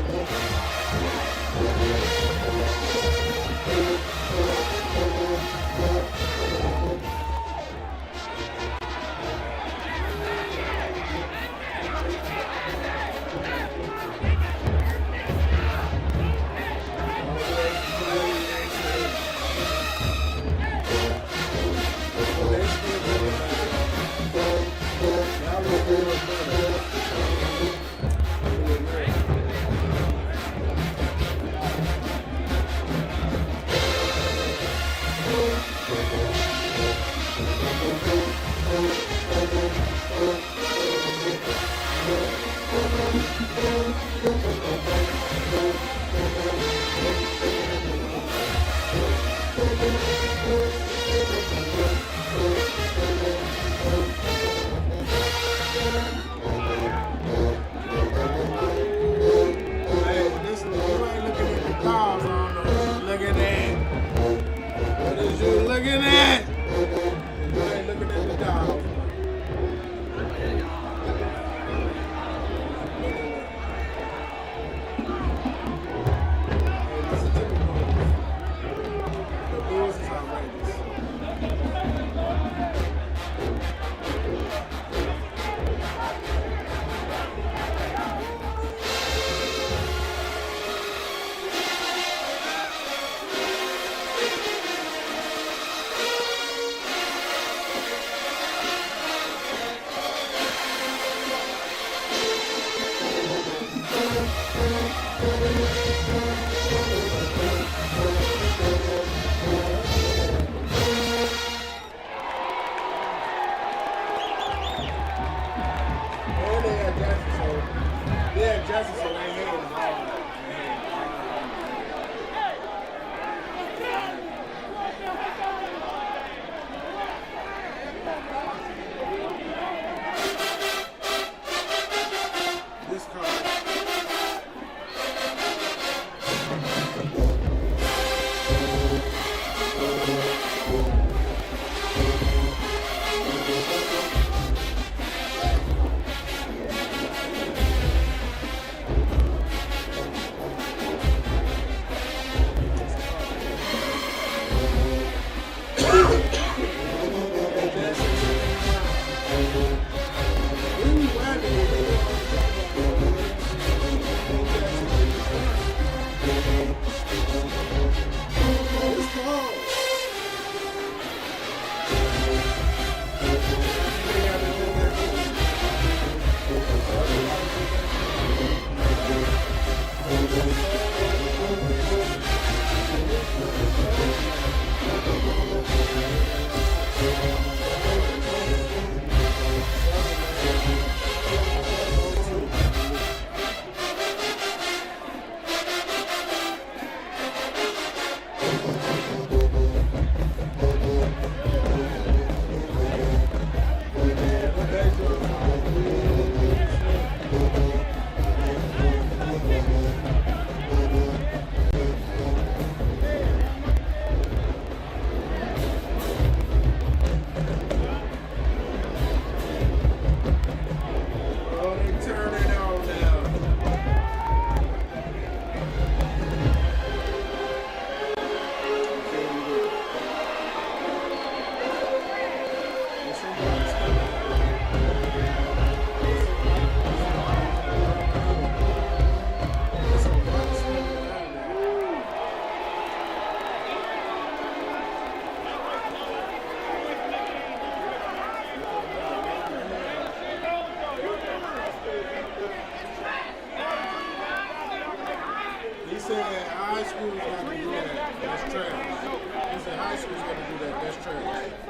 said high school's got to do that. That's trash. He said high school's got to do that. That's trash.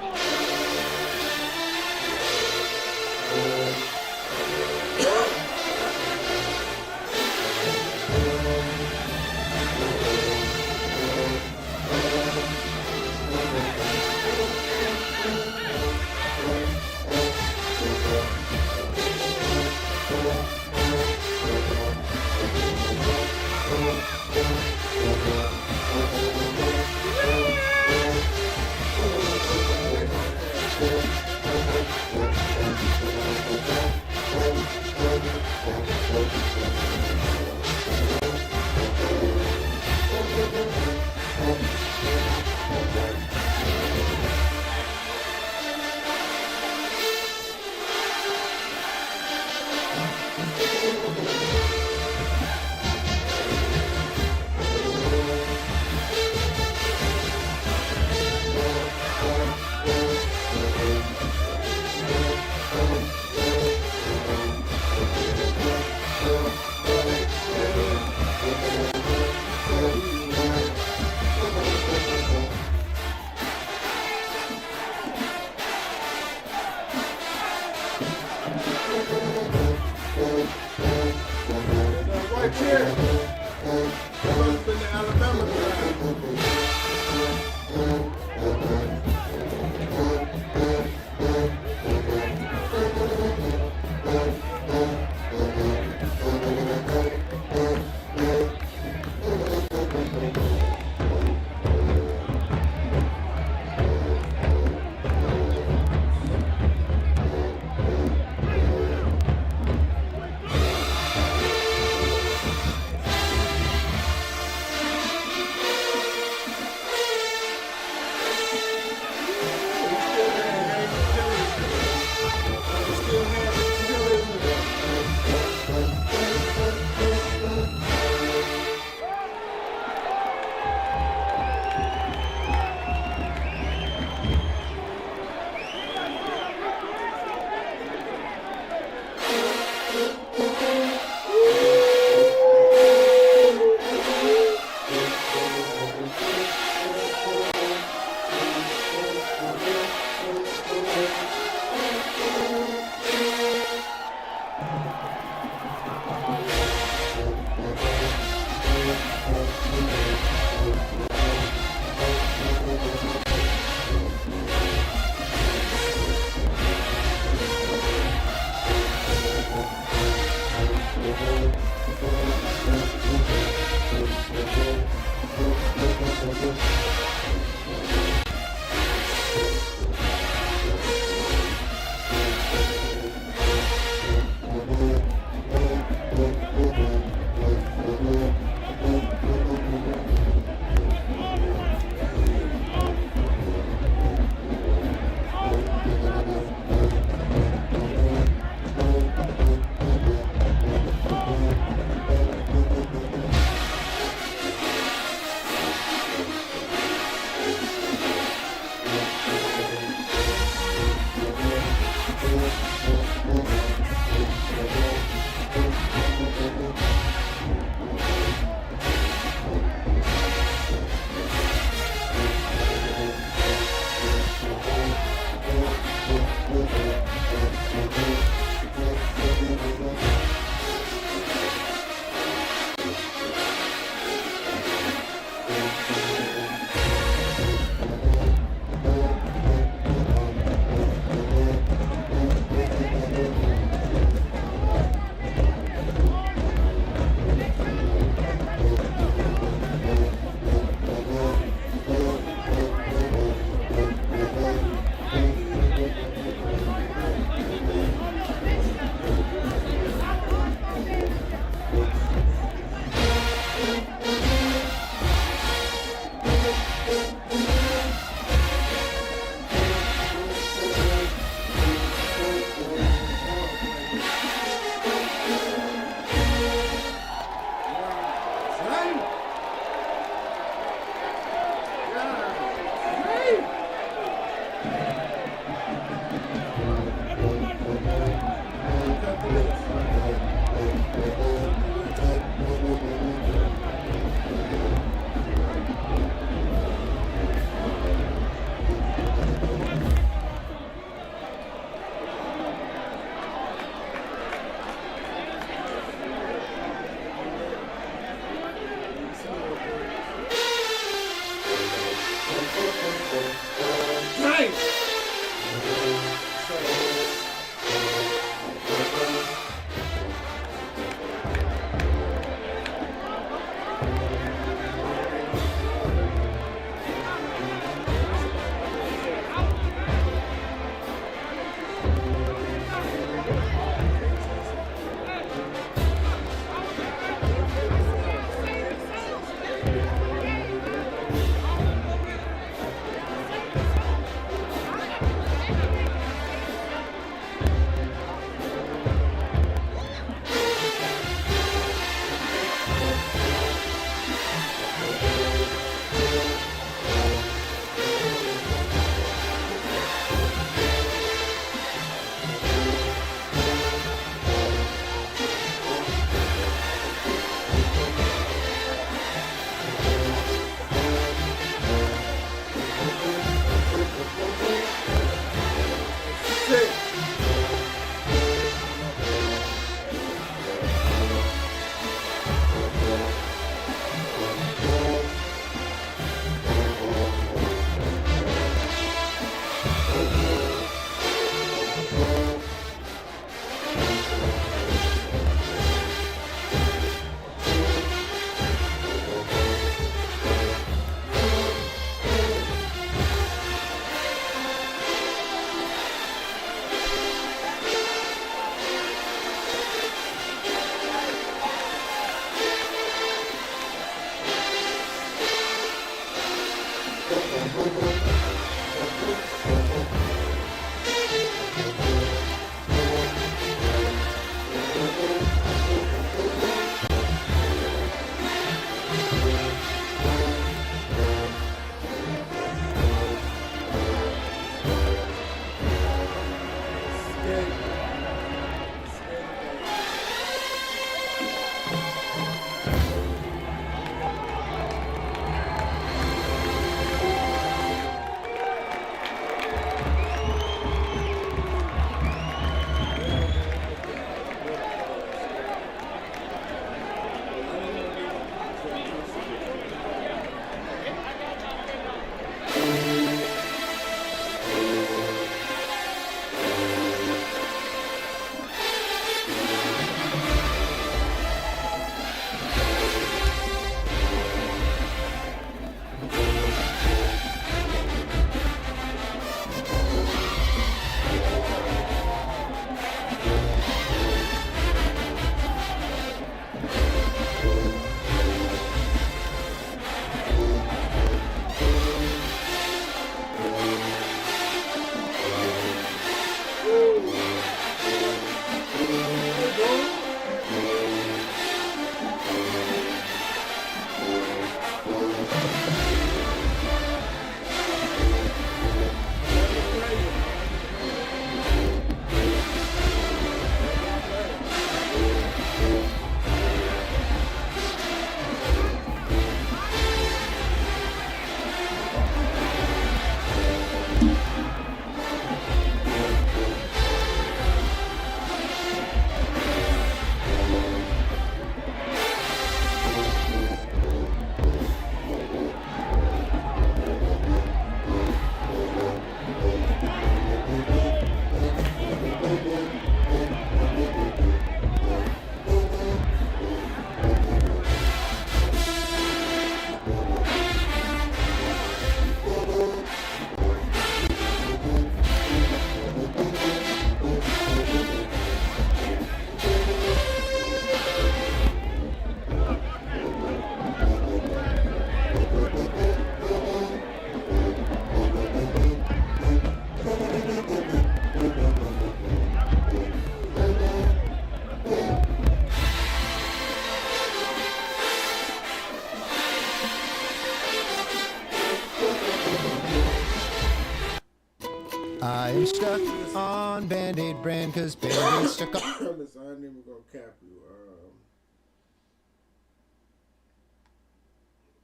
stuck on Band-Aid brand, cause Band-Aid stuck on... Listen, I ain't even gonna cap you.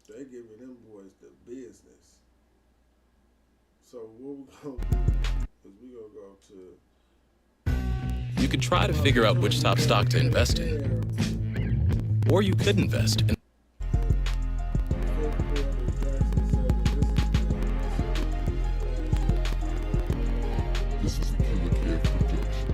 They giving them boys the business. So what we gonna do is we gonna go to... You could try to figure out which top stock to invest in. Or you could invest in... This is the Killer Kid projection.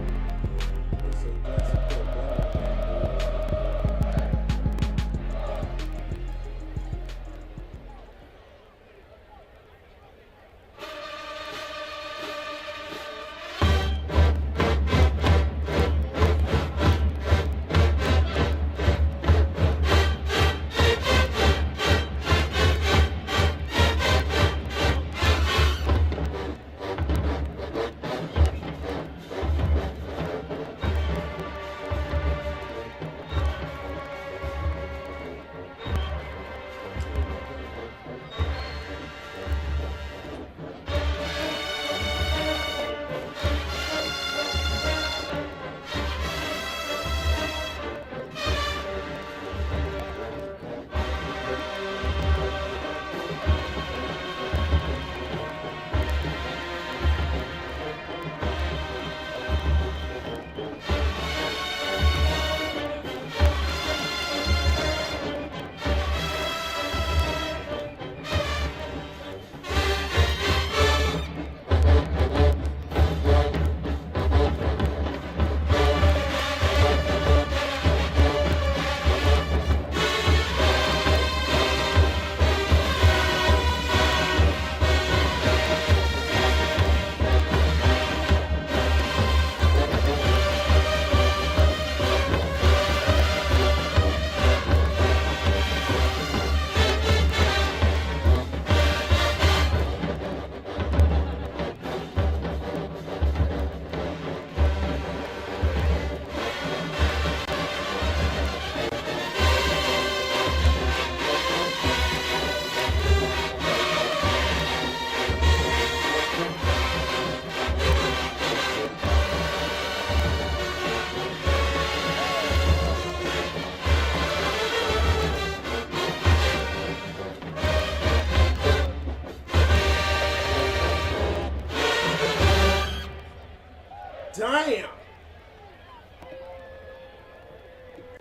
Damn!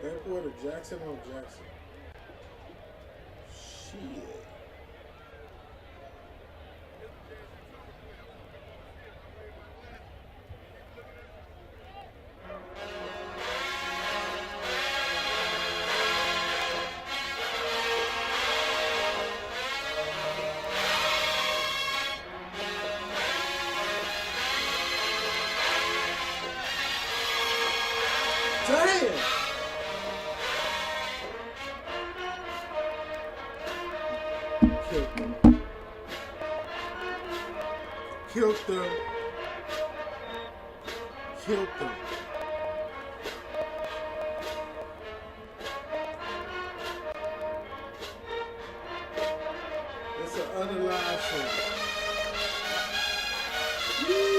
That boy to Jackson on Jackson. Shit. Damn! Killed them. Killed them. It's an unalive thing. Woo!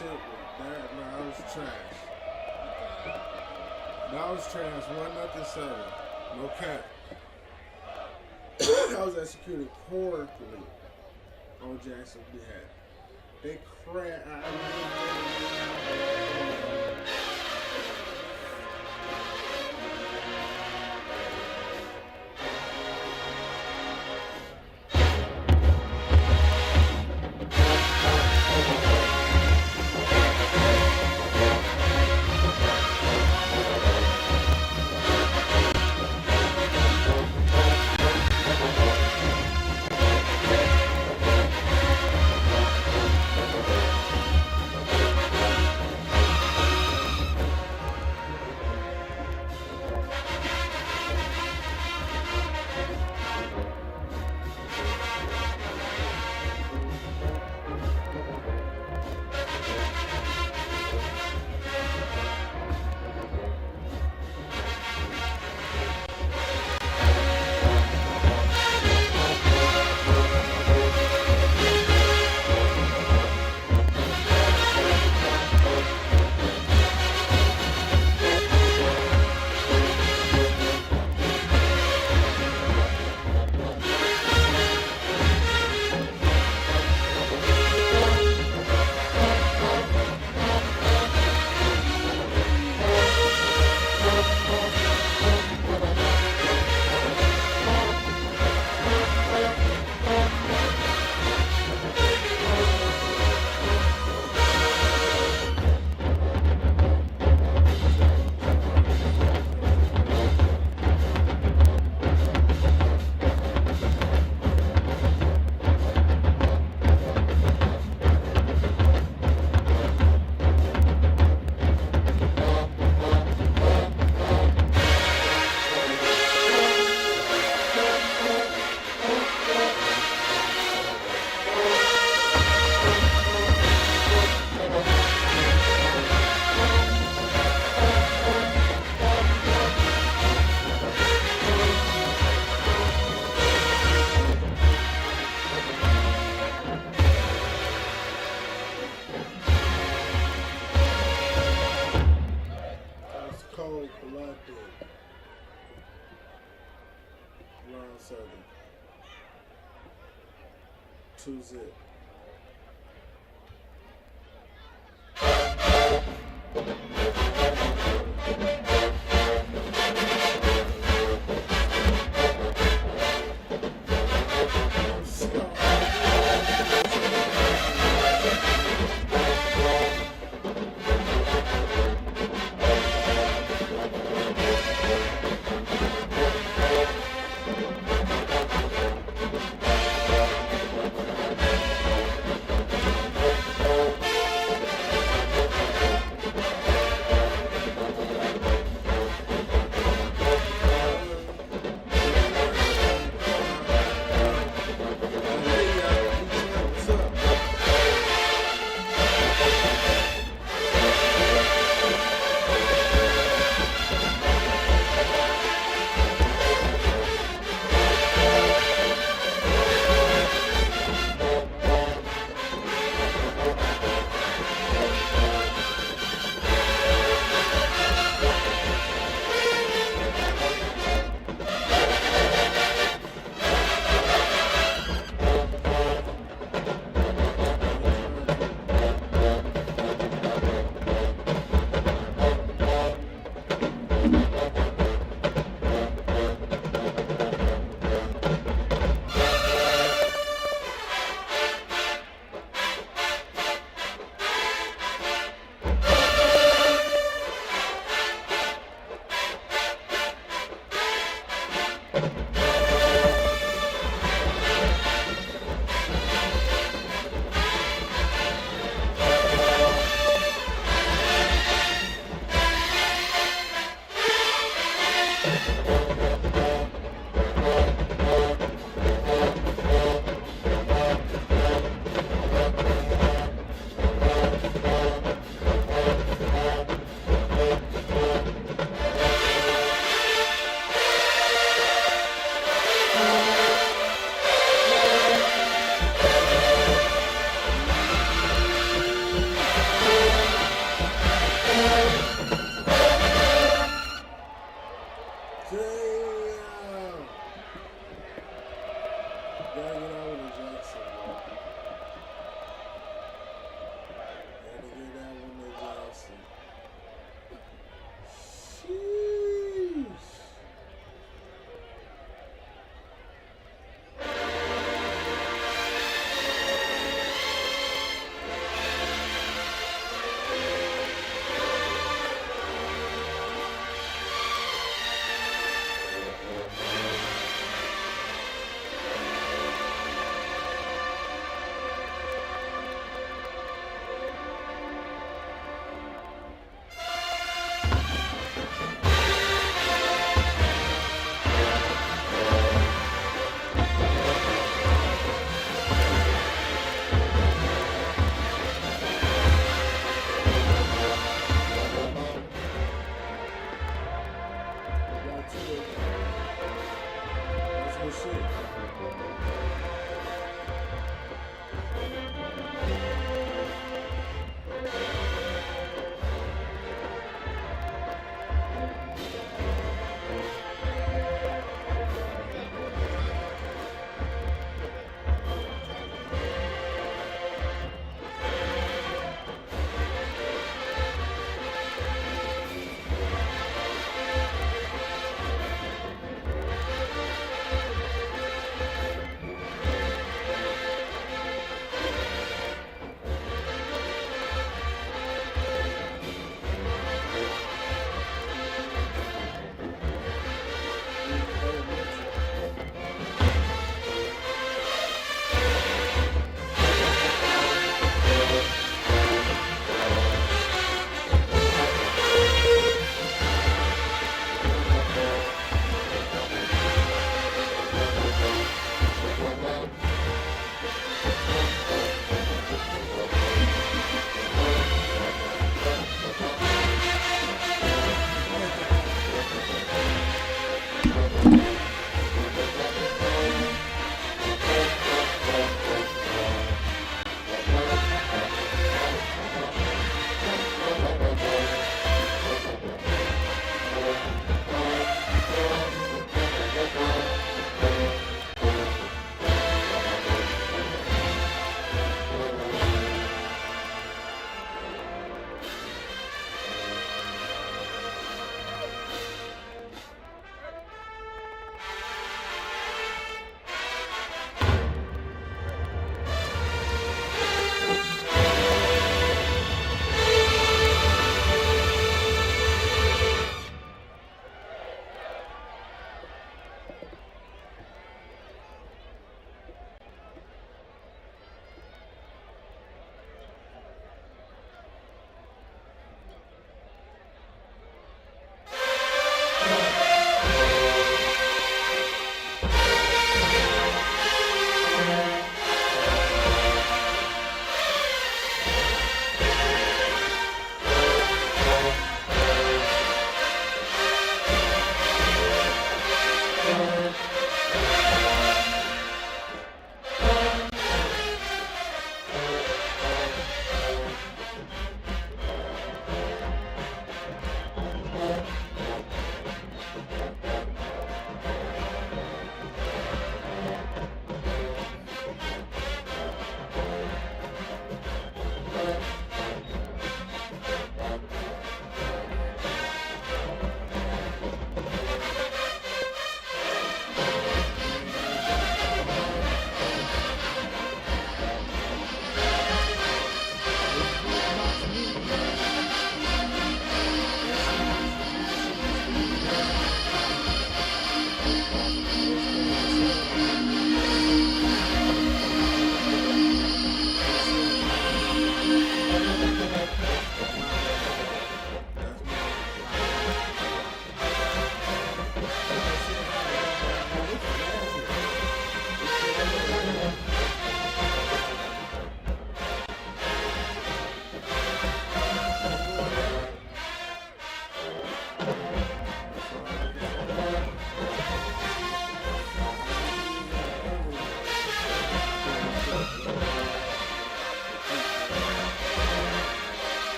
shit was trash. That was trash. 1-7. No cap. That was executed horribly on Jackson's behalf. They crashed. Southern. 2-zip.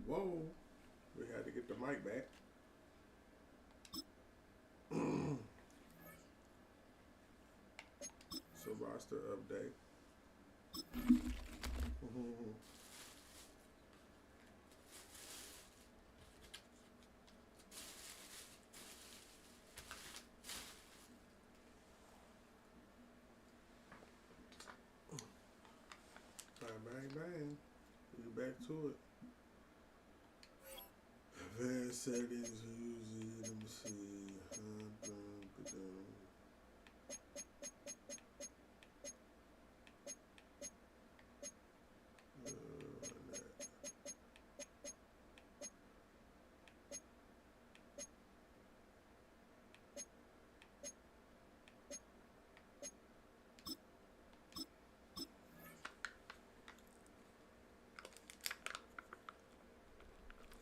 Whoa, we had to get the mic back. So roster update. Bang, bang, bang. We back to it. Advanced settings, usually, let me see.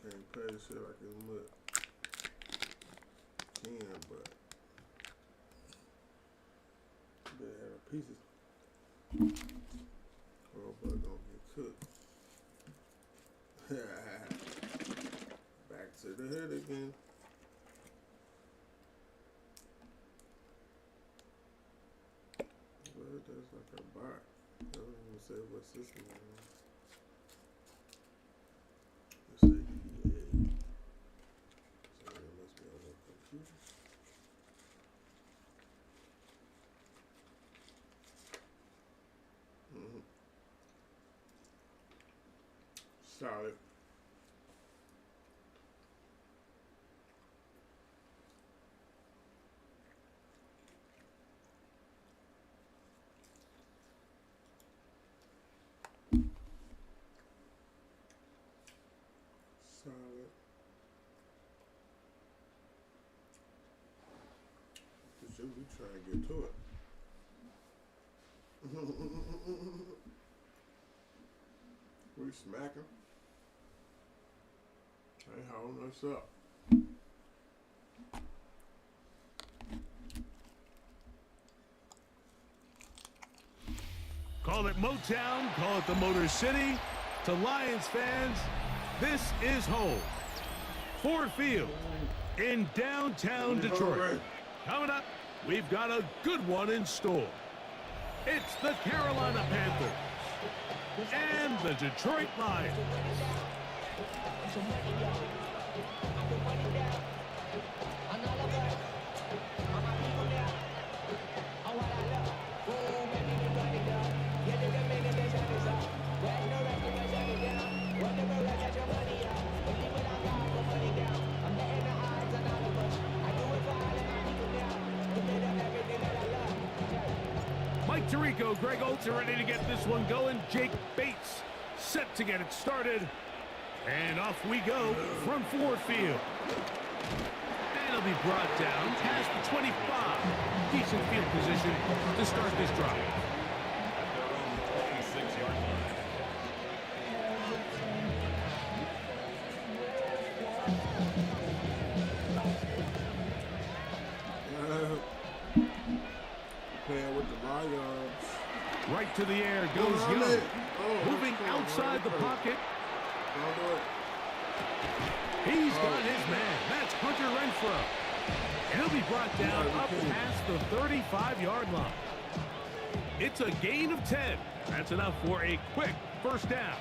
Can't play this shit like it's Mut. Can, but they have pieces. Oh, but gonna get cooked. Back to the head again. Well, that's like a bot. I don't even say what system it is. Let's say EA. So it must be on the computer. Solid. Solid. Should we try and get to it? We smacking. They holding us up. Call it Motown, call it the Motor City. To Lions fans, this is home. Ford Field in downtown Detroit. Coming up, we've got a good one in store. It's the Carolina Panthers and the Detroit Lions. Mike Tirico, Greg Olsen ready to get this one going. Jake Bates set to get it started. And off we go from Ford Field. And it'll be brought down past the 25. Decent field position to start this drive. to the air goes Young. Moving outside the pocket. He's got his man. That's Hunter Renfrow. He'll be brought down up past the 35-yard line. It's a gain of 10. That's enough for a quick first down.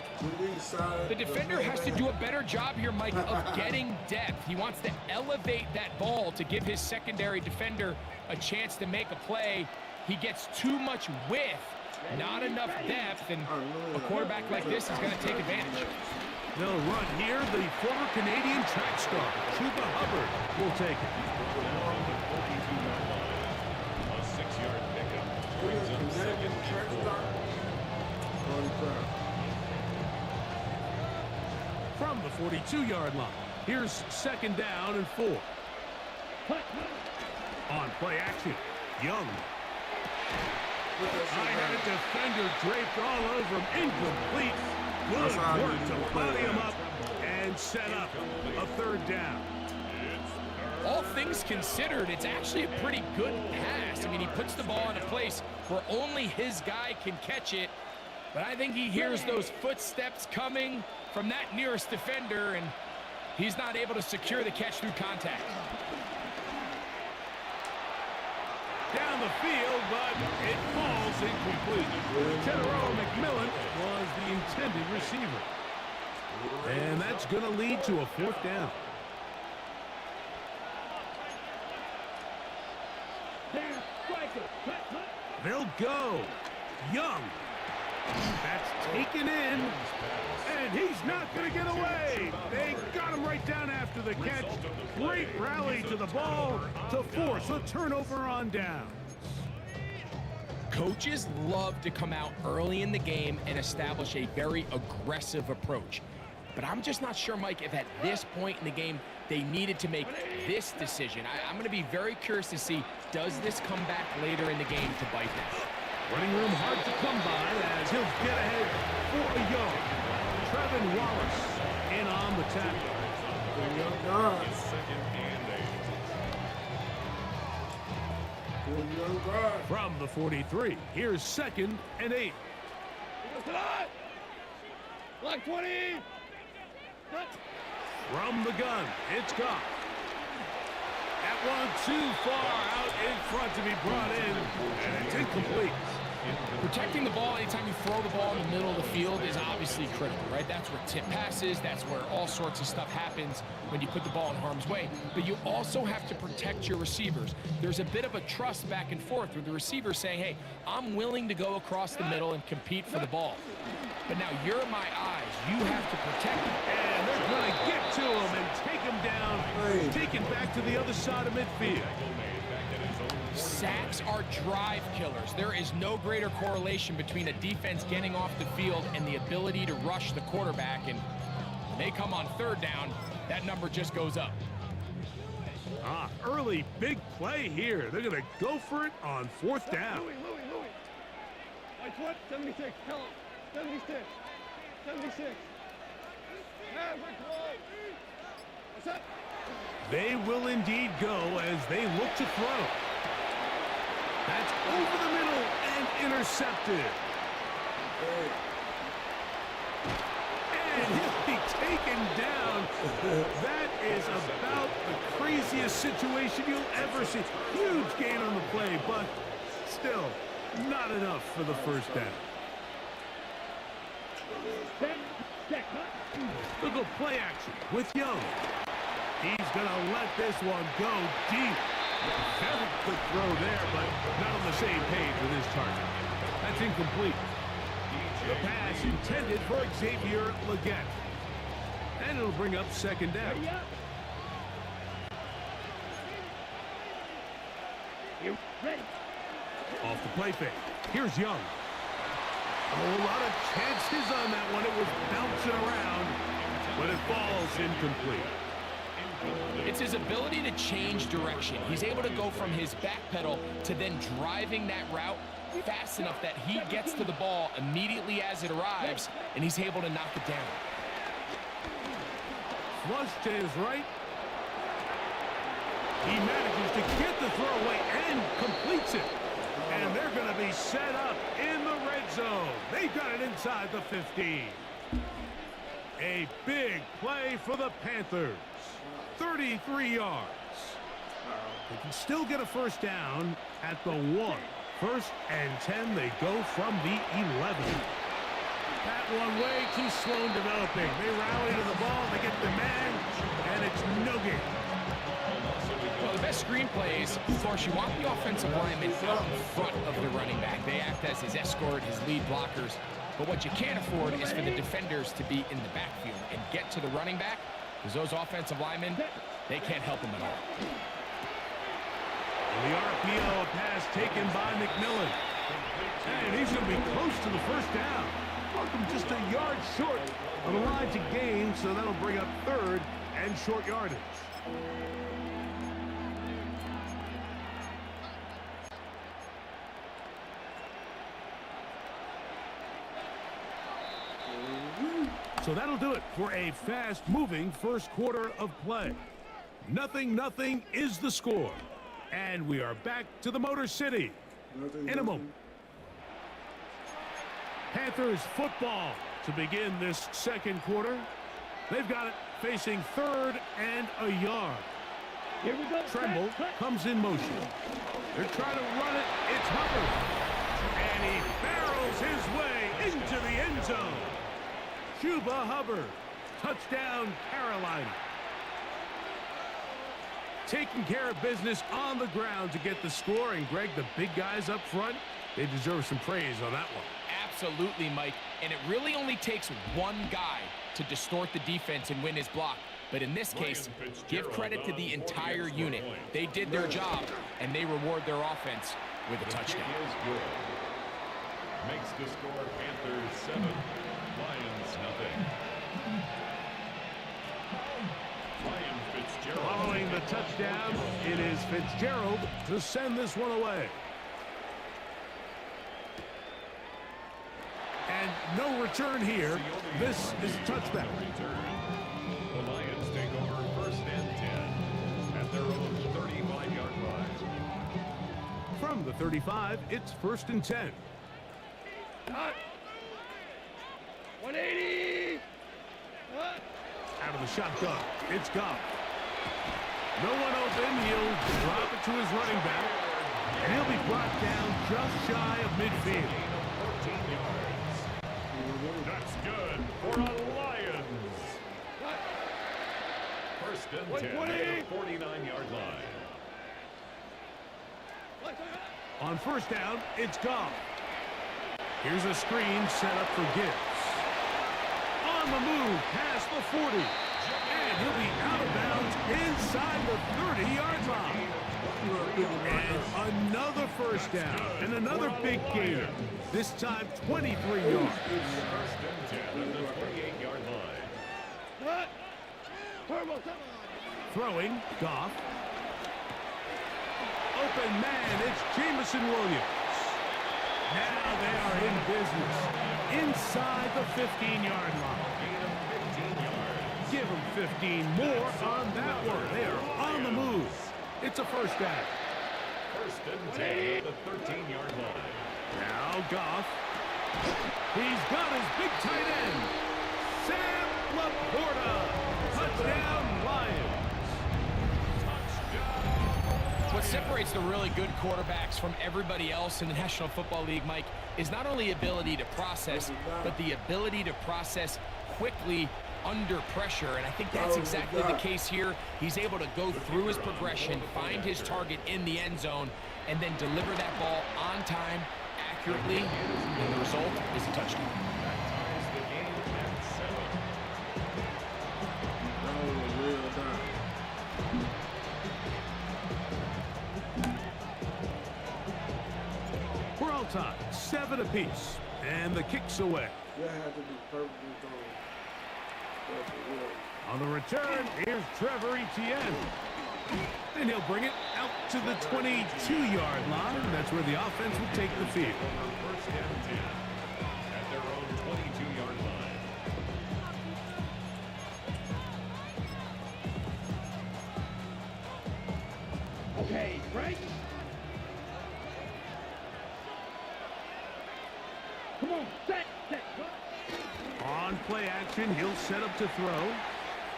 The defender has to do a better job here, Mike, of getting depth. He wants to elevate that ball to give his secondary defender a chance to make a play. He gets too much width, not enough depth, and a quarterback like this is going to take advantage. They'll run here. The former Canadian track star, Chuba Hubbard, will take it. A 6-yard pickup brings up second and 4. From the 42-yard line, here's second down and 4. On play action, Young. I had a defender draped all over him, incomplete. Good work to body him up and set up a third down. All things considered, it's actually a pretty good pass. I mean, he puts the ball in a place where only his guy can catch it. But I think he hears those footsteps coming from that nearest defender, and he's not able to secure the catch through contact. Down the field, but it falls incomplete. Tenero McMillan was the intended receiver. And that's going to lead to a fourth down. They'll go. Young. That's taken in. And he's not going to get away. They got him right down after the catch. Great rally to the ball to force a turnover on down. Coaches love to come out early in the game and establish a very aggressive approach. But I'm just not sure, Mike, if at this point in the game they needed to make this decision. I'm going to be very curious to see, does this come back later in the game to bite them? Running room hard to come by as he'll get ahead for a yard. Trevin Wallace in on the tackle. From the 43, here's second and 8. Block 20. From the gun, it's Goff. That one too far out in front to be brought in, and it's incomplete. Protecting the ball anytime you throw the ball in the middle of the field is obviously critical, right? That's where tip passes, that's where all sorts of stuff happens when you put the ball in harm's way. But you also have to protect your receivers. There's a bit of a trust back and forth with the receiver saying, hey, I'm willing to go across the middle and compete for the ball. But now you're my eyes. You have to protect him. And they're going to get to him and take him down, taken back to the other side of midfield. Sacks are drive killers. There is no greater correlation between a defense getting off the field and the ability to rush the quarterback. And when they come on third down, that number just goes up. Early big play here. They're going to go for it on fourth down. Louis. Like what? 76. Tell him. 76. 76. What's up? They will indeed go as they look to throw. That's over the middle and intercepted. And he'll be taken down. That is about the craziest situation you'll ever see. Huge gain on the play, but still not enough for the first down. Look at play action with Young. He's going to let this one go deep. Very quick throw there, but not on the same page with his target. That's incomplete. The pass intended for Xavier Legette. And it'll bring up second down. You ready? Off the play fake. Here's Young. A lot of chances on that one. It was bouncing around, but it falls incomplete. It's his ability to change direction. He's able to go from his back pedal to then driving that route fast enough that he gets to the ball immediately as it arrives, and he's able to knock it down. Flush to his right. He manages to get the throw away and completes it. And they're going to be set up in the red zone. They've got it inside the 15. A big play for the Panthers. 33 yards. They can still get a first down at the 1. First and 10, they go from the 11. That one way too slow in developing. They rally to the ball, they get the man, and it's no gain. Well, the best screen plays, of course, you want the offensive lineman out in front of the running back. They act as his escort, his lead blockers. But what you can't afford is for the defenders to be in the backfield and get to the running back, because those offensive linemen, they can't help him at all. The RPO pass taken by McMillan. And he's going to be close to the first down. Welcome just a yard short of the line to gain, so that'll bring up third and short yardage. So that'll do it for a fast-moving first quarter of play. 0-0 is the score. And we are back to the Motor City in a moment. Panthers football to begin this second quarter. They've got it facing third and a yard. Here we go. Tremble comes in motion. They're trying to run it. It's Hubbard. And he barrels his way into the end zone. Chuba Hubbard. Touchdown, Carolina. Taking care of business on the ground to get the score. And, Greg, the big guys up front, they deserve some praise on that one. Absolutely, Mike. And it really only takes one guy to distort the defense and win his block. But in this case, give credit to the entire unit. They did their job, and they reward their offense with a touchdown. Makes the score Panthers 7, Lions nothing. Following the touchdown, it is Fitzgerald to send this one away. And no return here. This is a touchback. The Lions take over first and 10 at their own 35-yard line. From the 35, it's first and 10. 180. Out of the shotgun, it's Goff. No one open, he'll drop it to his running back, and he'll be brought down just shy of midfield. 14 yards. That's good for a Lions. First and 10 at the 49-yard line. On first down, it's Goff. Here's a screen set up for Gibbs. On the move, past the 40. And he'll be out of bounds inside the 30-yard line. And another first down and another big gainer. This time 23 yards. First and 10 at the 28-yard line. Throwing, Goff. Open man, it's Jamison Williams. Now they are in business. Inside the 15-yard line. Give them 15 more on that one. They are on the move. It's a first down. First and 10 at the 13-yard line. Now Goff. He's got his big tight end. Sam Laporta. Touchdown, Lions. What separates the really good quarterbacks from everybody else in the National Football League, Mike, is not only ability to process, but the ability to process quickly under pressure. And I think that's exactly the case here. He's able to go through his progression, find his target in the end zone, and then deliver that ball on time, accurately, and the result is a touchdown. That ties the game at 7. That was a real time. We're all tied, 7 apiece, and the kick's away. You have to be perfectly thrown. On the return, here's Trevor Etienne. And he'll bring it out to the 22-yard line. That's where the offense will take the field. First and 10 at their own 22-yard line. Okay, Frank. On play action, he'll set up to throw.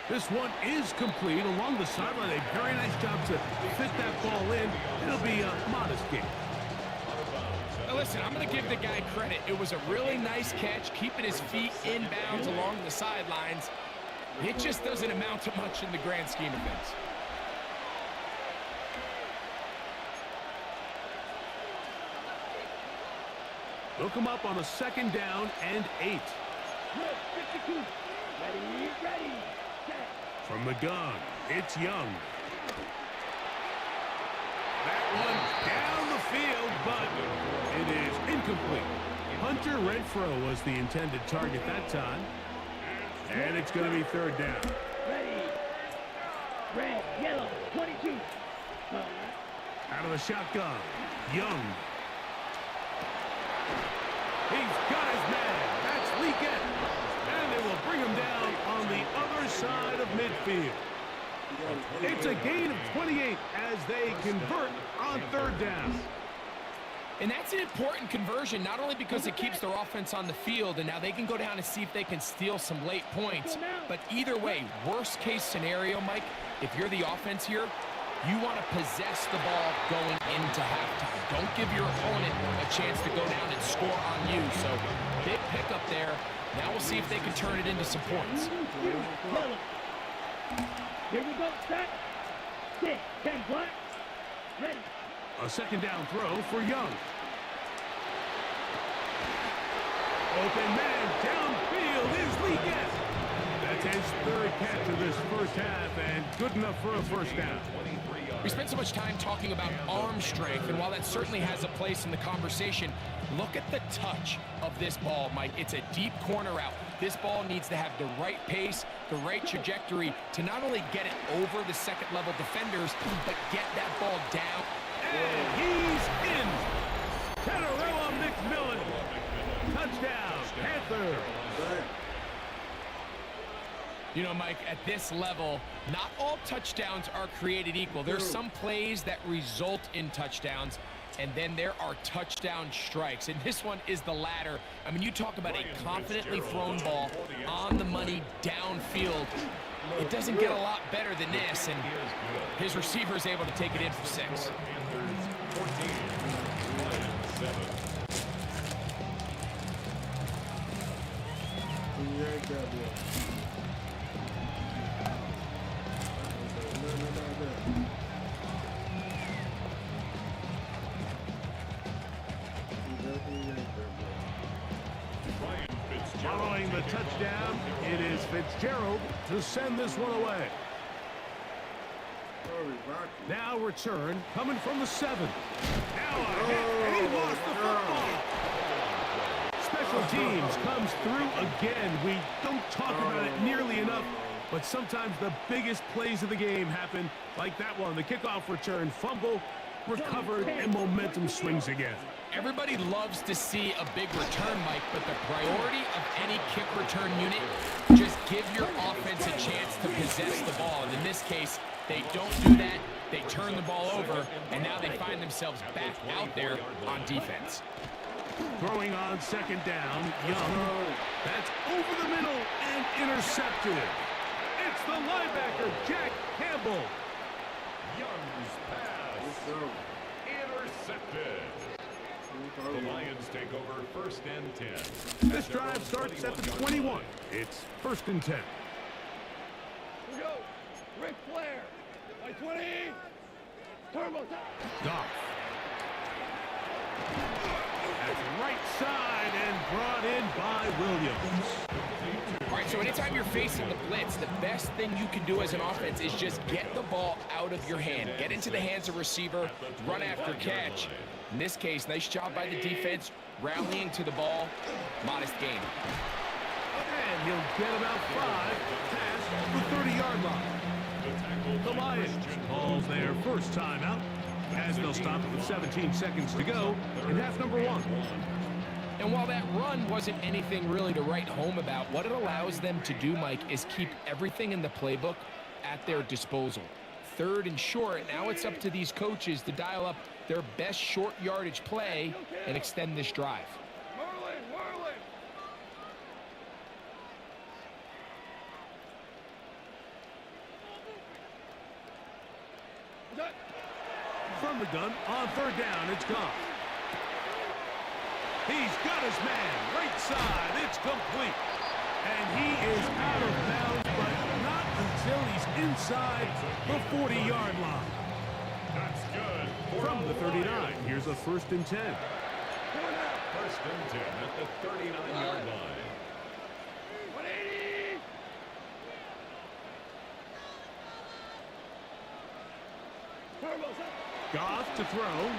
This one is complete along the sideline. A very nice job to fit that ball in. It'll be a modest gain. Now listen, I'm going to give the guy credit. It was a really nice catch, keeping his feet in bounds along the sidelines. It just doesn't amount to much in the grand scheme of things. Look him up on a 2nd down and 8. Ready. From the gun, it's Young. That one down the field, but it is incomplete. Hunter Renfro was the intended target that time. And it's going to be 3rd down. Ready. Red, yellow, 22. Out of the shotgun, Young. He's got his man. That's Leakett. And they will bring him down on the other side of midfield. It's a gain of 28 as they convert on 3rd down. And that's an important conversion, not only because it keeps their offense on the field, and now they can go down and see if they can steal some late points. But either way, worst case scenario, Mike, if you're the offense here, you want to possess the ball going into halftime. Don't give your opponent a chance to go down and score on you. So big pickup there. Now we'll see if they can turn it into some points. Here we go, set. 6, 10, black. Ready. A 2nd down throw for Young. Open man downfield is Leakett. That's his 3rd catch of this first half and good enough for a 1st down. We spent so much time talking about arm strength, and while that certainly has a place in the conversation, look at the touch of this ball, Mike. It's a deep corner route. This ball needs to have the right pace, the right trajectory to not only get it over the 2nd-level defenders, but get that ball down. And he's in. Tataroa McMillan. Touchdown, Panthers. You know, Mike, at this level, not all touchdowns are created equal. There's some plays that result in touchdowns, and then there are touchdown strikes. And this one is the latter. I mean, you talk about a confidently thrown ball on the money downfield. It doesn't get a lot better than this, and his receiver is able to take it in for 6. Following the touchdown, it is Fitzgerald to send this one away. Now return, coming from the 7. Now a hit, and he lost the football. Special teams comes through again. We don't talk about it nearly enough, but sometimes the biggest plays of the game happen like that one. The kickoff return, fumble, recovered, and momentum swings again. Everybody loves to see a big return, Mike, but the priority of any kick return unit, just give your offense a chance to possess the ball. And in this case, they don't do that. They turn the ball over, and now they find themselves back out there on defense. Throwing on 2nd down, Young. That's over the middle and intercepted. It's the linebacker, Jack Campbell. Young's pass. Intercepted. The Lions take over 1st and 10. This drive starts at the 21. It's 1st and 10. Here we go. Ric Flair. By 20. Turbo time. Goff. That's right side and brought in by Williams. All right, so anytime you're facing the blitz, the best thing you can do as an offense is just get the ball out of your hand. Get into the hands of receiver, run after catch. In this case, nice job by the defense, rallying to the ball. Modest gain. And he'll get about 5 past the 30-yard line. The Lions calls their first timeout as they'll stop with 17 seconds to go in half number 1. And while that run wasn't anything really to write home about, what it allows them to do, Mike, is keep everything in the playbook at their disposal. 3rd and short, now it's up to these coaches to dial up their best short yardage play and extend this drive. Merlin. From the gun, on third down, it's gone. He's got his man, right side, it's complete. And he is out of bounds, but not until he's inside the 40-yard line. That's good. From the 39, here's a 1st and 10. 1st and 10 at the 39-yard line. 180. Goff to throw.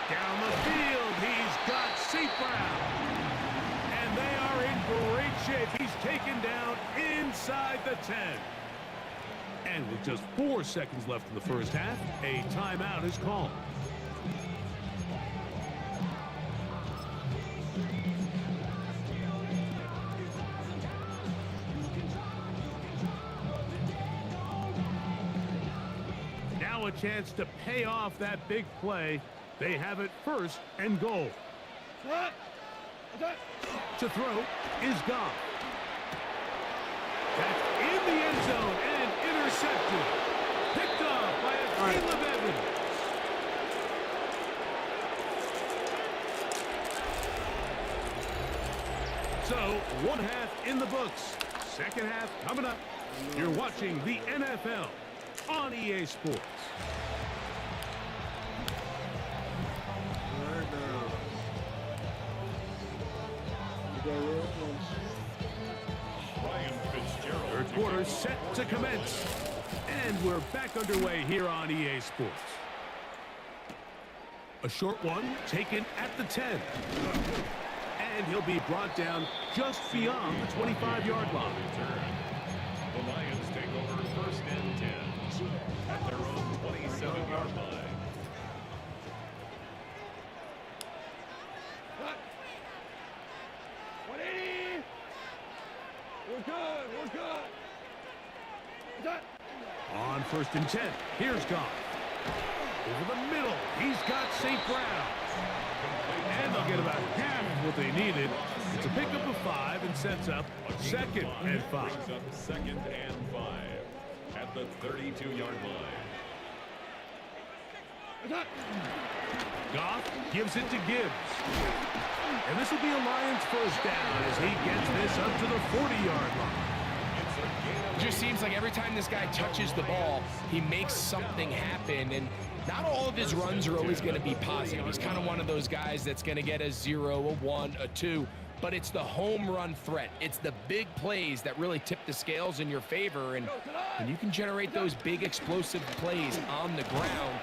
Down the field, he's got St. Brown. And they are in great shape. He's taken down inside the 10. And with just 4 seconds left in the first half, a timeout is called. Now a chance to pay off that big play. They have it 1st and goal. To throw is Goff. That's in the end zone and intercepted. Picked off by Caleb Evans. So, 1 half in the books. 2nd half coming up. You're watching the NFL on EA Sports. Third quarter set to commence. And we're back underway here on EA Sports. A short one taken at the 10. And he'll be brought down just beyond the 25-yard line. The Lions take over 1st and 10 at their own 27-yard line. On 1st and 10, here's Goff. Over the middle, he's got St. Brown. And they'll get about half what they needed. It's a pickup of 5 and sets up 2nd and 5. Brings up 2nd and 5 at the 32-yard line. Goff gives it to Gibbs. And this will be a Lions 1st down as he gets this up to the 40-yard line. It just seems like every time this guy touches the ball, he makes something happen. And not all of his runs are always going to be positive. He's kind of one of those guys that's going to get a 0, a 1, a 2. But it's the home run threat. It's the big plays that really tip the scales in your favor. And when you can generate those big explosive plays on the ground,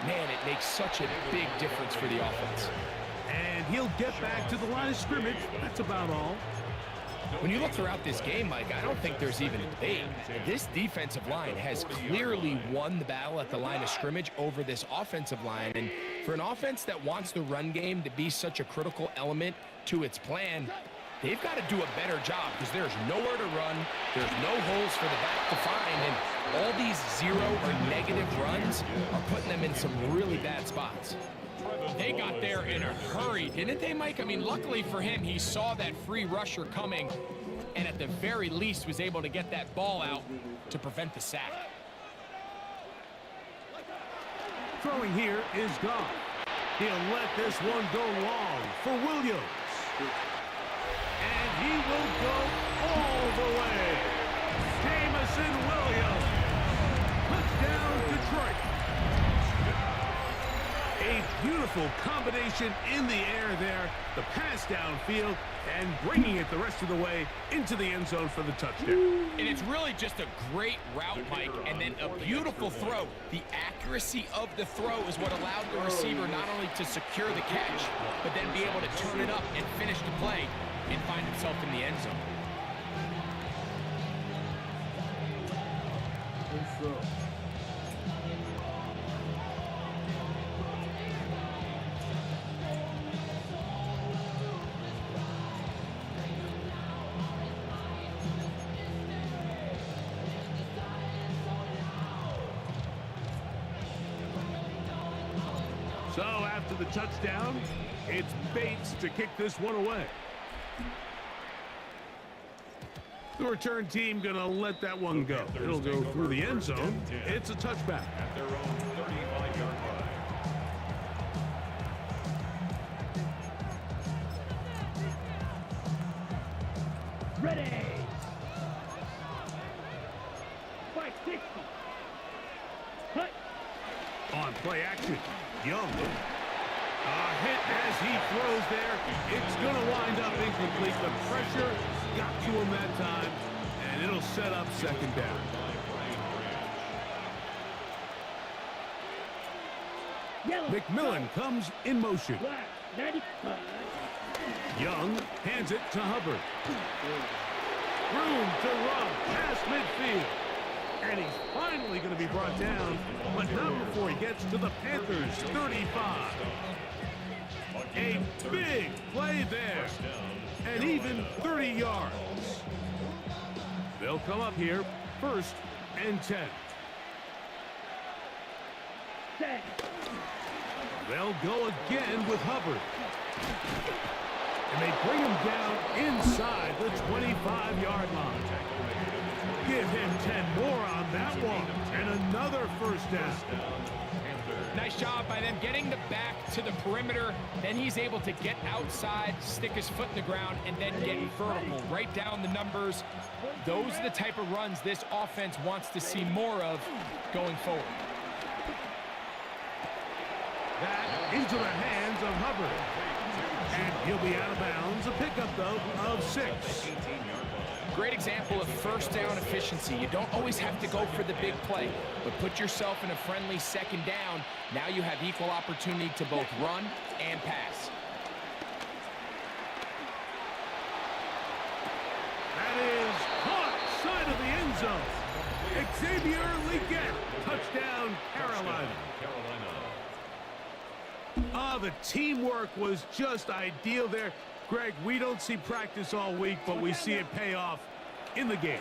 man, it makes such a big difference for the offense. And he'll get back to the line of scrimmage. That's about all. When you look throughout this game, Mike, I don't think there's even a debate. This defensive line has clearly won the battle at the line of scrimmage over this offensive line. And for an offense that wants the run game to be such a critical element to its plan, they've got to do a better job because there's nowhere to run. There's no holes for the back to find. And all these 0 or negative runs are putting them in some really bad spots. They got there in a hurry, didn't they, Mike? I mean, luckily for him, he saw that free rusher coming and at the very least was able to get that ball out to prevent the sack. Throwing here is Goff. He'll let this one go long for Williams. And he will go all the way. Jamison Williams. Touchdown, Detroit. A beautiful combination in the air there. The pass downfield and bringing it the rest of the way into the end zone for the touchdown. And it's really just a great route, Mike, and then a beautiful throw. The accuracy of the throw is what allowed the receiver not only to secure the catch, but then be able to turn it up and finish the play and find himself in the end zone. So after the touchdown, it's Bates to kick this one away. The return team going to let that one go. It'll go through the end zone. It's a touchback. At their own 35-yard line. Ready. Fight 60. Cut. On play action, Young. A hit as he throws there. It's going to wind up incomplete. The pressure got to him that time, and it'll set up second down. McMillan comes in motion. Young hands it to Hubbard. Room to run past midfield. And he's finally going to be brought down, but not before he gets to the Panthers' 35. A big play there, and even 30 yards. They'll come up here, 1st and 10. They'll go again with Hubbard. And they bring him down inside the 25-yard line. Give him 10 more on that one, and another 1st down. Nice job by them getting the back to the perimeter. Then he's able to get outside, stick his foot in the ground, and then get vertical. Right down the numbers. Those are the type of runs this offense wants to see more of going forward. That into the hands of Hubbard. And he'll be out of bounds. A pickup, though, of 6. Great example of 1st down efficiency. You don't always have to go for the big play, but put yourself in a friendly 2nd down. Now you have equal opportunity to both run and pass. That is caught side of the end zone. Xavier Legette, touchdown Carolina. The teamwork was just ideal there. Greg, we don't see practice all week, but we see it pay off in the game.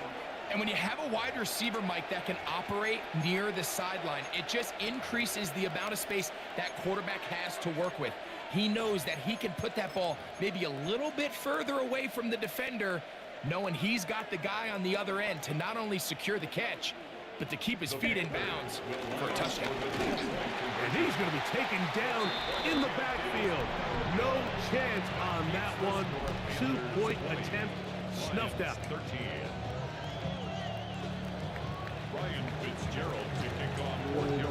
And when you have a wide receiver, Mike, that can operate near the sideline, it just increases the amount of space that quarterback has to work with. He knows that he can put that ball maybe a little bit further away from the defender, knowing he's got the guy on the other end to not only secure the catch, but to keep his feet in bounds for a touchdown. And he's going to be taken down in the backfield. No chance on that one. 2-point attempt snuffed out. 13. Ryan Fitzgerald to kick off.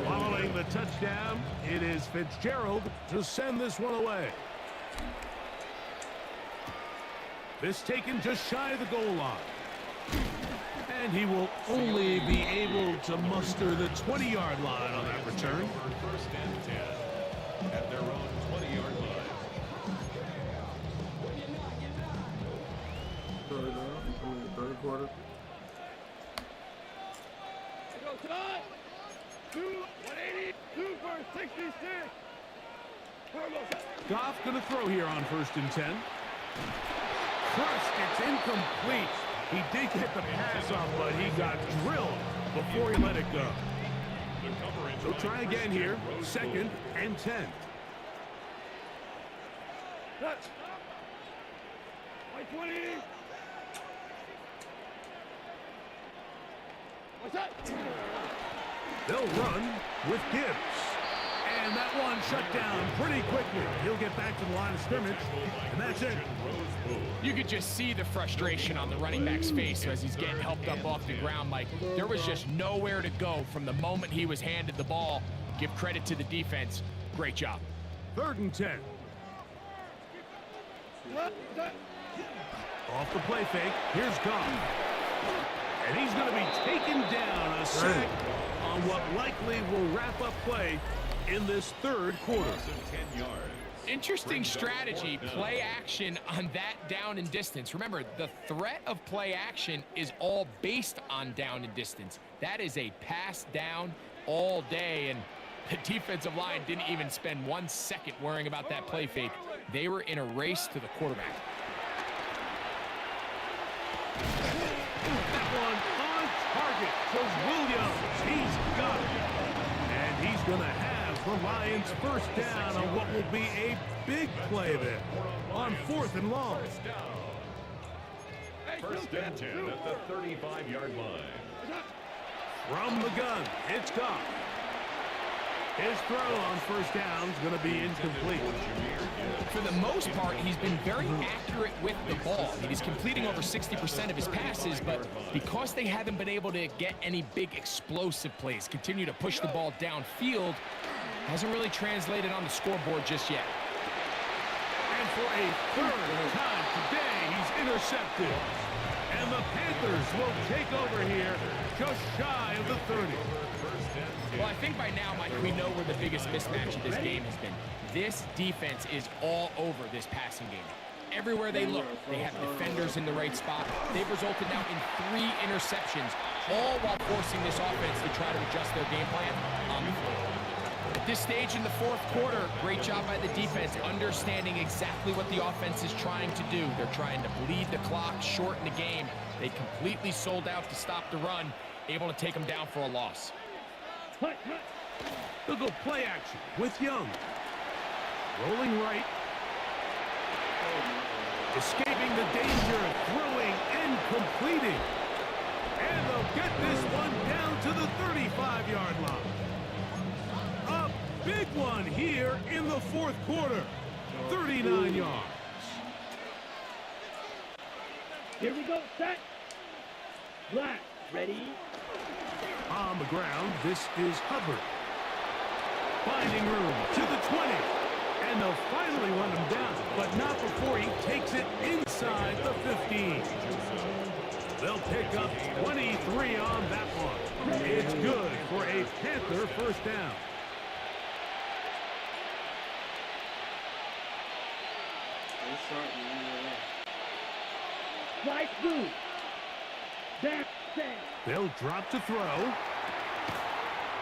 Following the touchdown, it is Fitzgerald to send this one away. This taken just shy of the goal line. And he will only be able to muster the 20-yard line on that return. 1st and 10 at their own 20-yard line. Third quarter. Go time. 180. 2 for 66. Goff going to throw here on 1st and 10. Crushed. It's incomplete. He did get the pass off, but he got drilled before he let it go. So try again here. 2nd and 10. Touch. 20. What's that? They'll run with Gibbs. And that one shut down pretty quickly. He'll get back to the line of scrimmage, and that's it. You could just see the frustration on the running back's face as he's getting helped up off the ground, Mike. There was just nowhere to go from the moment he was handed the ball. Give credit to the defense. Great job. 3rd and 10. Off the play fake, here's Goff. And he's going to be taken down, a sack on what likely will wrap up play in this 3rd quarter. 10 yards. Interesting strategy, play action on that down and distance. Remember, the threat of play action is all based on down and distance. That is a pass down all day, and the defensive line didn't even spend 1 second worrying about that play fake. They were in a race to the quarterback. That one on target for Williams. He's got it. And he's going to have the Lions 1st down on what will be a big play there on 4th and long. 1st and 10 at the 35-yard line. From the gun, it's Goff. His throw on first down is going to be incomplete. For the most part, he's been very accurate with the ball. He's completing over 60% of his passes, but because they haven't been able to get any big explosive plays, continue to push the ball downfield, hasn't really translated on the scoreboard just yet. And for a third time today, he's intercepted. And the Panthers will take over here just shy of the 30. Well, I think by now, Mike, we know where the biggest mismatch of this game has been. This defense is all over this passing game. Everywhere they look, they have defenders in the right spot. They've resulted now in 3 interceptions, all while forcing this offense to try to adjust their game plan on the floor. At this stage in the fourth quarter, great job by the defense, understanding exactly what the offense is trying to do. They're trying to bleed the clock, shorten the game. They completely sold out to stop the run, able to take them down for a loss. They'll go play action with Young. Rolling right. Escaping the danger, throwing and completing. And they'll get this one down to the 35-yard line. A big one here in the fourth quarter. 39 yards. Here we go, set. Black, ready. On the ground, this is Hubbard. Finding room to the 20. And they'll finally run him down, but not before he takes it inside the 15. They'll pick up 23 on that one. It's good for a Panther first down. Right through. Down. They'll drop to throw.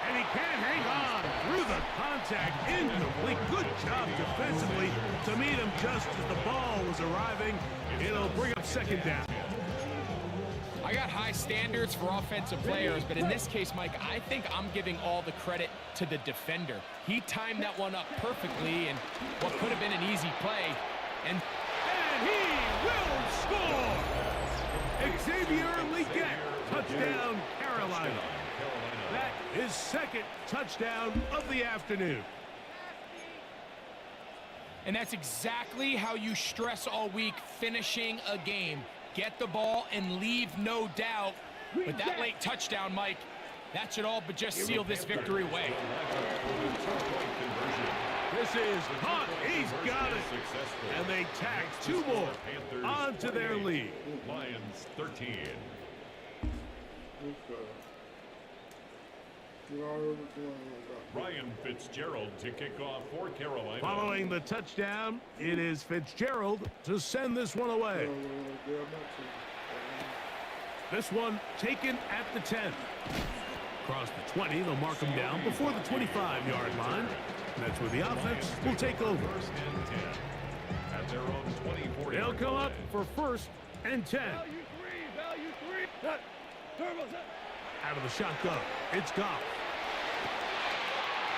And he can't hang on through the contact. Incomplete. Good job defensively to meet him just as the ball was arriving. It'll bring up second down. I got high standards for offensive players, but in this case, Mike, I think I'm giving all the credit to the defender. He timed that one up perfectly, and what could have been an easy play. And he will score! Xavier Legette, touchdown, Carolina. That is second touchdown of the afternoon. And that's exactly how you stress all week, finishing a game. Get the ball and leave no doubt. But that late touchdown, Mike, that should all but just seal this victory away. This is hot. He's got it. And they tag 2 more onto their lead. Lions 13. Ryan Fitzgerald to kick off for Carolina. Following the touchdown, it is Fitzgerald to send this one away. This one taken at the 10. Across the 20, they'll mark him down before the 25-yard line. That's where the offense will take over. At their own 24. They'll come up for first and 10. Value three. Out of the shotgun, it's Goff.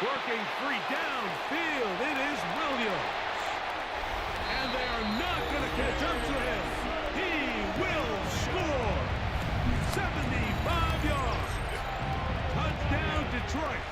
Working free downfield, it is Williams. And they are not going to catch up to him. He will score. 75 yards. Touchdown, Detroit.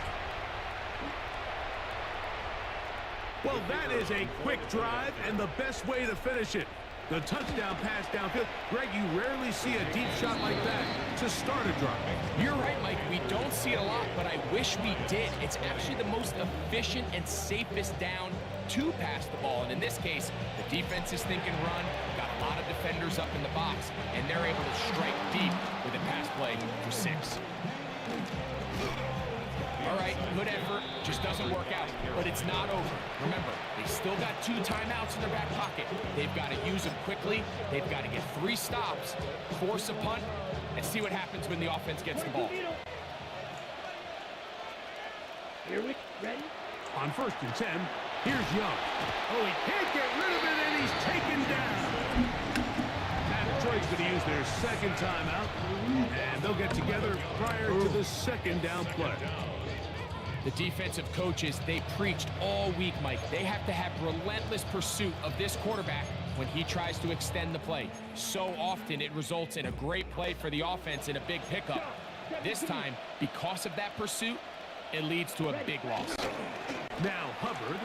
Well, that is a quick drive and the best way to finish it. The touchdown pass downfield. Greg, you rarely see a deep shot like that to start a drive. You're right, Mike. We don't see it a lot, but I wish we did. It's actually the most efficient and safest down to pass the ball. And in this case, the defense is thinking run, got a lot of defenders up in the box, and they're able to strike deep with a pass play for 6. All right, good effort, just doesn't work out, but it's not over. Remember, they still got 2 timeouts in their back pocket. They've got to use them quickly. They've got to get 3 stops, force a punt, and see what happens when the offense gets the ball. Here we ready. On first and 10, here's Young. Oh, he can't get rid of it, and he's taken down. Detroit's going to use their second timeout, and they'll get together prior to the second down play. The defensive coaches, they preached all week, Mike. They have to have relentless pursuit of this quarterback when he tries to extend the play. So often it results in a great play for the offense and a big pickup. This time, because of that pursuit, it leads to a big loss. Now Hubbard.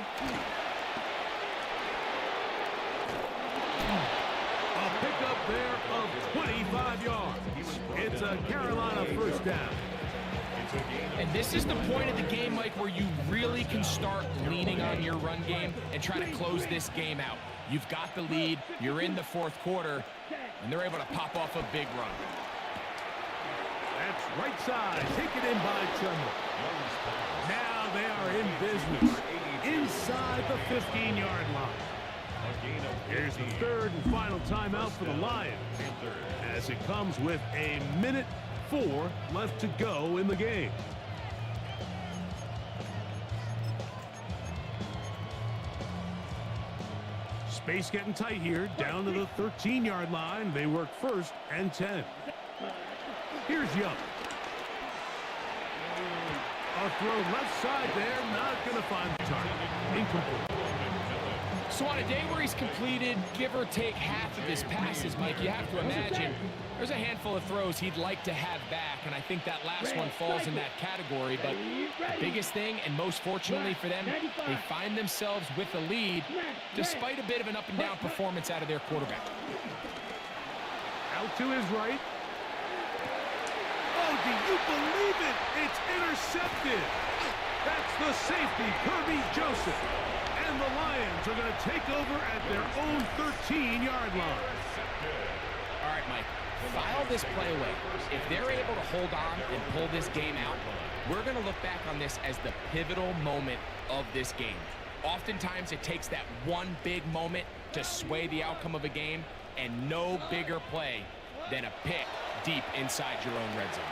A pickup there of 25 yards. It's a Carolina first down. And this is the point of the game, Mike, where you really can start leaning on your run game and try to close this game out. You've got the lead, you're in the fourth quarter, and they're able to pop off a big run. That's right side, taken in by Tremble. Now they are in business, inside the 15-yard line. Here's the third and final timeout for the Lions, as it comes with a minute 4 left to go in the game. Space getting tight here, down to the 13-yard line. They work 1st and 10. Here's Young. A throw left side there, not going to find the target. Incomplete. So on a day where he's completed, give or take half of his passes, Mike, you have to imagine there's a handful of throws he'd like to have back, and I think that last one falls in that category. But the biggest thing, and most fortunately for them, they find themselves with the lead despite a bit of an up-and-down performance out of their quarterback. Out to his right. Oh, do you believe it? It's intercepted. That's the safety, Kirby Joseph. And the Lions are going to take over at their own 13-yard line. All right, Mike, file this play away. If they're able to hold on and pull this game out, we're going to look back on this as the pivotal moment of this game. Oftentimes, it takes that one big moment to sway the outcome of a game, and no bigger play than a pick deep inside your own red zone.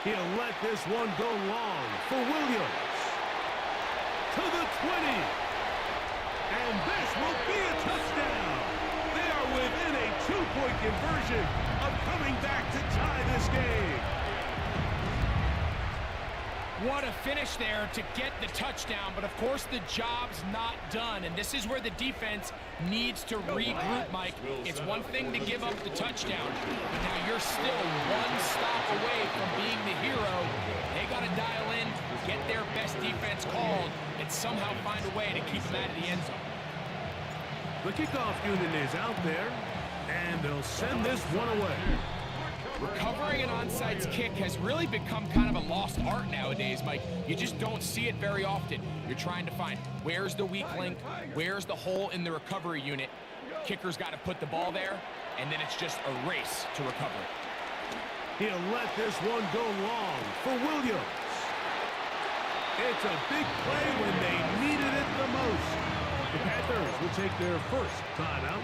He'll let this one go long for Williams. To the 20. And this will be a touchdown. They are within a 2-point conversion of coming back to tie this game. What a finish there to get the touchdown, but of course the job's not done, and this is where the defense needs to regroup, Mike. It's one thing to give up the touchdown, but now you're still one stop away from being the hero. They got to dial in, get their best defense called, and somehow find a way to keep them out of the end zone. The kickoff unit is out there, and they'll send this one away. Recovering an onside kick has really become kind of a lost art nowadays, Mike. You just don't see it very often. You're trying to find where's the weak link, where's the hole in the recovery unit. Kicker's got to put the ball there, and then it's just a race to recover it. He'll let this one go long for Williams. It's a big play when they needed it the most. The Panthers will take their first timeout.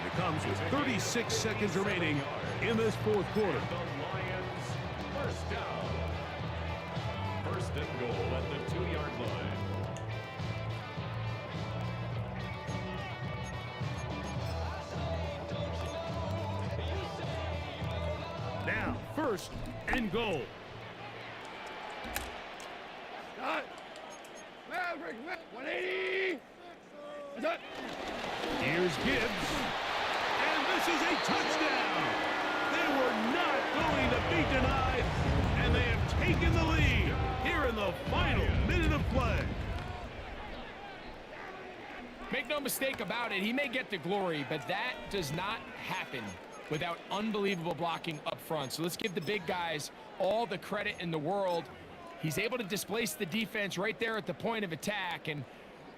It comes with 36 seconds remaining in this fourth quarter. The Lions first down. 1st and goal at the 2-yard line. Now, 1st and goal. Start. Maverick, 180. Here's Gibbs. And this is a touchdown. They were not going to be denied, and they have taken the lead here in the final minute of play. Make no mistake about it, he may get the glory, but that does not happen without unbelievable blocking up front. So let's give the big guys all the credit in the world. He's able to displace the defense right there at the point of attack, and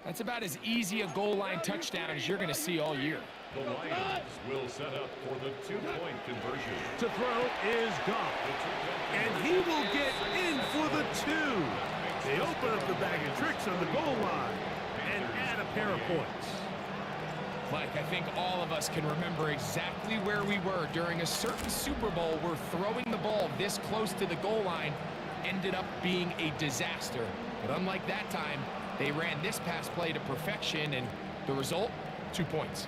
that's about as easy a goal line touchdown as you're going to see all year. The Lions will set up for the 2-point conversion. To throw is Goff, and he will get in for the 2. They open up the bag of tricks on the goal line and add a pair of points. Mike, I think all of us can remember exactly where we were during a certain Super Bowl where throwing the ball this close to the goal line ended up being a disaster. But unlike that time, they ran this pass play to perfection, and the result, 2 points.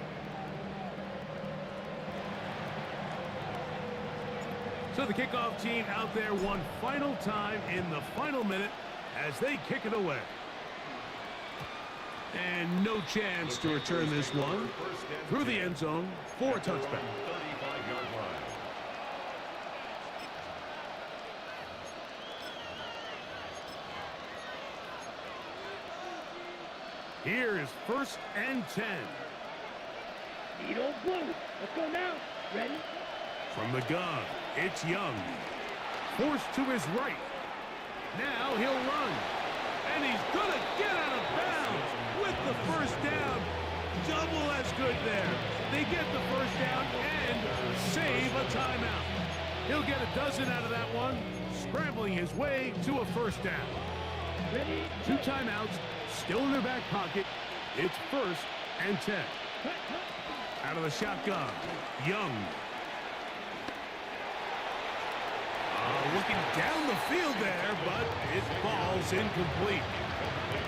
So the kickoff team out there one final time in the final minute as they kick it away. And no chance to return this one through the end zone for a touchback. 35-yard line. Here is 1st and 10. Need old blue. Let's go now. Ready? From the gun, it's Young. Forced to his right. Now he'll run. And he's going to get out of bounds with the first down. Double as good there. They get the first down and save a timeout. He'll get a dozen out of that one, scrambling his way to a first down. Ready? 2 timeouts, still in their back pocket. It's 1st and 10. Out of the shotgun, Young. Looking down the field there, but it falls incomplete.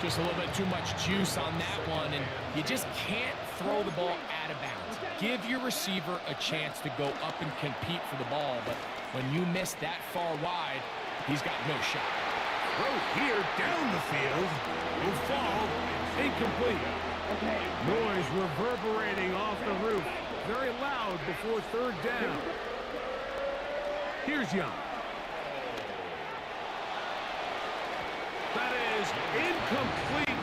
Just a little bit too much juice on that one, and you just can't throw the ball out of bounds. Give your receiver a chance to go up and compete for the ball, but when you miss that far wide, he's got no shot. Throw here down the field will fall incomplete. Noise reverberating off the roof. Very loud before 3rd down. Here's Young. That is incomplete.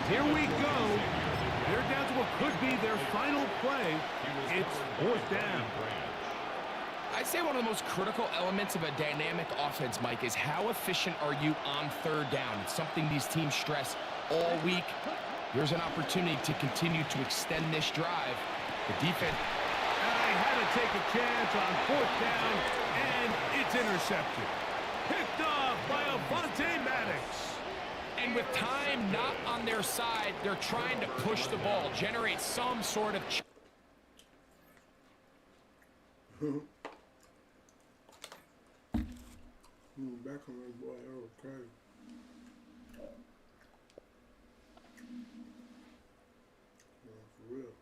Here we go. They're down to what could be their final play. It's 4th down. I'd say one of the most critical elements of a dynamic offense, Mike, is how efficient are you on 3rd down? It's something these teams stress all week. Here's an opportunity to continue to extend this drive. The defense... I had to take a chance on 4th down, and it's intercepted. Picked off by Avonte Maddox. And with time not on their side, they're trying to push the ball, generate some sort of... Back on this boy, okay. For real.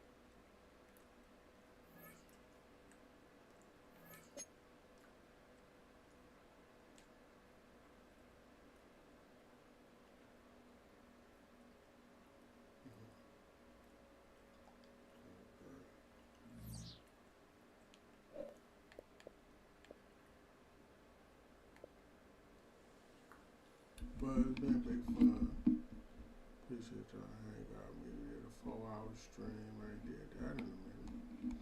But it's been big fun. Appreciate y'all hanging out with me. We did a 4-hour stream. I ain't did that in a minute.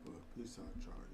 But peace out, y'all.